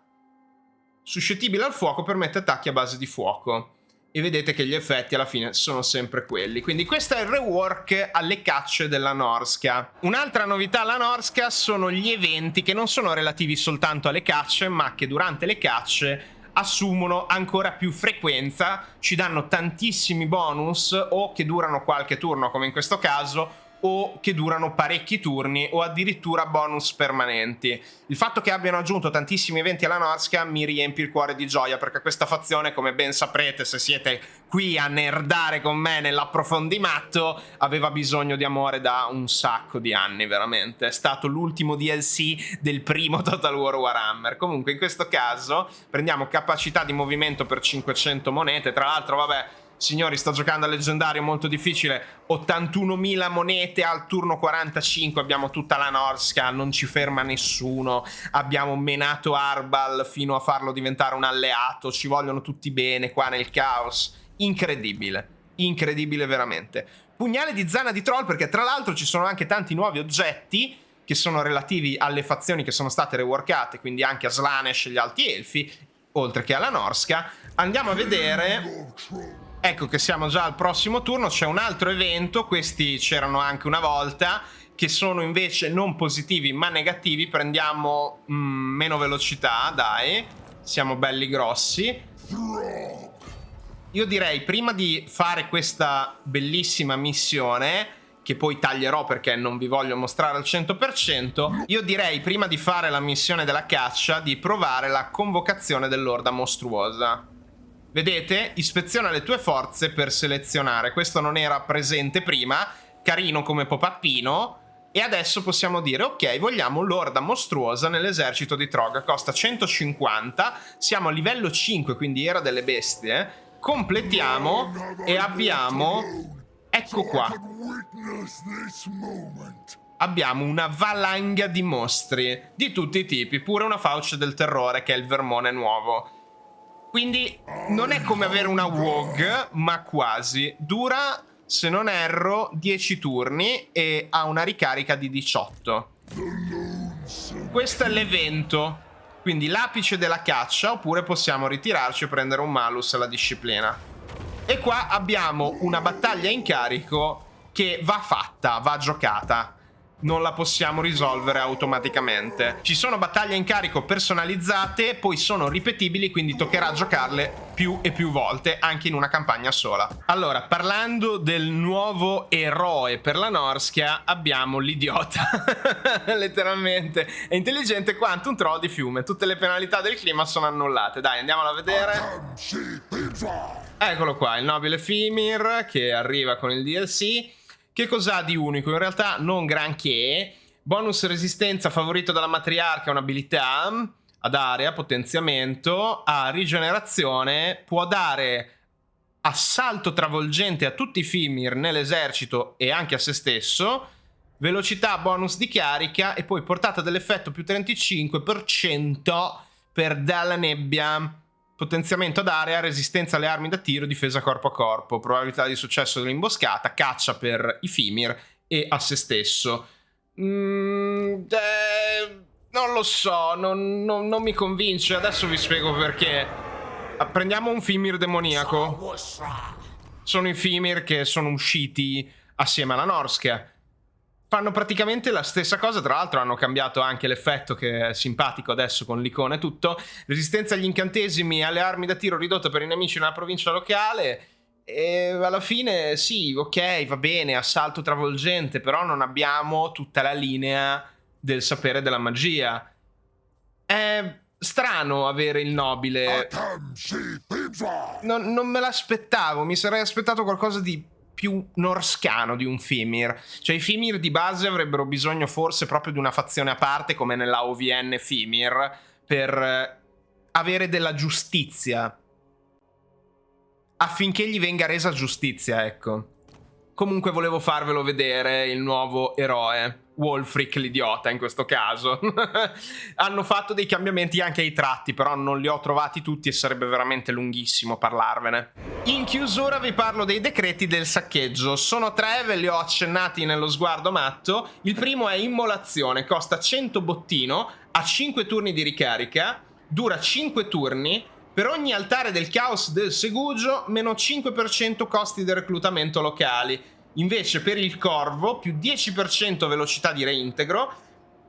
suscettibile al fuoco permette attacchi a base di fuoco. E vedete che gli effetti alla fine sono sempre quelli. Quindi questo è il rework alle cacce della Norsca. Un'altra novità alla Norsca sono gli eventi, che non sono relativi soltanto alle cacce, ma che durante le cacce assumono ancora più frequenza, ci danno tantissimi bonus, o che durano qualche turno come in questo caso, o che durano parecchi turni, o addirittura bonus permanenti. Il fatto che abbiano aggiunto tantissimi eventi alla Norsca mi riempie il cuore di gioia, perché questa fazione, come ben saprete se siete qui a nerdare con me nell'approfondimento, aveva bisogno di amore da un sacco di anni, veramente. È stato l'ultimo DLC del primo Total War Warhammer. Comunque in questo caso prendiamo capacità di movimento per 500 monete, tra l'altro vabbè, signori, sto giocando a leggendario molto difficile, 81.000 monete al turno 45, abbiamo tutta la Norsca, non ci ferma nessuno, abbiamo menato Arbal fino a farlo diventare un alleato, ci vogliono tutti bene qua nel caos. Incredibile, incredibile veramente. Pugnale di Zana di Troll, perché tra l'altro ci sono anche tanti nuovi oggetti che sono relativi alle fazioni che sono state reworkate, quindi anche a Slaanesh e gli Alti Elfi, oltre che alla Norsca. Andiamo a vedere. Ecco che siamo già al prossimo turno, c'è un altro evento, questi c'erano anche una volta, che sono invece non positivi ma negativi. Prendiamo meno velocità, dai, siamo belli grossi. Io direi, prima di fare questa bellissima missione, che poi taglierò perché non vi voglio mostrare al 100%, io direi, prima di fare la missione della caccia, di provare la convocazione dell'orda mostruosa. Vedete? Ispeziona le tue forze per selezionare. Questo non era presente prima, carino come pop-upino. E adesso possiamo dire, ok, vogliamo l'orda mostruosa nell'esercito di Trog. Costa 150, siamo a livello 5, quindi era delle bestie. Completiamo e abbiamo... Ecco qua. Abbiamo una valanga di mostri, di tutti i tipi, pure una fauce del terrore che è il vermone nuovo. Quindi non è come avere una WOG, ma quasi. Dura, se non erro, 10 turni e ha una ricarica di 18. Questo è l'evento. Quindi l'apice della caccia, oppure possiamo ritirarci e prendere un malus alla disciplina. E qua abbiamo una battaglia in carico che va fatta, va giocata. Non la possiamo risolvere automaticamente. Ci sono battaglie in carico personalizzate, poi sono ripetibili, quindi toccherà giocarle più e più volte, anche in una campagna sola. Allora, parlando del nuovo eroe per la Norsca, abbiamo l'idiota. Letteralmente. È intelligente quanto un troll di fiume. Tutte le penalità del clima sono annullate. Dai, andiamola a vedere. Eccolo qua, il nobile Fimir che arriva con il DLC. Che cos'ha di unico? In realtà non granché. Bonus resistenza favorito dalla matriarca, un'abilità ad area, potenziamento, a rigenerazione, può dare assalto travolgente a tutti i Fimir nell'esercito e anche a se stesso, velocità bonus di carica e poi portata dell'effetto più 35% per dalla nebbia. Potenziamento ad area, resistenza alle armi da tiro, difesa corpo a corpo, probabilità di successo dell'imboscata, caccia per i Fimir e a se stesso. Non lo so, non mi convince, adesso vi spiego perché. Prendiamo un Fimir demoniaco. Sono i Fimir che sono usciti assieme alla Norsca. Fanno praticamente la stessa cosa, tra l'altro hanno cambiato anche l'effetto che è simpatico adesso con l'icona e tutto. Resistenza agli incantesimi e alle armi da tiro ridotta per i nemici nella provincia locale. E alla fine sì, ok, va bene, assalto travolgente, però non abbiamo tutta la linea del sapere della magia. È strano avere il nobile. Non me l'aspettavo, mi sarei aspettato qualcosa di più norscano di un Fimir. Cioè i Fimir di base avrebbero bisogno forse proprio di una fazione a parte come nella OVN Fimir per avere della giustizia, affinché gli venga resa giustizia, ecco. Comunque volevo farvelo vedere il nuovo eroe, Wulfric l'idiota in questo caso. Hanno fatto dei cambiamenti anche ai tratti, però non li ho trovati tutti e sarebbe veramente lunghissimo parlarvene. In chiusura vi parlo dei decreti del saccheggio. Sono 3, ve li ho accennati nello sguardo matto. Il primo è immolazione, costa 100 bottino, ha 5 turni di ricarica, dura 5 turni. Per ogni altare del caos del Segugio, meno 5% costi del reclutamento locali. Invece per il corvo, più 10% velocità di reintegro.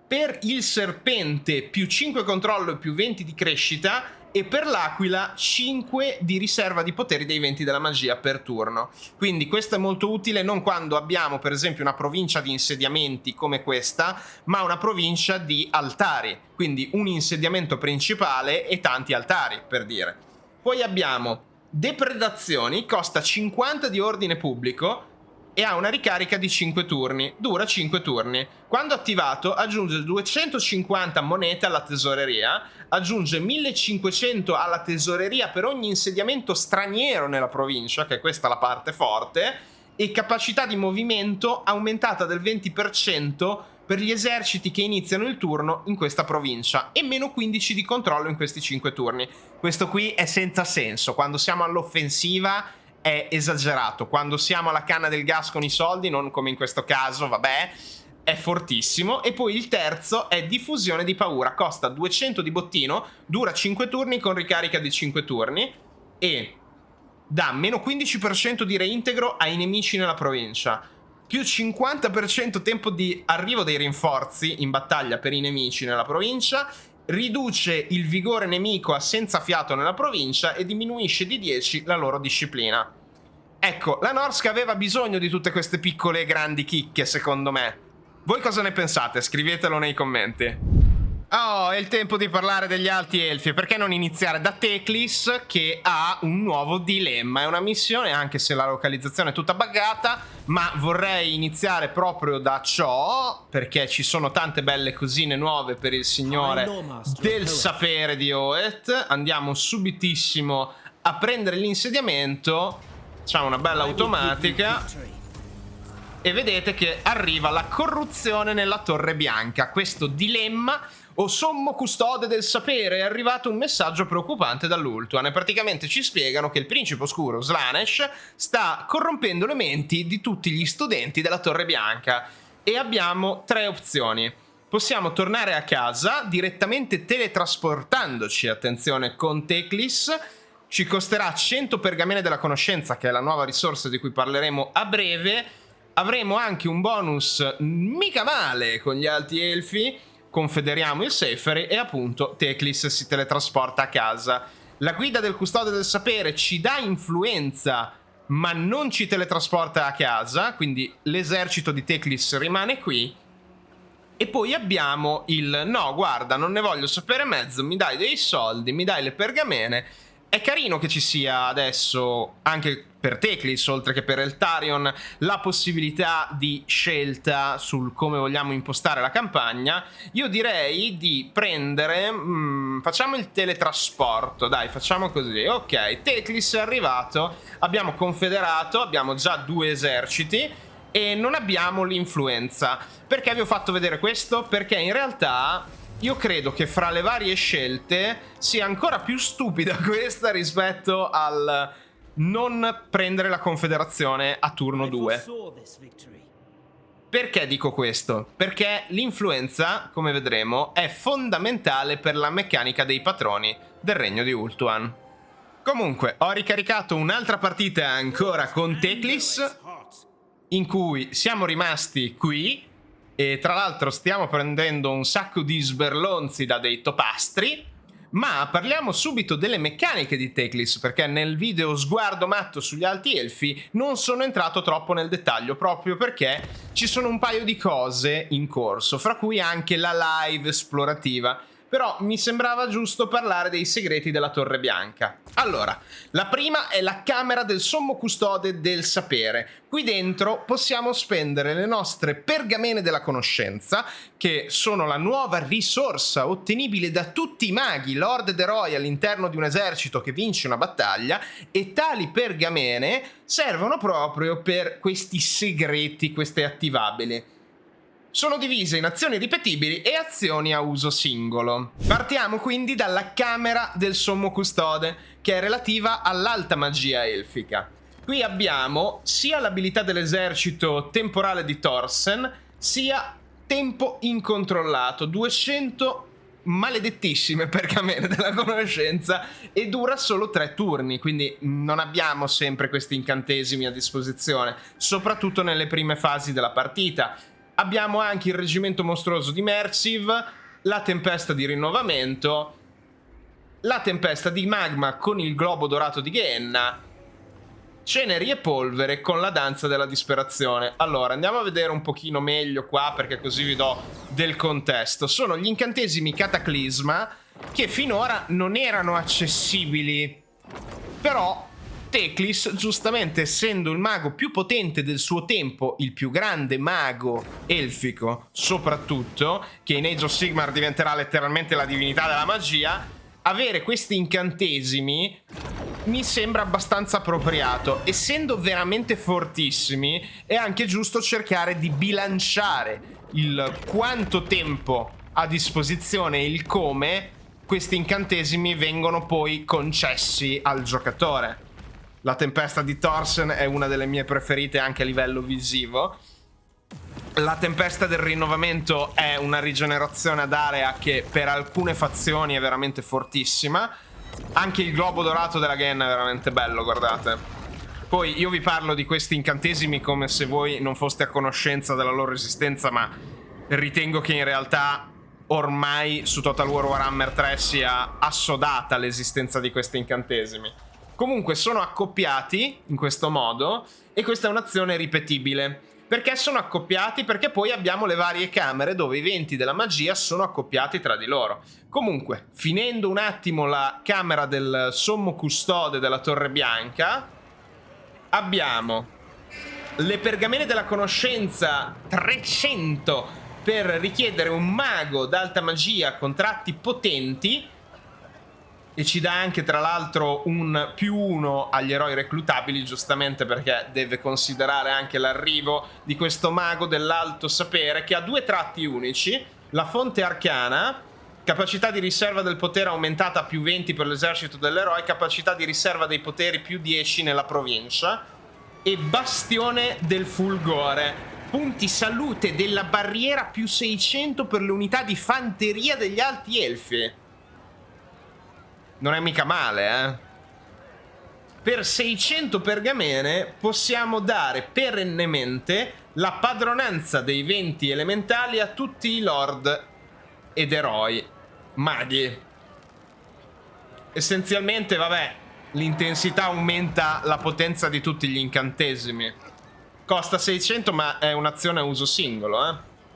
Per il serpente, più 5 controllo e più 20 di crescita. E per l'aquila 5 di riserva di poteri dei 20 della magia per turno. Quindi questo è molto utile non quando abbiamo per esempio una provincia di insediamenti come questa, ma una provincia di altari, quindi un insediamento principale e tanti altari, per dire. Poi abbiamo depredazioni, costa 50 di ordine pubblico e ha una ricarica di 5 turni, dura 5 turni. Quando attivato aggiunge 250 monete alla tesoreria, aggiunge 1500 alla tesoreria per ogni insediamento straniero nella provincia, che è questa la parte forte, e capacità di movimento aumentata del 20% per gli eserciti che iniziano il turno in questa provincia e meno 15 di controllo in questi 5 turni. Questo qui è senza senso, quando siamo all'offensiva è esagerato, quando siamo alla canna del gas con i soldi, non come in questo caso, vabbè, è fortissimo. E poi il terzo è diffusione di paura, costa 200 di bottino, dura 5 turni con ricarica di 5 turni e dà meno 15% di reintegro ai nemici nella provincia, più 50% tempo di arrivo dei rinforzi in battaglia per i nemici nella provincia, riduce il vigore nemico a senza fiato nella provincia e diminuisce di 10 la loro disciplina. Ecco, la Norsk aveva bisogno di tutte queste piccole e grandi chicche, secondo me. Voi cosa ne pensate? Scrivetelo nei commenti. Oh, è il tempo di parlare degli alti elfi. Perché non iniziare da Teclis, che ha un nuovo dilemma? È una missione, anche se la localizzazione è tutta buggata, ma vorrei iniziare proprio da ciò, perché ci sono tante belle cosine nuove per il signore del sapere di Oeth. Andiamo subitissimo a prendere l'insediamento. Facciamo una bella automatica e vedete che arriva la corruzione nella Torre Bianca. Questo dilemma: o sommo custode del sapere, è arrivato un messaggio preoccupante dall'Ultuan e praticamente ci spiegano che il principe oscuro Slaanesh sta corrompendo le menti di tutti gli studenti della Torre Bianca e abbiamo 3 opzioni. Possiamo tornare a casa direttamente teletrasportandoci, attenzione, con Teclis. Ci costerà 100 pergamene della conoscenza, che è la nuova risorsa di cui parleremo a breve. Avremo anche un bonus mica male con gli alti elfi. Confederiamo il Seferi e appunto Teclis si teletrasporta a casa. La guida del custode del sapere ci dà influenza, ma non ci teletrasporta a casa, quindi l'esercito di Teclis rimane qui. E poi abbiamo il no, guarda, non ne voglio sapere mezzo, mi dai dei soldi, mi dai le pergamene. È carino che ci sia adesso, anche per Teclis, oltre che per Eltarion, la possibilità di scelta sul come vogliamo impostare la campagna. Io direi di prendere... facciamo il teletrasporto, dai, facciamo così. Ok, Teclis è arrivato, abbiamo confederato, abbiamo già 2 eserciti e non abbiamo l'influenza. Perché vi ho fatto vedere questo? Perché in realtà... io credo che fra le varie scelte sia ancora più stupida questa rispetto al non prendere la confederazione a turno 2. Perché dico questo? Perché l'influenza, come vedremo, è fondamentale per la meccanica dei patroni del regno di Ultuan. Comunque, ho ricaricato un'altra partita ancora con Teclis, in cui siamo rimasti qui. E tra l'altro stiamo prendendo un sacco di sberlonzi da dei topastri, Ma parliamo subito delle meccaniche di Teclis, perché nel video Sguardo matto sugli alti elfi non sono entrato troppo nel dettaglio, proprio perché ci sono un paio di cose in corso, fra cui anche la live esplorativa. Però mi sembrava giusto parlare dei segreti della Torre Bianca. Allora, la prima è la camera del sommo custode del sapere. Qui dentro possiamo spendere le nostre pergamene della conoscenza, che sono la nuova risorsa ottenibile da tutti i maghi, lord ed eroi all'interno di un esercito che vince una battaglia, e tali pergamene servono proprio per questi segreti, queste attivabili. Sono divise in azioni ripetibili e azioni a uso singolo. Partiamo quindi dalla camera del sommo custode, che è relativa all'alta magia elfica. Qui abbiamo sia l'abilità dell'esercito temporale di Thorsen, sia tempo incontrollato, 200 maledettissime pergamene della conoscenza, e dura solo 3 turni, quindi non abbiamo sempre questi incantesimi a disposizione, soprattutto nelle prime fasi della partita. Abbiamo anche il reggimento mostruoso di Merciv, la tempesta di rinnovamento, la tempesta di magma con il globo dorato di Gehenna, ceneri e polvere con la danza della disperazione. Allora, andiamo a vedere un pochino meglio qua, perché così vi do del contesto. Sono gli incantesimi cataclisma, che finora non erano accessibili, però Teclis, giustamente essendo il mago più potente del suo tempo, il più grande mago elfico soprattutto, che in Age of Sigmar diventerà letteralmente la divinità della magia, avere questi incantesimi mi sembra abbastanza appropriato. Essendo veramente fortissimi, è anche giusto cercare di bilanciare il quanto tempo a disposizione e il come questi incantesimi vengono poi concessi al giocatore. La tempesta di Thorsen è una delle mie preferite anche a livello visivo. La tempesta del rinnovamento è una rigenerazione ad area che per alcune fazioni è veramente fortissima. Anche il globo dorato della Gehenna è veramente bello, guardate. Poi io vi parlo di questi incantesimi come se voi non foste a conoscenza della loro esistenza, ma ritengo che in realtà ormai su Total War Warhammer 3 sia assodata l'esistenza di questi incantesimi. Comunque sono accoppiati in questo modo, e questa è un'azione ripetibile. Perché sono accoppiati? Perché poi abbiamo le varie camere dove i venti della magia sono accoppiati tra di loro. Comunque, finendo un attimo la camera del sommo custode della Torre Bianca, abbiamo le pergamene della conoscenza 300 per richiedere un mago d'alta magia con tratti potenti, e ci dà anche tra l'altro un +1 agli eroi reclutabili, giustamente perché deve considerare anche l'arrivo di questo mago dell'alto sapere, che ha 2 tratti unici: la fonte arcana, capacità di riserva del potere aumentata a +20 per l'esercito dell'eroe, capacità di riserva dei poteri +10 nella provincia, e bastione del fulgore, punti salute della barriera +600 per le unità di fanteria degli alti elfi. Non è mica male, eh? Per 600 pergamene possiamo dare perennemente la padronanza dei venti elementali a tutti i lord ed eroi maghi. Essenzialmente, vabbè, l'intensità aumenta la potenza di tutti gli incantesimi. Costa 600, ma è un'azione a uso singolo, eh?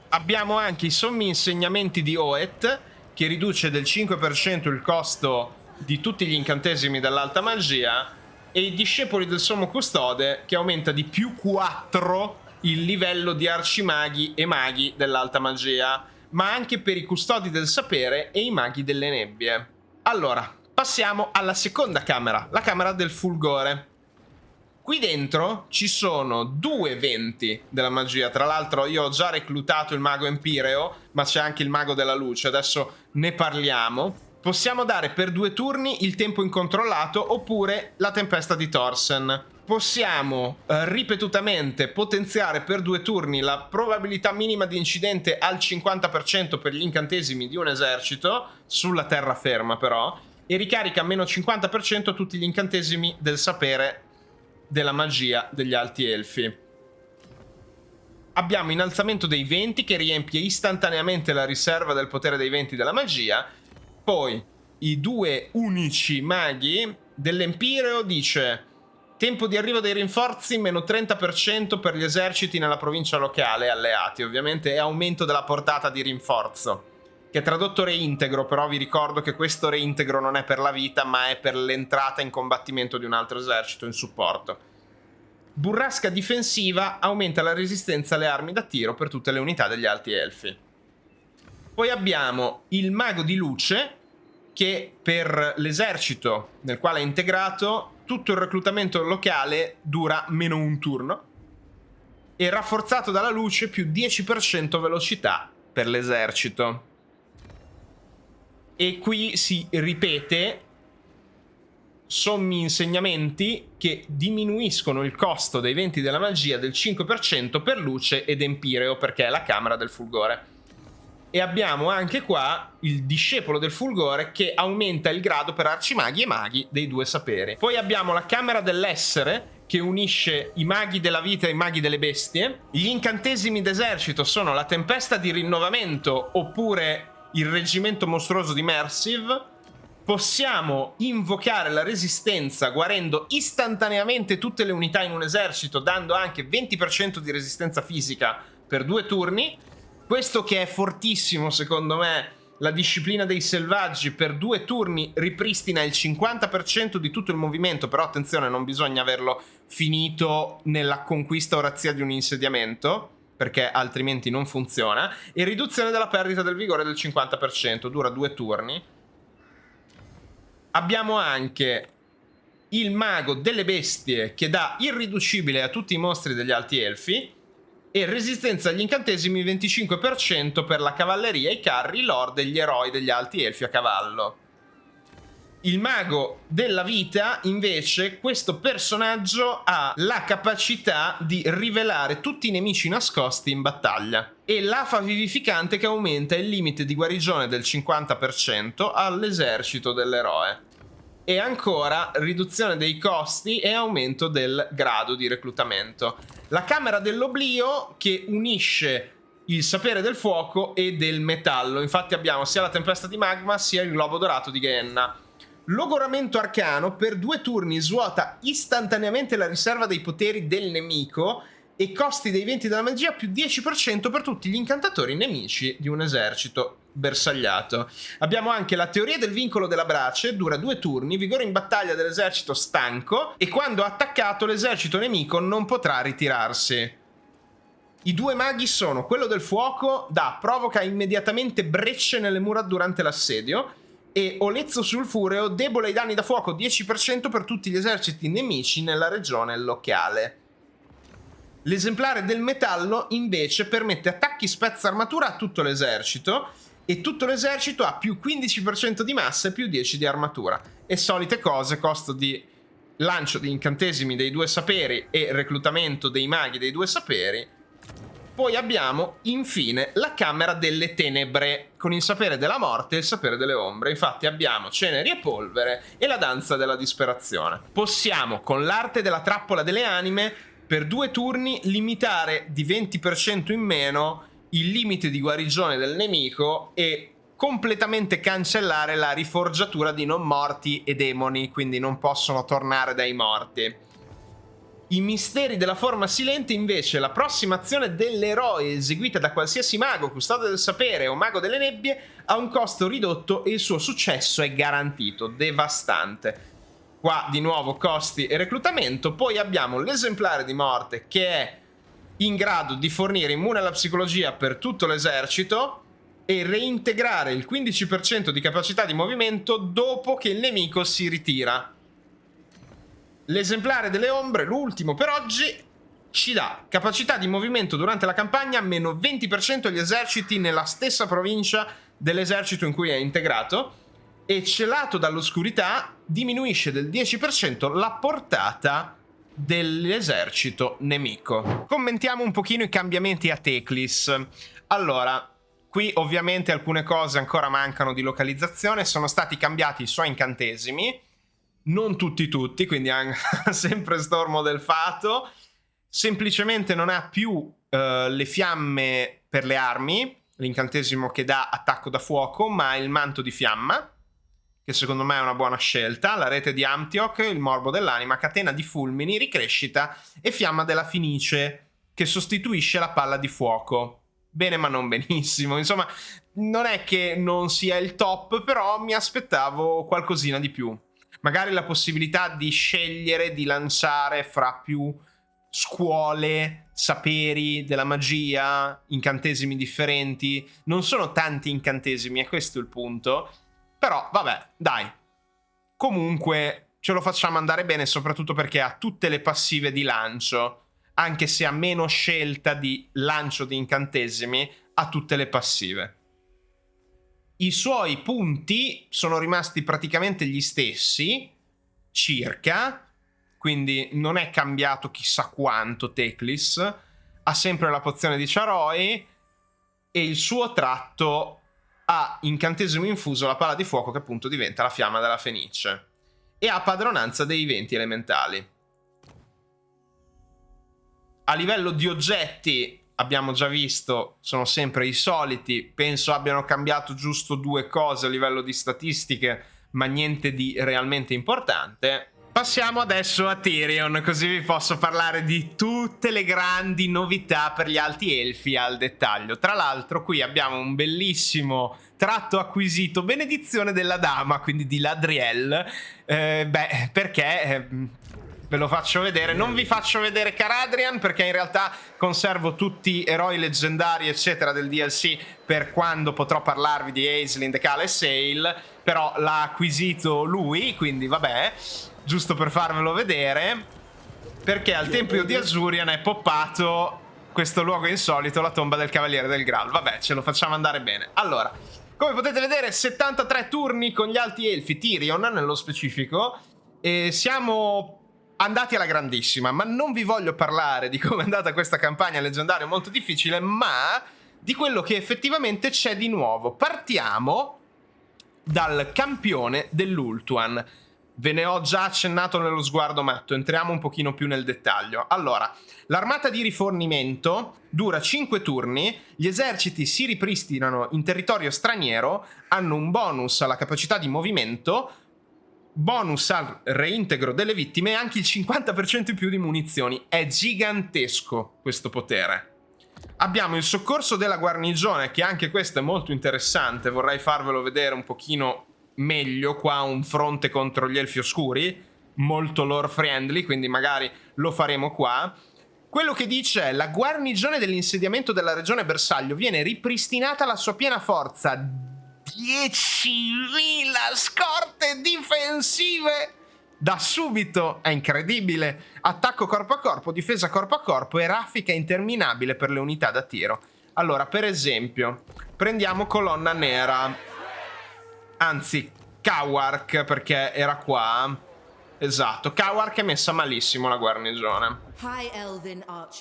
Abbiamo anche i sommi insegnamenti di Oeth, che riduce del 5% il costo di tutti gli incantesimi dell'alta magia, e i discepoli del sommo custode, che aumenta di +4 il livello di arcimaghi e maghi dell'alta magia, ma anche per i custodi del sapere e i maghi delle nebbie. Allora, passiamo alla seconda camera, la camera del fulgore. Qui dentro ci sono 2 venti della magia. Tra l'altro io ho già reclutato il mago empireo, ma c'è anche il mago della luce, adesso ne parliamo. Possiamo dare per 2 turni il tempo incontrollato oppure la tempesta di Thorsen. Possiamo ripetutamente potenziare per 2 turni la probabilità minima di incidente al 50% per gli incantesimi di un esercito, sulla terraferma però, e ricarica a meno 50% tutti gli incantesimi del sapere della magia degli alti elfi. Abbiamo innalzamento dei venti, che riempie istantaneamente la riserva del potere dei venti della magia. Poi i due unici maghi dell'Empireo dice: tempo di arrivo dei rinforzi meno 30% per gli eserciti nella provincia locale alleati, ovviamente è aumento della portata di rinforzo, che è tradotto reintegro, però vi ricordo che questo reintegro non è per la vita ma è per l'entrata in combattimento di un altro esercito in supporto. Burrasca difensiva aumenta la resistenza alle armi da tiro per tutte le unità degli alti elfi. Poi abbiamo il mago di luce, che per l'esercito nel quale è integrato tutto il reclutamento locale dura meno un turno e rafforzato dalla luce più 10% velocità per l'esercito. E qui si ripete sommi insegnamenti che diminuiscono il costo dei venti della magia del 5% per luce ed empireo, perché è la camera del fulgore. E abbiamo anche qua il discepolo del fulgore che aumenta il grado per arcimaghi e maghi dei due saperi. Poi abbiamo la camera dell'essere che unisce i maghi della vita e i maghi delle bestie. Gli incantesimi d'esercito sono la tempesta di rinnovamento oppure il reggimento mostruoso di Mersive. Possiamo invocare la resistenza guarendo istantaneamente tutte le unità in un esercito, dando anche 20% di resistenza fisica per 2 turni. Questo che è fortissimo secondo me, la disciplina dei selvaggi per 2 turni ripristina il 50% di tutto il movimento, però attenzione, non bisogna averlo finito nella conquista o razzia di un insediamento, perché altrimenti non funziona. E riduzione della perdita del vigore del 50%, dura 2 turni. Abbiamo anche il mago delle bestie che dà irriducibile a tutti i mostri degli alti elfi e resistenza agli incantesimi 25% per la cavalleria, i carri, i lord e gli eroi degli alti elfi a cavallo. Il mago della vita invece, questo personaggio ha la capacità di rivelare tutti i nemici nascosti in battaglia e l'afa vivificante che aumenta il limite di guarigione del 50% all'esercito dell'eroe. E ancora riduzione dei costi e aumento del grado di reclutamento. La camera dell'oblio che unisce il sapere del fuoco e del metallo. Infatti abbiamo sia la tempesta di magma sia il globo dorato di Gehenna. Logoramento arcano per 2 turni svuota istantaneamente la riserva dei poteri del nemico e costi dei venti della magia più 10% per tutti gli incantatori nemici di un esercito bersagliato. Abbiamo anche la teoria del vincolo della brace, dura 2 turni, vigore in battaglia dell'esercito stanco e quando attaccato l'esercito nemico non potrà ritirarsi. I 2 maghi sono quello del fuoco, provoca immediatamente brecce nelle mura durante l'assedio, e olezzo sulfureo, debole ai danni da fuoco 10% per tutti gli eserciti nemici nella regione locale. L'esemplare del metallo invece permette attacchi spezza armatura a tutto l'esercito e tutto l'esercito ha più 15% di massa e più 10 di armatura. E solite cose, costo di lancio di incantesimi dei 2 saperi e reclutamento dei maghi dei 2 saperi. Poi abbiamo infine la camera delle tenebre con il sapere della morte e il sapere delle ombre. Infatti abbiamo ceneri e polvere e la danza della disperazione. Possiamo con l'arte della trappola delle anime per 2 turni limitare di 20% in meno il limite di guarigione del nemico e completamente cancellare la riforgiatura di non morti e demoni, quindi non possono tornare dai morti. I misteri della forma silente invece, la prossima azione dell'eroe eseguita da qualsiasi mago, custode del sapere o mago delle nebbie ha un costo ridotto e il suo successo è garantito, devastante. Qua di nuovo costi e reclutamento. Poi abbiamo l'esemplare di morte che è in grado di fornire immune alla psicologia per tutto l'esercito e reintegrare il 15% di capacità di movimento dopo che il nemico si ritira. L'esemplare delle ombre, l'ultimo per oggi, ci dà capacità di movimento durante la campagna meno 20% agli eserciti nella stessa provincia dell'esercito in cui è integrato e celato dall'oscurità diminuisce del 10% la portata dell'esercito nemico. Commentiamo un pochino i cambiamenti a Teclis. Allora, qui ovviamente alcune cose ancora mancano di localizzazione, sono stati cambiati i suoi incantesimi, non tutti, quindi sempre Stormo del Fato, semplicemente non ha più le fiamme per le armi, l'incantesimo che dà attacco da fuoco, ma il manto di fiamma, che secondo me è una buona scelta, la rete di Antioch, il morbo dell'anima, catena di fulmini, ricrescita e fiamma della Fenice, che sostituisce la palla di fuoco. Bene ma non benissimo, insomma non è che non sia il top, però mi aspettavo qualcosina di più. Magari la possibilità di scegliere di lanciare fra più scuole, saperi della magia, incantesimi differenti. Non sono tanti incantesimi, è questo il punto. Però vabbè, dai. Comunque ce lo facciamo andare bene, soprattutto perché ha tutte le passive di lancio. Anche se ha meno scelta di lancio di incantesimi, ha tutte le passive. I suoi punti sono rimasti praticamente gli stessi, circa, quindi non è cambiato chissà quanto Teclis, ha sempre la pozione di Charoi e il suo tratto ha incantesimo infuso, la palla di fuoco, che appunto diventa la fiamma della Fenice, e ha padronanza dei venti elementali. A livello di oggetti, abbiamo già visto, sono sempre i soliti. Penso abbiano cambiato giusto 2 cose a livello di statistiche, ma niente di realmente importante. Passiamo adesso a Tyrion, così vi posso parlare di tutte le grandi novità per gli alti elfi al dettaglio. Tra l'altro qui abbiamo un bellissimo tratto acquisito, benedizione della dama, quindi di Ladriel. Perché... ve lo faccio vedere. Non vi faccio vedere Caradrian perché in realtà conservo tutti eroi leggendari eccetera del DLC per quando potrò parlarvi di Aislind, Kale e Sale. Però l'ha acquisito lui, quindi vabbè, giusto per farvelo vedere, perché al Tempio di Azurian è poppato questo luogo insolito, la tomba del Cavaliere del Graal. Vabbè, ce lo facciamo andare bene. Allora, come potete vedere, 73 turni con gli alti elfi, Tyrion nello specifico, e siamo andati alla grandissima, ma non vi voglio parlare di come è andata questa campagna leggendaria molto difficile, ma di quello che effettivamente c'è di nuovo. Partiamo dal campione dell'Ultuan. Ve ne ho già accennato nello sguardo matto, entriamo un pochino più nel dettaglio. Allora, l'armata di rifornimento dura 5 turni, gli eserciti si ripristinano in territorio straniero, hanno un bonus alla capacità di movimento, bonus al reintegro delle vittime e anche il 50% in più di munizioni. È gigantesco questo potere. Abbiamo il soccorso della guarnigione, che anche questo è molto interessante. Vorrei farvelo vedere un pochino meglio. Qua un fronte contro gli elfi oscuri, molto lore friendly, quindi magari lo faremo qua. Quello che dice è: la guarnigione dell'insediamento della regione bersaglio viene ripristinata alla sua piena forza. 10.000 scorte difensive da subito, è incredibile. Attacco corpo a corpo, difesa corpo a corpo e raffica interminabile per le unità da tiro. Allora, per esempio, prendiamo colonna nera, anzi Kawark, perché era qua. Esatto, Kawark è messa malissimo la guarnigione.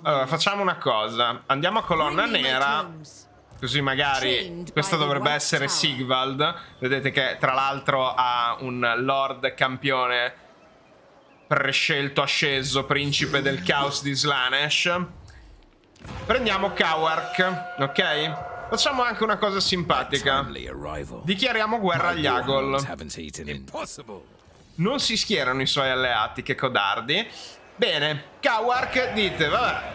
Allora, facciamo una cosa, andiamo a colonna nera, così magari questo dovrebbe essere Sigvald. Vedete che tra l'altro ha un lord campione prescelto, asceso, principe del caos di Slaanesh. Prendiamo Kawark, ok? Facciamo anche una cosa simpatica. Dichiariamo guerra agli Agol. Non si schierano i suoi alleati, che codardi. Bene, Kawark, dite, vabbè,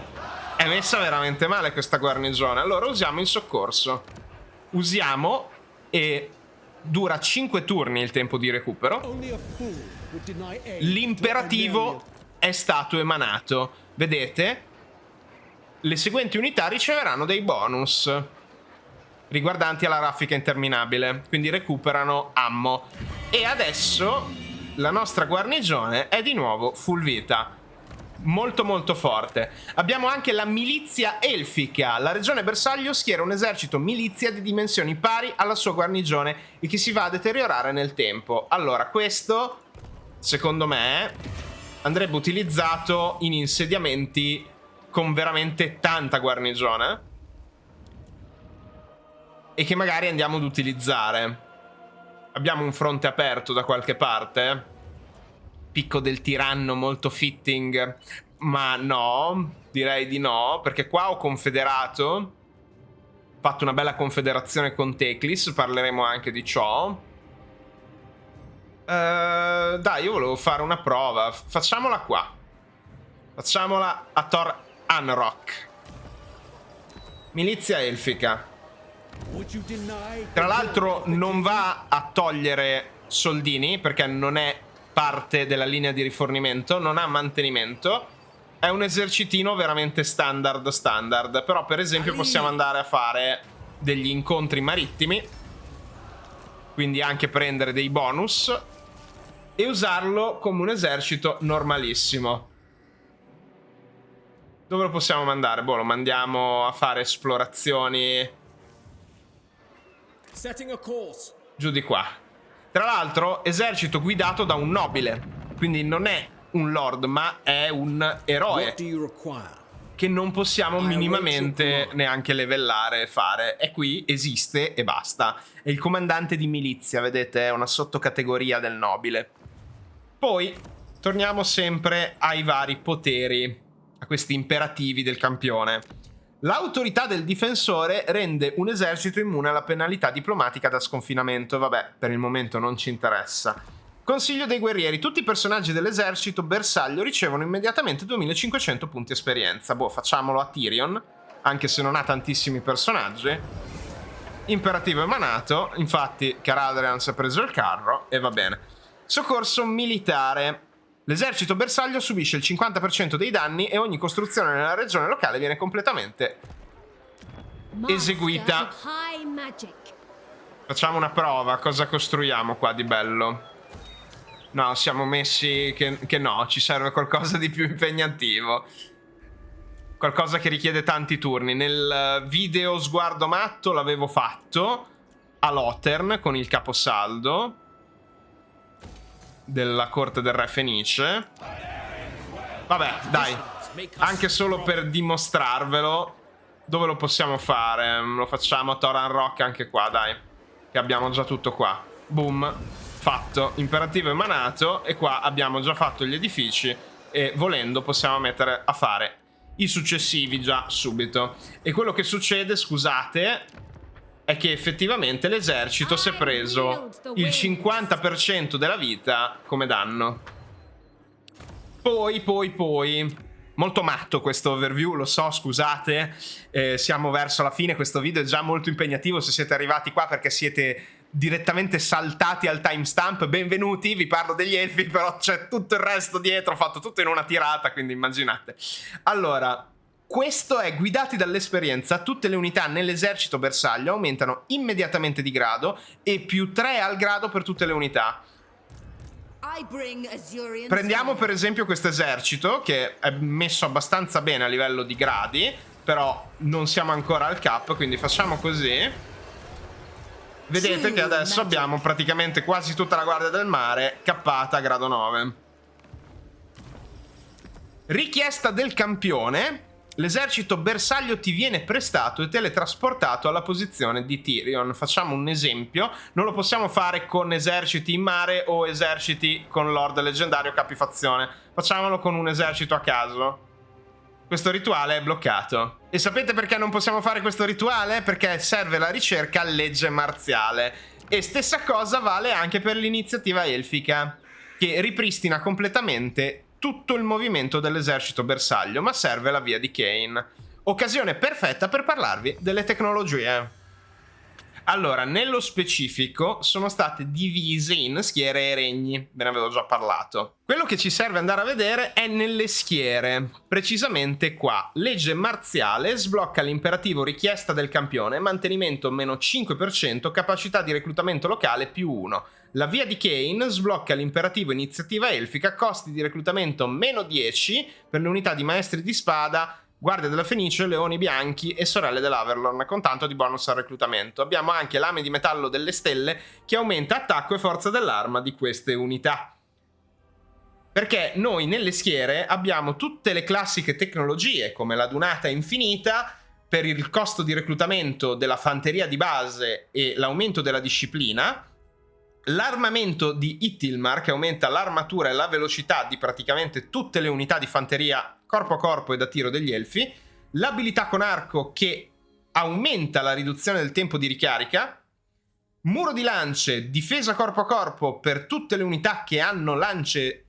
è messa veramente male questa guarnigione. Allora usiamo il soccorso. Usiamo e dura 5 turni il tempo di recupero. L'imperativo è stato emanato. Vedete? Le seguenti unità riceveranno dei bonus riguardanti alla raffica interminabile, quindi recuperano ammo. E adesso la nostra guarnigione è di nuovo full vita. Molto molto forte. Abbiamo anche la milizia elfica. La regione bersaglio schiera un esercito milizia di dimensioni pari alla sua guarnigione e che si va a deteriorare nel tempo. Allora, questo secondo me andrebbe utilizzato in insediamenti con veramente tanta guarnigione e che magari andiamo ad utilizzare. Abbiamo un fronte aperto da qualche parte. Picco del tiranno molto fitting, ma no, direi di no, perché qua ho confederato, fatto una bella confederazione con Teclis, parleremo anche di ciò. Dai, io volevo fare una prova. Facciamola qua. Facciamola a Thor Anrock. Milizia elfica. Tra l'altro non va a togliere soldini perché non è parte della linea di rifornimento, non ha mantenimento. È un esercitino veramente standard. Però per esempio possiamo andare a fare degli incontri marittimi, quindi anche prendere dei bonus e usarlo come un esercito normalissimo. Dove lo possiamo mandare? Boh, lo mandiamo a fare esplorazioni giù di qua. Tra l'altro esercito guidato da un nobile, quindi non è un lord ma è un eroe che non possiamo minimamente neanche livellare e fare. È qui, esiste e basta. È il comandante di milizia, vedete? È una sottocategoria del nobile. Poi torniamo sempre ai vari poteri, a questi imperativi del campione. L'autorità del difensore rende un esercito immune alla penalità diplomatica da sconfinamento. Vabbè, per il momento non ci interessa. Consiglio dei guerrieri. Tutti i personaggi dell'esercito bersaglio ricevono immediatamente 2500 punti esperienza. Boh, facciamolo a Tyrion, anche se non ha tantissimi personaggi. Imperativo emanato. Infatti Caradrian si è preso il carro e va bene. Soccorso militare. L'esercito bersaglio subisce il 50% dei danni e ogni costruzione nella regione locale viene completamente eseguita. Facciamo una prova. Cosa costruiamo qua di bello? No, siamo messi che no, ci serve qualcosa di più impegnativo. Qualcosa che richiede tanti turni. Nel video sguardo matto l'avevo fatto a Lothern con il caposaldo della corte del re Fenice. Vabbè, dai, anche solo per dimostrarvelo. Dove lo possiamo fare? Lo facciamo a Thor Anrock anche qua, dai, che abbiamo già tutto qua. Boom, fatto. Imperativo emanato. E qua abbiamo già fatto gli edifici e volendo possiamo mettere a fare i successivi già subito. E quello che succede, scusate, è che effettivamente l'esercito si è preso il 50% della vita come danno. Poi molto matto questo overview, lo so, scusate, siamo verso la fine. Questo video è già molto impegnativo. Se siete arrivati qua perché siete direttamente saltati al timestamp, benvenuti. Vi parlo degli elfi, però c'è tutto il resto dietro, ho fatto tutto in una tirata, quindi immaginate. Allora, questo è guidati dall'esperienza. Tutte le unità nell'esercito bersaglio aumentano immediatamente di grado e più 3 al grado per tutte le unità. Prendiamo per esempio questo esercito che è messo abbastanza bene a livello di gradi, però non siamo ancora al cap, quindi facciamo così. Vedete che adesso abbiamo praticamente quasi tutta la guardia del mare cappata a grado 9. Richiesta del campione. L'esercito bersaglio ti viene prestato e teletrasportato alla posizione di Tyrion. Facciamo un esempio. Non lo possiamo fare con eserciti in mare o eserciti con Lord leggendario capifazione. Facciamolo con un esercito a caso. Questo rituale è bloccato. E sapete perché non possiamo fare questo rituale? Perché serve la ricerca legge marziale. E stessa cosa vale anche per l'iniziativa elfica, che ripristina completamente tutto il movimento dell'esercito bersaglio, ma serve la via di Kane. Occasione perfetta per parlarvi delle tecnologie. Allora, nello specifico sono state divise in schiere e regni, ve ne avevo già parlato. Quello che ci serve andare a vedere è nelle schiere, precisamente qua. Legge marziale sblocca l'imperativo richiesta del campione, mantenimento meno 5%, capacità di reclutamento locale più 1. La via di Kane sblocca l'imperativo iniziativa elfica, costi di reclutamento meno 10 per le unità di maestri di spada, guardia della Fenice, leoni bianchi e sorelle dell'Averlon, con tanto di bonus al reclutamento. Abbiamo anche lame di metallo delle stelle che aumenta attacco e forza dell'arma di queste unità. Perché noi nelle schiere abbiamo tutte le classiche tecnologie, come la dunata infinita, per il costo di reclutamento della fanteria di base e l'aumento della disciplina, l'armamento di Itilmar che aumenta l'armatura e la velocità di praticamente tutte le unità di fanteria corpo a corpo e da tiro degli elfi, l'abilità con arco che aumenta la riduzione del tempo di ricarica Muro di lance, difesa corpo a corpo per tutte le unità che hanno lance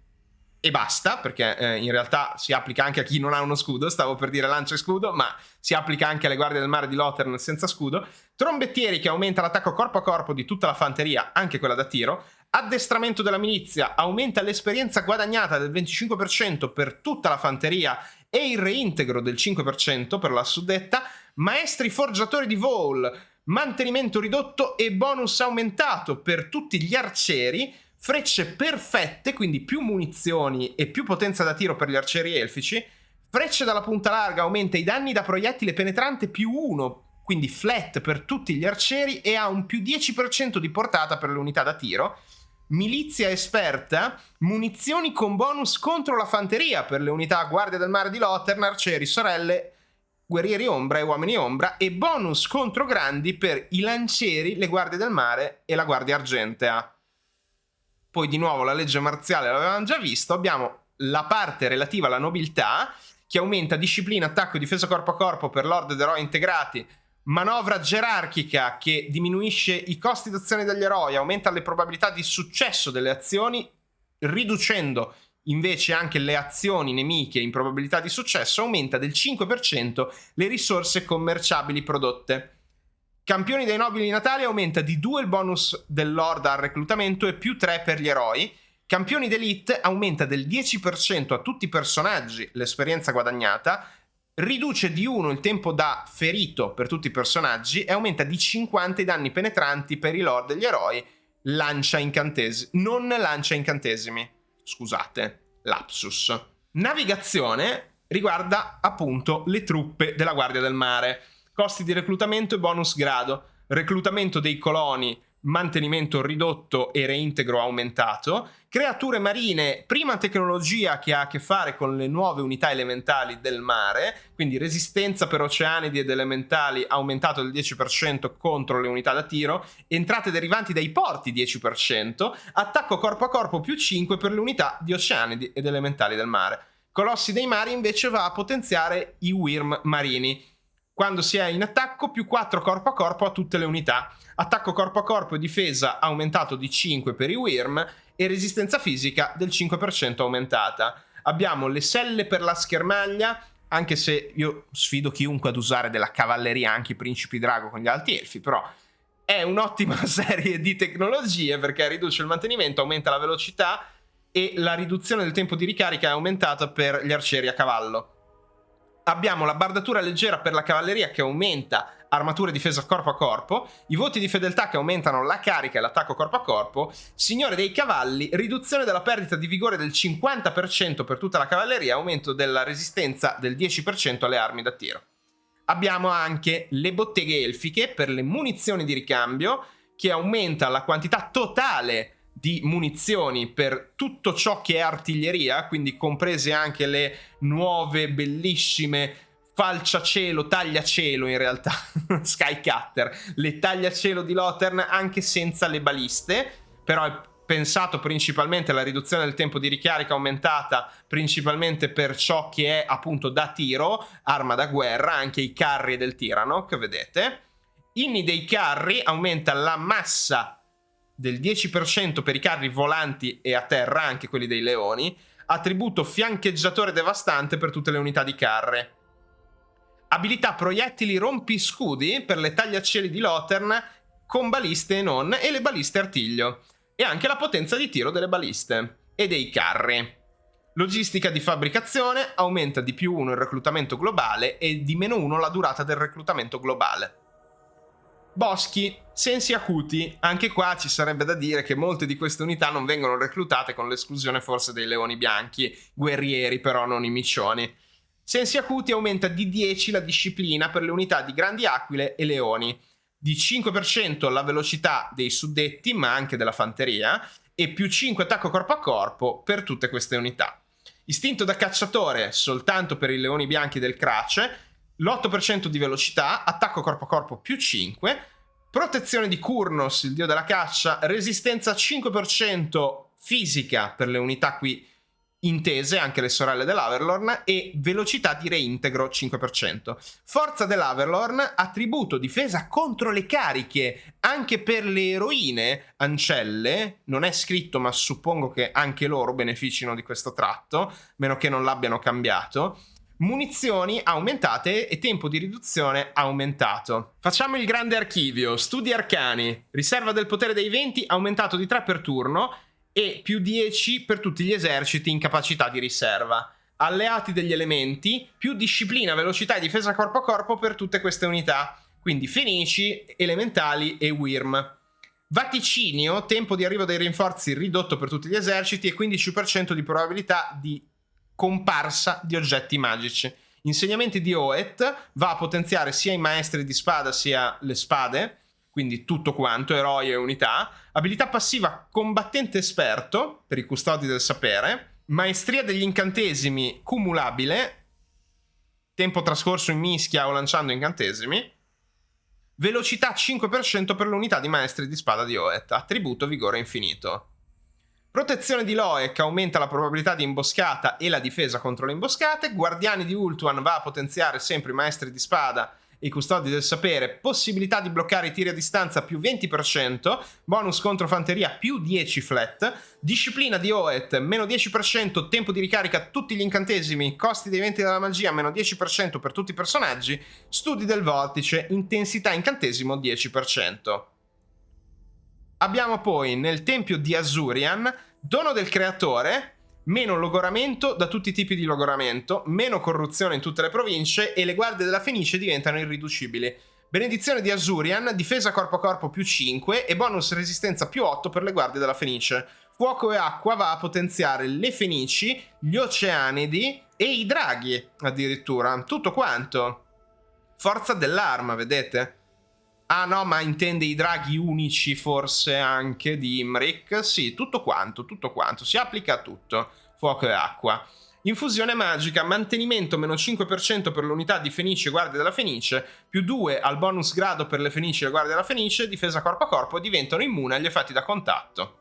e basta, perché in realtà si applica anche a chi non ha uno scudo, stavo per dire lancia e scudo, ma si applica anche alle guardie del mare di Lothern senza scudo. Trombettieri, che aumenta l'attacco corpo a corpo di tutta la fanteria, anche quella da tiro. Addestramento della milizia, aumenta l'esperienza guadagnata del 25% per tutta la fanteria e il reintegro del 5% per la suddetta. Maestri forgiatori di Vol, mantenimento ridotto e bonus aumentato per tutti gli arcieri. Frecce perfette, quindi più munizioni e più potenza da tiro per gli arcieri elfici. Frecce dalla punta larga, aumenta i danni da proiettile penetrante +1, quindi flat per tutti gli arcieri, e ha un +10% di portata per le unità da tiro. Milizia esperta, munizioni con bonus contro la fanteria per le unità guardia del mare di Lothern, arcieri, sorelle, guerrieri ombra e uomini ombra, e bonus contro grandi per i lancieri, le guardie del mare e la guardia argentea. Poi di nuovo la legge marziale l'avevamo già visto. Abbiamo la parte relativa alla nobiltà, che aumenta disciplina, attacco e difesa corpo a corpo per lord ed eroi integrati. Manovra gerarchica, che diminuisce i costi d'azione degli eroi, aumenta le probabilità di successo delle azioni, riducendo invece anche le azioni nemiche in probabilità di successo. Aumenta del 5% le risorse commerciabili prodotte. Campioni dei nobili natali, aumenta di 2 il bonus del lord al reclutamento e +3 per gli eroi. Campioni d'elite, aumenta del 10% a tutti i personaggi l'esperienza guadagnata, riduce di 1 il tempo da ferito per tutti i personaggi e aumenta di 50 i danni penetranti per i lord e gli eroi. Non lancia incantesimi. Scusate, lapsus. Navigazione riguarda appunto le truppe della Guardia del Mare. Costi di reclutamento e bonus grado. Reclutamento dei coloni, mantenimento ridotto e reintegro aumentato. Creature marine, prima tecnologia che ha a che fare con le nuove unità elementali del mare, quindi resistenza per oceanidi ed elementali aumentato del 10% contro le unità da tiro. Entrate derivanti dai porti 10%. Attacco corpo a corpo +5 per le unità di oceanidi ed elementali del mare. Colossi dei mari invece va a potenziare i Wyrm marini. Quando si è in attacco, +4 corpo a corpo a tutte le unità. Attacco corpo a corpo e difesa aumentato di 5 per i Wyrm e resistenza fisica del 5% aumentata. Abbiamo le selle per la schermaglia, anche se io sfido chiunque ad usare della cavalleria, anche i principi drago con gli alti elfi, però è un'ottima serie di tecnologie perché riduce il mantenimento, aumenta la velocità e la riduzione del tempo di ricarica è aumentata per gli arcieri a cavallo. Abbiamo la bardatura leggera per la cavalleria che aumenta armatura e difesa corpo a corpo, i voti di fedeltà che aumentano la carica e l'attacco corpo a corpo, signore dei cavalli, riduzione della perdita di vigore del 50% per tutta la cavalleria, aumento della resistenza del 10% alle armi da tiro. Abbiamo anche le botteghe elfiche per le munizioni di ricambio, che aumenta la quantità totale di munizioni per tutto ciò che è artiglieria, quindi comprese anche le nuove bellissime falciacielo, tagliacielo in realtà, Skycutter, le tagliacielo di Lothern anche senza le baliste, però è pensato principalmente alla riduzione del tempo di ricarica aumentata principalmente per ciò che è appunto da tiro, arma da guerra, anche i carri del tirano che vedete. Inni dei carri, aumenta la massa del 10% per i carri volanti e a terra, anche quelli dei leoni. Attributo fiancheggiatore devastante per tutte le unità di carre. Abilità proiettili rompiscudi per le tagliacieli di Lothern con baliste e non, e le baliste artiglio, e anche la potenza di tiro delle baliste e dei carri. Logistica di fabbricazione, aumenta di +1 il reclutamento globale e di -1 la durata del reclutamento globale. Boschi, sensi acuti, anche qua ci sarebbe da dire che molte di queste unità non vengono reclutate, con l'esclusione forse dei leoni bianchi, guerrieri però non i miccioni. Sensi acuti, aumenta di 10 la disciplina per le unità di grandi aquile e leoni, di 5% la velocità dei suddetti ma anche della fanteria e +5 attacco corpo a corpo per tutte queste unità. Istinto da cacciatore soltanto per i leoni bianchi del Crace, l'8% di velocità, attacco corpo a corpo +5, protezione di Kurnos, il dio della caccia, resistenza 5% fisica per le unità qui intese, anche le sorelle dell'Averlorn, e velocità di reintegro 5%. Forza dell'Averlorn, attributo difesa contro le cariche anche per le eroine ancelle, non è scritto ma suppongo che anche loro beneficino di questo tratto, meno che non l'abbiano cambiato. Munizioni aumentate e tempo di riduzione aumentato. Facciamo il grande archivio. Studi arcani. Riserva del potere dei venti aumentato di 3 per turno e più 10 per tutti gli eserciti in capacità di riserva. Alleati degli elementi, più disciplina, velocità e difesa corpo a corpo per tutte queste unità. Quindi fenici, elementali e Wyrm. Vaticinio, tempo di arrivo dei rinforzi ridotto per tutti gli eserciti e 15% di probabilità di comparsa di oggetti magici. Insegnamenti di Oeth, va a potenziare sia i maestri di spada sia le spade, quindi tutto quanto, eroi e unità. Abilità passiva combattente esperto per i custodi del sapere. Maestria degli incantesimi cumulabile, tempo trascorso in mischia o lanciando incantesimi. Velocità 5% per l'unità di maestri di spada di Oeth. Attributo vigore infinito. Protezione di Loec aumenta la probabilità di imboscata e la difesa contro le imboscate. Guardiani di Ultuan va a potenziare sempre i maestri di spada e i custodi del sapere. Possibilità di bloccare i tiri a distanza più 20%. Bonus contro fanteria più 10 flat. Disciplina di Oeth meno 10%. Tempo di ricarica tutti gli incantesimi. Costi dei venti della magia meno 10% per tutti i personaggi. Studi del vortice. Intensità incantesimo 10%. Abbiamo poi nel tempio di Azurian dono del creatore, meno logoramento da tutti i tipi di logoramento, meno corruzione in tutte le province e le guardie della Fenice diventano irriducibili. Benedizione di Azurian, difesa corpo a corpo più 5 e bonus resistenza più 8 per le guardie della Fenice. Fuoco e acqua va a potenziare le Fenici, gli Oceanidi e i draghi addirittura, tutto quanto. Forza dell'arma, vedete? Ah no, ma intende i draghi unici forse anche di Imric? Sì, tutto quanto, si applica a tutto. Fuoco e acqua. Infusione magica, mantenimento meno 5% per l'unità di Fenice e guardie della Fenice, più 2 al bonus grado per le Fenici e le guardie della Fenice, difesa corpo a corpo, diventano immuni agli effetti da contatto.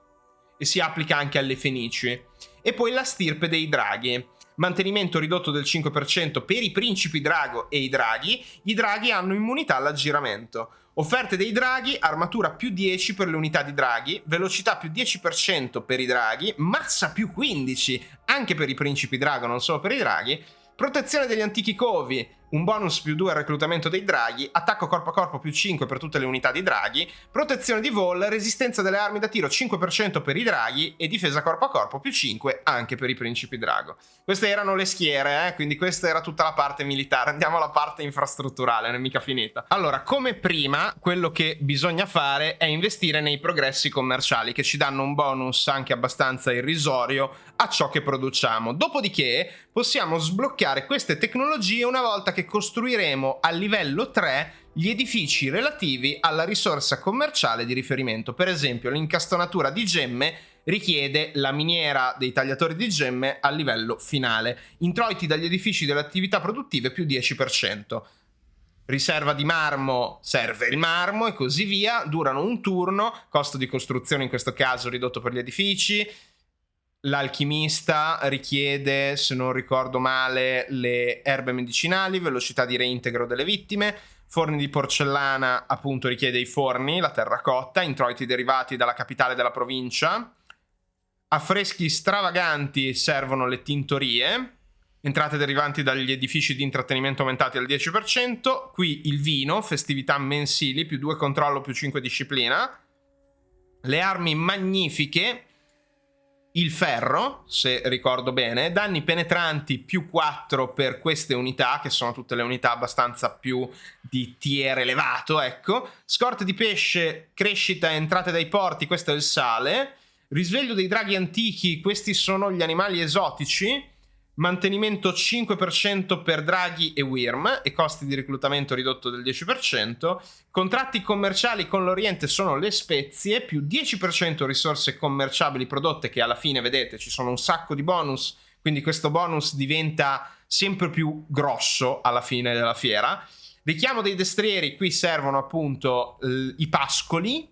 E si applica anche alle Fenici. E poi la stirpe dei draghi. Mantenimento ridotto del 5% per i principi drago e i draghi hanno immunità all'aggiramento. Offerte dei draghi, armatura più 10 per le unità di draghi, velocità più 10% per i draghi, massa più 15 anche per i principi drago, non solo per i draghi, protezione degli antichi covi, un bonus più 2 al reclutamento dei draghi, attacco corpo a corpo più 5 per tutte le unità di draghi, protezione di Vol, resistenza delle armi da tiro 5% per i draghi e difesa corpo a corpo più 5 anche per i principi drago. Queste erano le schiere, quindi questa era tutta la parte militare. Andiamo alla parte infrastrutturale, non è mica finita. Allora, come prima, quello che bisogna fare è investire nei progressi commerciali che ci danno un bonus anche abbastanza irrisorio a ciò che produciamo. Dopodiché possiamo sbloccare queste tecnologie una volta che costruiremo a livello 3 gli edifici relativi alla risorsa commerciale di riferimento. Per esempio, l'incastonatura di gemme richiede la miniera dei tagliatori di gemme al livello finale. Introiti dagli edifici delle attività produttive più 10%. Riserva di marmo serve il marmo e così via. Durano un turno. Costo di costruzione in questo caso ridotto per gli edifici. L'alchimista richiede, se non ricordo male, le erbe medicinali, velocità di reintegro delle vittime. Forni di porcellana appunto richiede i forni, la terracotta, introiti derivati dalla capitale della provincia. Affreschi stravaganti servono le tintorie. Entrate derivanti dagli edifici di intrattenimento aumentati al 10%. Qui il vino, festività mensili, più 2 controllo, più 5 disciplina. Le armi magnifiche. Il ferro, se ricordo bene, danni penetranti più 4 per queste unità, che sono tutte le unità abbastanza più di tier elevato, ecco. Scorte di pesce, crescita e entrate dai porti, questo è il sale. Risveglio dei draghi antichi, questi sono gli animali esotici. Mantenimento 5% per draghi e Wyrm e costi di reclutamento ridotto del 10%. Contratti commerciali con l'Oriente sono le spezie, più 10% risorse commerciabili prodotte, che alla fine vedete ci sono un sacco di bonus, quindi questo bonus diventa sempre più grosso alla fine della fiera. Richiamo dei destrieri, qui servono appunto i pascoli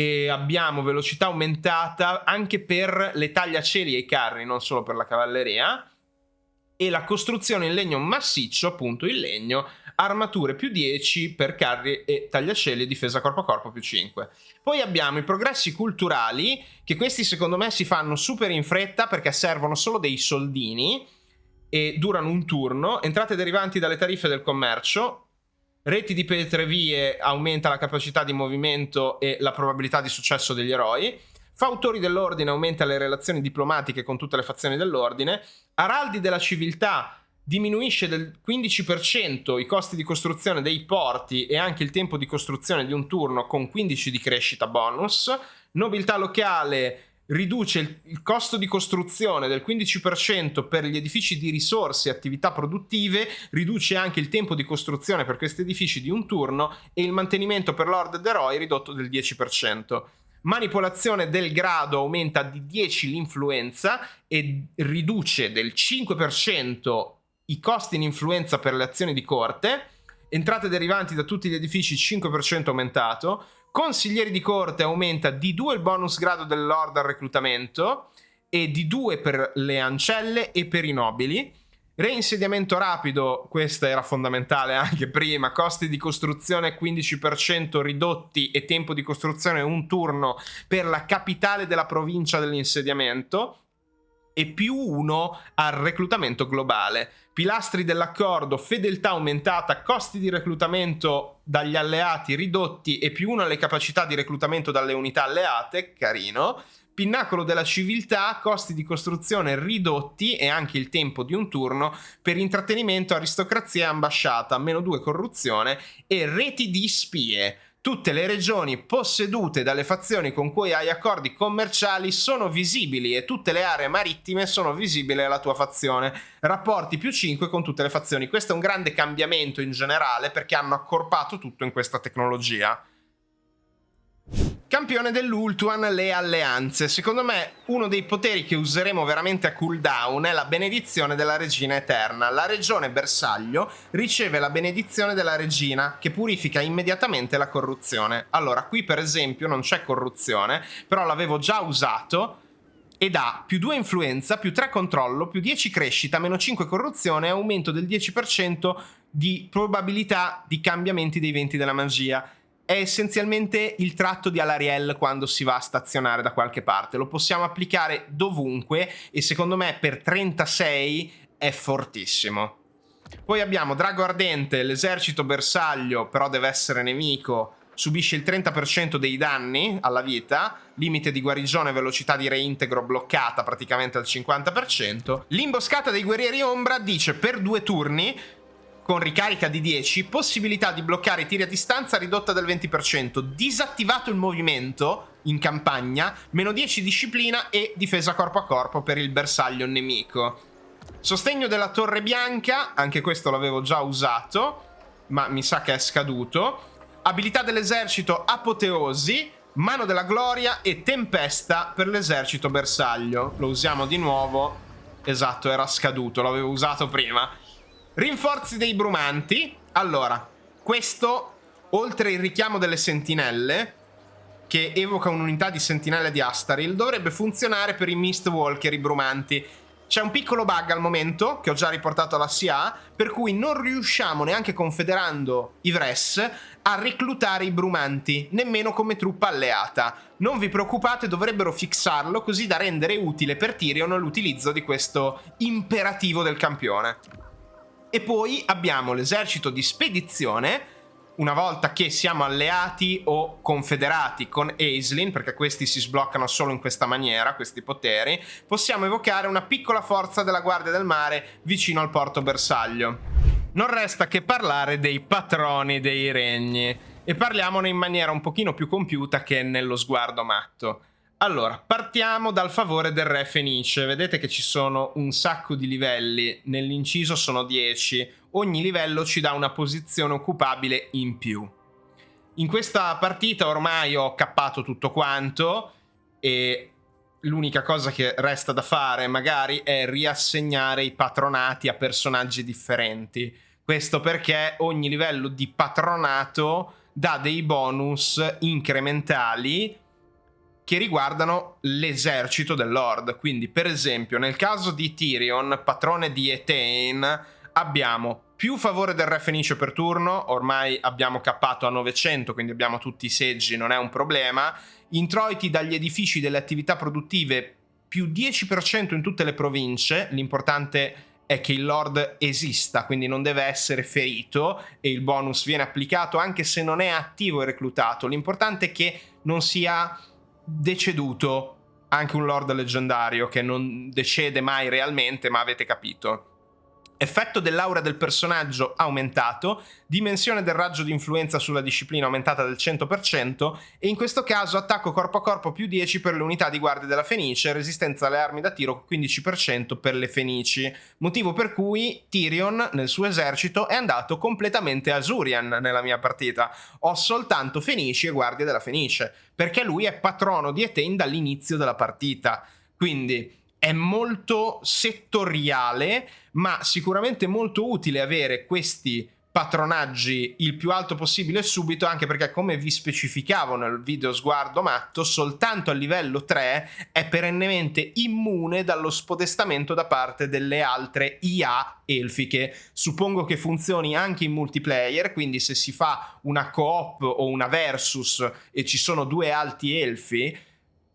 e abbiamo velocità aumentata anche per le tagliacieli e i carri, non solo per la cavalleria, e la costruzione in legno massiccio, appunto il legno, armature più 10 per carri e tagliacieli e difesa corpo a corpo più 5. Poi abbiamo i progressi culturali, che questi secondo me si fanno super in fretta perché servono solo dei soldini e durano un turno. Entrate derivanti dalle tariffe del commercio, reti di pietre vie aumenta la capacità di movimento e la probabilità di successo degli eroi. Fautori dell'ordine aumenta le relazioni diplomatiche con tutte le fazioni dell'ordine. Araldi della civiltà diminuisce del 15% i costi di costruzione dei porti e anche il tempo di costruzione di un turno con 15 di crescita bonus. Nobiltà locale riduce il costo di costruzione del 15% per gli edifici di risorse e attività produttive, riduce anche il tempo di costruzione per questi edifici di un turno e il mantenimento per l'Horde d'eroi ridotto del 10%. Manipolazione del grado aumenta di 10 l'influenza e riduce del 5% i costi in influenza per le azioni di corte. Entrate derivanti da tutti gli edifici 5% aumentato. Consiglieri di corte aumenta di 2 il bonus grado dell'Horde al reclutamento e di 2 per le ancelle e per i nobili. Reinsediamento rapido, questa era fondamentale anche prima, costi di costruzione 15% ridotti e tempo di costruzione un turno per la capitale della provincia dell'insediamento e più 1 al reclutamento globale. Pilastri dell'accordo, fedeltà aumentata, costi di reclutamento dagli alleati ridotti e più 1 alle capacità di reclutamento dalle unità alleate, carino. Pinnacolo della civiltà, costi di costruzione ridotti e anche il tempo di un turno per intrattenimento, aristocrazia e ambasciata, -2 corruzione e reti di spie. Tutte le regioni possedute dalle fazioni con cui hai accordi commerciali sono visibili e tutte le aree marittime sono visibili alla tua fazione. Rapporti più 5 con tutte le fazioni. Questo è un grande cambiamento in generale perché hanno accorpato tutto in questa tecnologia. Campione dell'Ultuan, le alleanze. Secondo me uno dei poteri che useremo veramente a cooldown è la benedizione della regina eterna. La regione bersaglio riceve la benedizione della regina che purifica immediatamente la corruzione. Allora, qui per esempio non c'è corruzione, però l'avevo già usato ed ha più 2 influenza, più 3 controllo, più 10 crescita, -5 corruzione e aumento del 10% di probabilità di cambiamenti dei venti della magia. È essenzialmente il tratto di Alarielle quando si va a stazionare da qualche parte. Lo possiamo applicare dovunque e secondo me per 36 è fortissimo. Poi abbiamo Drago Ardente, l'esercito bersaglio, però deve essere nemico, subisce il 30% dei danni alla vita, limite di guarigione e velocità di reintegro bloccata praticamente al 50%. L'imboscata dei guerrieri ombra dice per 2 turni con ricarica di 10, possibilità di bloccare i tiri a distanza ridotta del 20%, disattivato il movimento in campagna, -10 disciplina e difesa corpo a corpo per il bersaglio nemico. Sostegno della torre bianca, anche questo l'avevo già usato, ma mi sa che è scaduto. Abilità dell'esercito apoteosi, mano della gloria e tempesta per l'esercito bersaglio. Lo usiamo di nuovo, esatto, era scaduto, l'avevo usato prima. Rinforzi dei brumanti. Allora, questo, oltre il richiamo delle sentinelle, che evoca un'unità di sentinelle di Astaril, dovrebbe funzionare per i Mistwalker, i brumanti. C'è un piccolo bug al momento, che ho già riportato alla CA, per cui non riusciamo, neanche confederando i Vress, a reclutare i brumanti, nemmeno come truppa alleata. Non vi preoccupate, dovrebbero fixarlo così da rendere utile per Tyrion l'utilizzo di questo imperativo del campione. E poi abbiamo l'esercito di spedizione, una volta che siamo alleati o confederati con Aisling, perché questi si sbloccano solo in questa maniera, questi poteri, possiamo evocare una piccola forza della Guardia del Mare vicino al porto bersaglio. Non resta che parlare dei patroni dei regni, e parliamone in maniera un pochino più compiuta che nello sguardo matto. Allora, partiamo dal favore del re Fenice. Vedete che ci sono un sacco di livelli, nell'inciso sono 10, ogni livello ci dà una posizione occupabile in più. In questa partita ormai ho cappato tutto quanto e l'unica cosa che resta da fare magari è riassegnare i patronati a personaggi differenti. Questo perché ogni livello di patronato dà dei bonus incrementali che riguardano l'esercito del Lord. Quindi per esempio nel caso di Tyrion, patrone di Etain, abbiamo più favore del re fenicio per turno, ormai abbiamo cappato a 900, quindi abbiamo tutti i seggi, non è un problema. Introiti dagli edifici delle attività produttive più 10% in tutte le province, l'importante è che il Lord esista, quindi non deve essere ferito e il bonus viene applicato anche se non è attivo e reclutato. L'importante è che non sia deceduto, anche un Lord leggendario che non decede mai realmente, ma avete capito. Effetto dell'aura del personaggio aumentato, dimensione del raggio di influenza sulla disciplina aumentata del 100% e in questo caso attacco corpo a corpo più 10 per le unità di guardia della Fenice, resistenza alle armi da tiro 15% per le Fenici, motivo per cui Tyrion nel suo esercito è andato completamente Asurian nella mia partita. Ho soltanto Fenici e guardie della Fenice, perché lui è patrono di Etain dall'inizio della partita, quindi è molto settoriale, ma sicuramente molto utile avere questi patronaggi il più alto possibile subito, anche perché, come vi specificavo nel video sguardo matto, soltanto a livello 3 è perennemente immune dallo spodestamento da parte delle altre IA elfiche. Suppongo che funzioni anche in multiplayer, quindi se si fa una co-op o una versus e ci sono due alti elfi,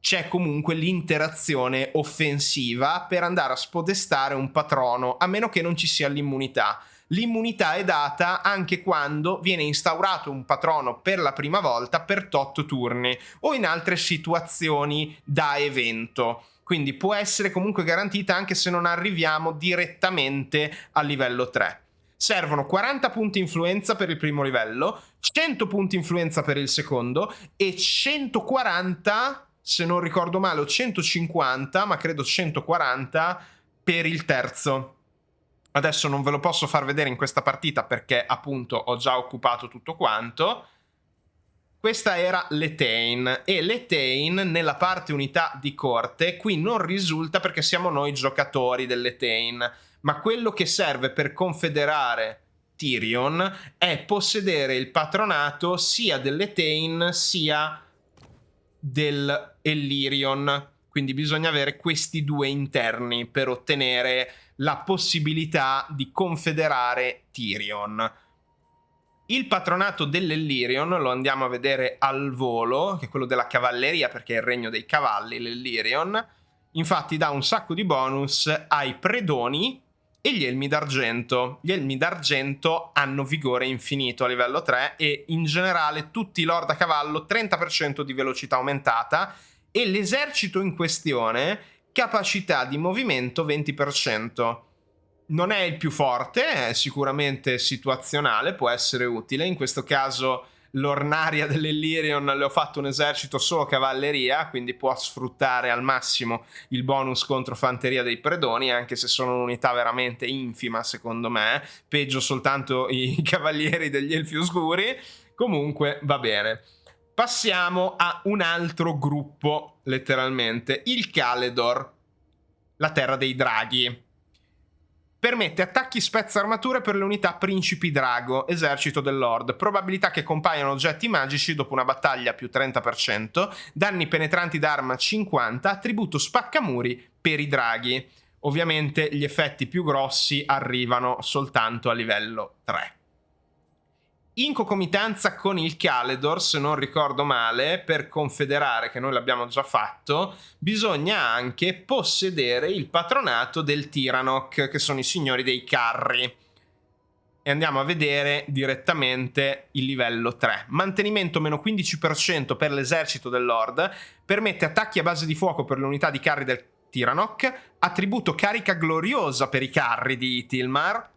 c'è comunque l'interazione offensiva per andare a spodestare un patrono, a meno che non ci sia l'immunità. L'immunità è data anche quando viene instaurato un patrono per la prima volta per tot turni o in altre situazioni da evento. Quindi può essere comunque garantita anche se non arriviamo direttamente a livello 3. Servono 40 punti influenza per il primo livello, 100 punti influenza per il secondo e 140... se non ricordo male, o 150, ma credo 140 per il terzo. Adesso non ve lo posso far vedere in questa partita perché appunto ho già occupato tutto quanto. Questa era l'Etain e l'Etain nella parte unità di corte qui non risulta perché siamo noi giocatori dell'Etain, ma quello che serve per confederare Tyrion è possedere il patronato sia dell'Etain sia del Illyrion, quindi bisogna avere questi due interni per ottenere la possibilità di confederare Tyrion. Il patronato dell'Illyrion lo andiamo a vedere al volo, che è quello della cavalleria perché è il regno dei cavalli, l'Illyrion. Infatti dà un sacco di bonus ai predoni e gli elmi d'argento. Gli elmi d'argento hanno vigore infinito a livello 3 e in generale tutti i lord a cavallo 30% di velocità aumentata e l'esercito in questione capacità di movimento 20%. Non è il più forte, è sicuramente situazionale, può essere utile. In questo caso l'Ornaria dell'Illyrion le ho fatto un esercito solo cavalleria, quindi può sfruttare al massimo il bonus contro fanteria dei predoni, anche se sono un'unità veramente infima secondo me, peggio soltanto i cavalieri degli elfi oscuri. Comunque va bene. Passiamo a un altro gruppo, letteralmente, il Caledor, la terra dei draghi. Permette attacchi spezza armature per le unità principi drago, esercito del Lord, probabilità che compaiano oggetti magici dopo una battaglia più 30%, danni penetranti d'arma 50, attributo spaccamuri per i draghi. Ovviamente gli effetti più grossi arrivano soltanto a livello 3. In concomitanza con il Caledor, se non ricordo male, per confederare, che noi l'abbiamo già fatto, bisogna anche possedere il patronato del Tyrannoch, che sono i signori dei carri. E andiamo a vedere direttamente il livello 3. Mantenimento meno 15% per l'esercito del Lord, permette attacchi a base di fuoco per le unità di carri del Tyrannoch, attributo carica gloriosa per i carri di Itilmar,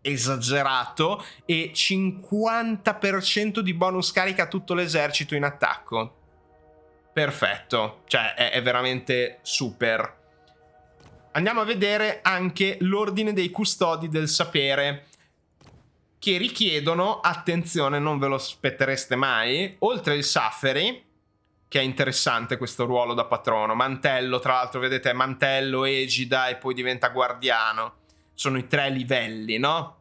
esagerato, e 50% di bonus carica a tutto l'esercito in attacco. Perfetto, cioè è veramente super. Andiamo a vedere anche l'ordine dei custodi del sapere, che richiedono, attenzione, non ve lo aspettereste mai, oltre il Saferi, che è interessante questo ruolo da patrono, mantello, tra l'altro vedete mantello, egida e poi diventa guardiano. Sono i 3 livelli, no?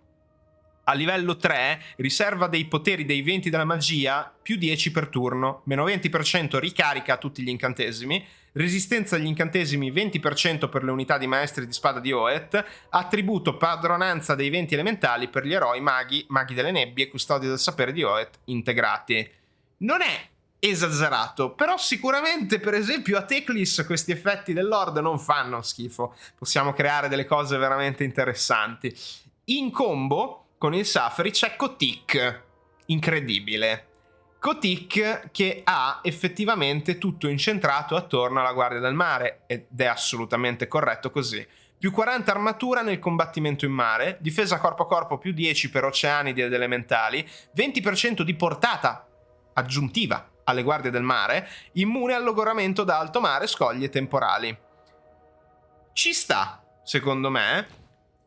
A livello 3, riserva dei poteri dei venti della magia, più 10 per turno, meno 20% ricarica tutti gli incantesimi, resistenza agli incantesimi 20% per le unità di maestri di spada di Oeth, attributo padronanza dei venti elementali per gli eroi, maghi, maghi delle nebbie e custodi del sapere di Oeth integrati. Non è esagerato, però sicuramente per esempio a Teclis questi effetti dell'Horde non fanno schifo, possiamo creare delle cose veramente interessanti. In combo con il Safari c'è Kotik, incredibile. Kotik che ha effettivamente tutto incentrato attorno alla Guardia del Mare, ed è assolutamente corretto così. Più 40 armatura nel combattimento in mare, difesa corpo a corpo più 10 per oceanidi ed elementali, 20% di portata aggiuntiva alle Guardie del Mare, immune al logoramento da alto mare, scogli e temporali. Ci sta, secondo me,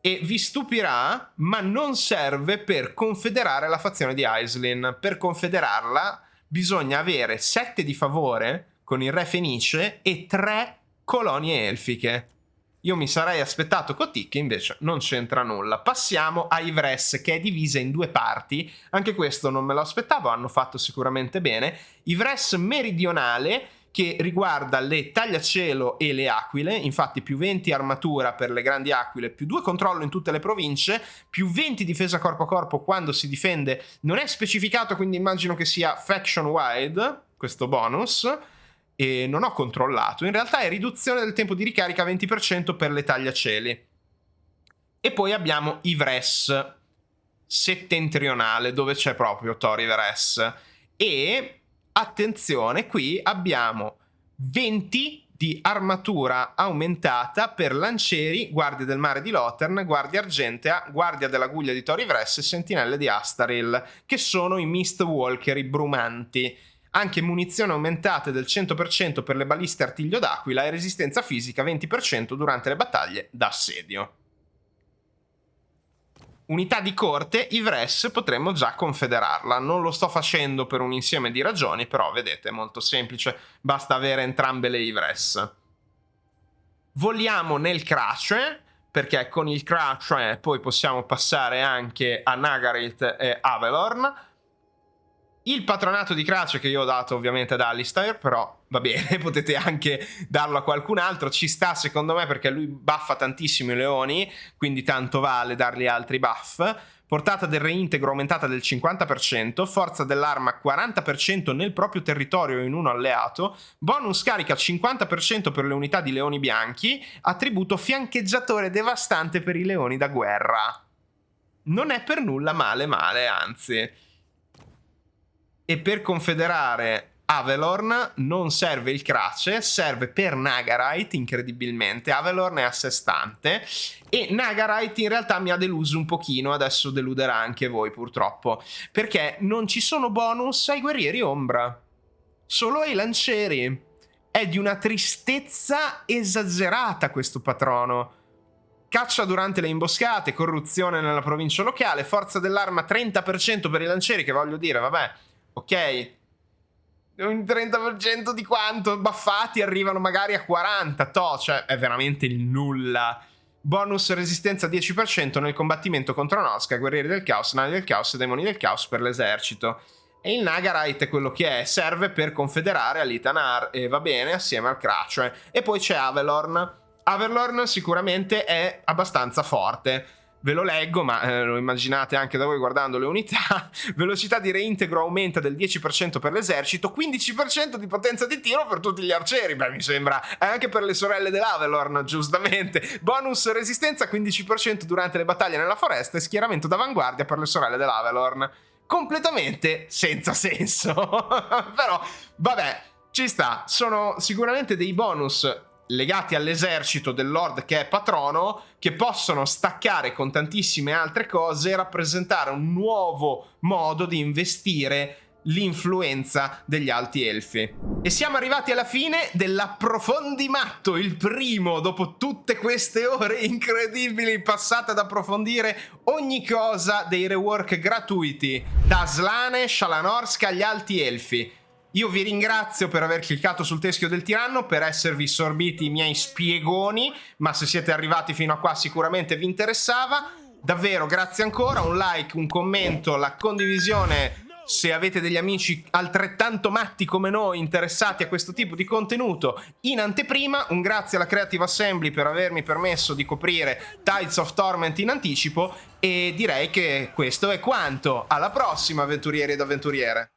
e vi stupirà, ma non serve per confederare la fazione di Aislinn. Per confederarla bisogna avere 7 di favore con il re Fenice e 3 colonie elfiche. Io mi sarei aspettato Kotik, invece non c'entra nulla. Passiamo a Yvresse, che è divisa in 2 parti. Anche questo non me lo aspettavo, hanno fatto sicuramente bene. Yvresse meridionale, che riguarda le tagliacielo e le aquile, infatti più 20 armatura per le grandi aquile, più 2 controllo in tutte le province, più 20 difesa corpo a corpo quando si difende. Non è specificato, quindi immagino che sia faction wide questo bonus, e non ho controllato. In realtà è riduzione del tempo di ricarica 20% per le tagliaceli. E poi abbiamo Yvresse settentrionale, dove c'è proprio Tor Yvresse, e attenzione, qui abbiamo 20 di armatura aumentata per lancieri, guardie del mare di Lothern, guardia argentea, guardia della guglia di Tor Yvresse e sentinelle di Astaril, che sono i Mistwalker, i brumanti. Anche munizioni aumentate del 100% per le baliste artiglio d'aquila e resistenza fisica 20% durante le battaglie d'assedio. Unità di corte, Yvresse potremmo già confederarla. Non lo sto facendo per un insieme di ragioni, però vedete, è molto semplice, basta avere entrambe le Yvresse. Voliamo nel Crace, perché con il Crace poi possiamo passare anche a Nagarythe e Avelorn. Il patronato di Crace che io ho dato ovviamente ad Alistair, però va bene, potete anche darlo a qualcun altro, ci sta secondo me perché lui buffa tantissimo i leoni, quindi tanto vale dargli altri buff. Portata del reintegro aumentata del 50%, forza dell'arma 40% nel proprio territorio in uno alleato, bonus carica 50% per le unità di leoni bianchi, attributo fiancheggiatore devastante per i leoni da guerra. Non è per nulla male, anzi. E per confederare Avelorn non serve il Crace, serve per Nagarythe, incredibilmente. Avelorn è a sé stante e Nagarythe in realtà mi ha deluso un pochino, adesso deluderà anche voi purtroppo, perché non ci sono bonus ai guerrieri ombra, solo ai lancieri. È di una tristezza esagerata questo patrono. Caccia durante le imboscate, corruzione nella provincia locale, forza dell'arma 30% per i lancieri, che voglio dire, vabbè, ok, un 30% di quanto? Buffati arrivano magari a 40, cioè è veramente il nulla. Bonus resistenza 10% nel combattimento contro Noska, guerrieri del caos, navi del caos e demoni del caos per l'esercito. E il Nagarythe è quello che è, serve per confederare Alitanar, e va bene, assieme al Crace. E poi c'è Avelorn. Avelorn sicuramente è abbastanza forte. Ve lo leggo, ma lo immaginate anche da voi guardando le unità. Velocità di reintegro aumenta del 10% per l'esercito, 15% di potenza di tiro per tutti gli arcieri. Beh, mi sembra anche per le sorelle dell'Avelorn, giustamente. Bonus resistenza 15% durante le battaglie nella foresta e schieramento d'avanguardia per le sorelle dell'Avelorn. Completamente senza senso. Però, vabbè, ci sta. Sono sicuramente dei bonus legati all'esercito del Lord che è patrono, che possono staccare con tantissime altre cose e rappresentare un nuovo modo di investire l'influenza degli alti elfi. E siamo arrivati alla fine dell'approfondimatto, il primo dopo tutte queste ore incredibili passate ad approfondire ogni cosa dei rework gratuiti da Slaanesh, Shalanorsk agli alti elfi. Io vi ringrazio per aver cliccato sul teschio del tiranno, per esservi sorbiti i miei spiegoni, ma se siete arrivati fino a qua sicuramente vi interessava. Davvero, grazie ancora, un like, un commento, la condivisione se avete degli amici altrettanto matti come noi interessati a questo tipo di contenuto. In anteprima, un grazie alla Creative Assembly per avermi permesso di coprire Tides of Torment in anticipo, e direi che questo è quanto. Alla prossima, avventurieri ed avventuriere!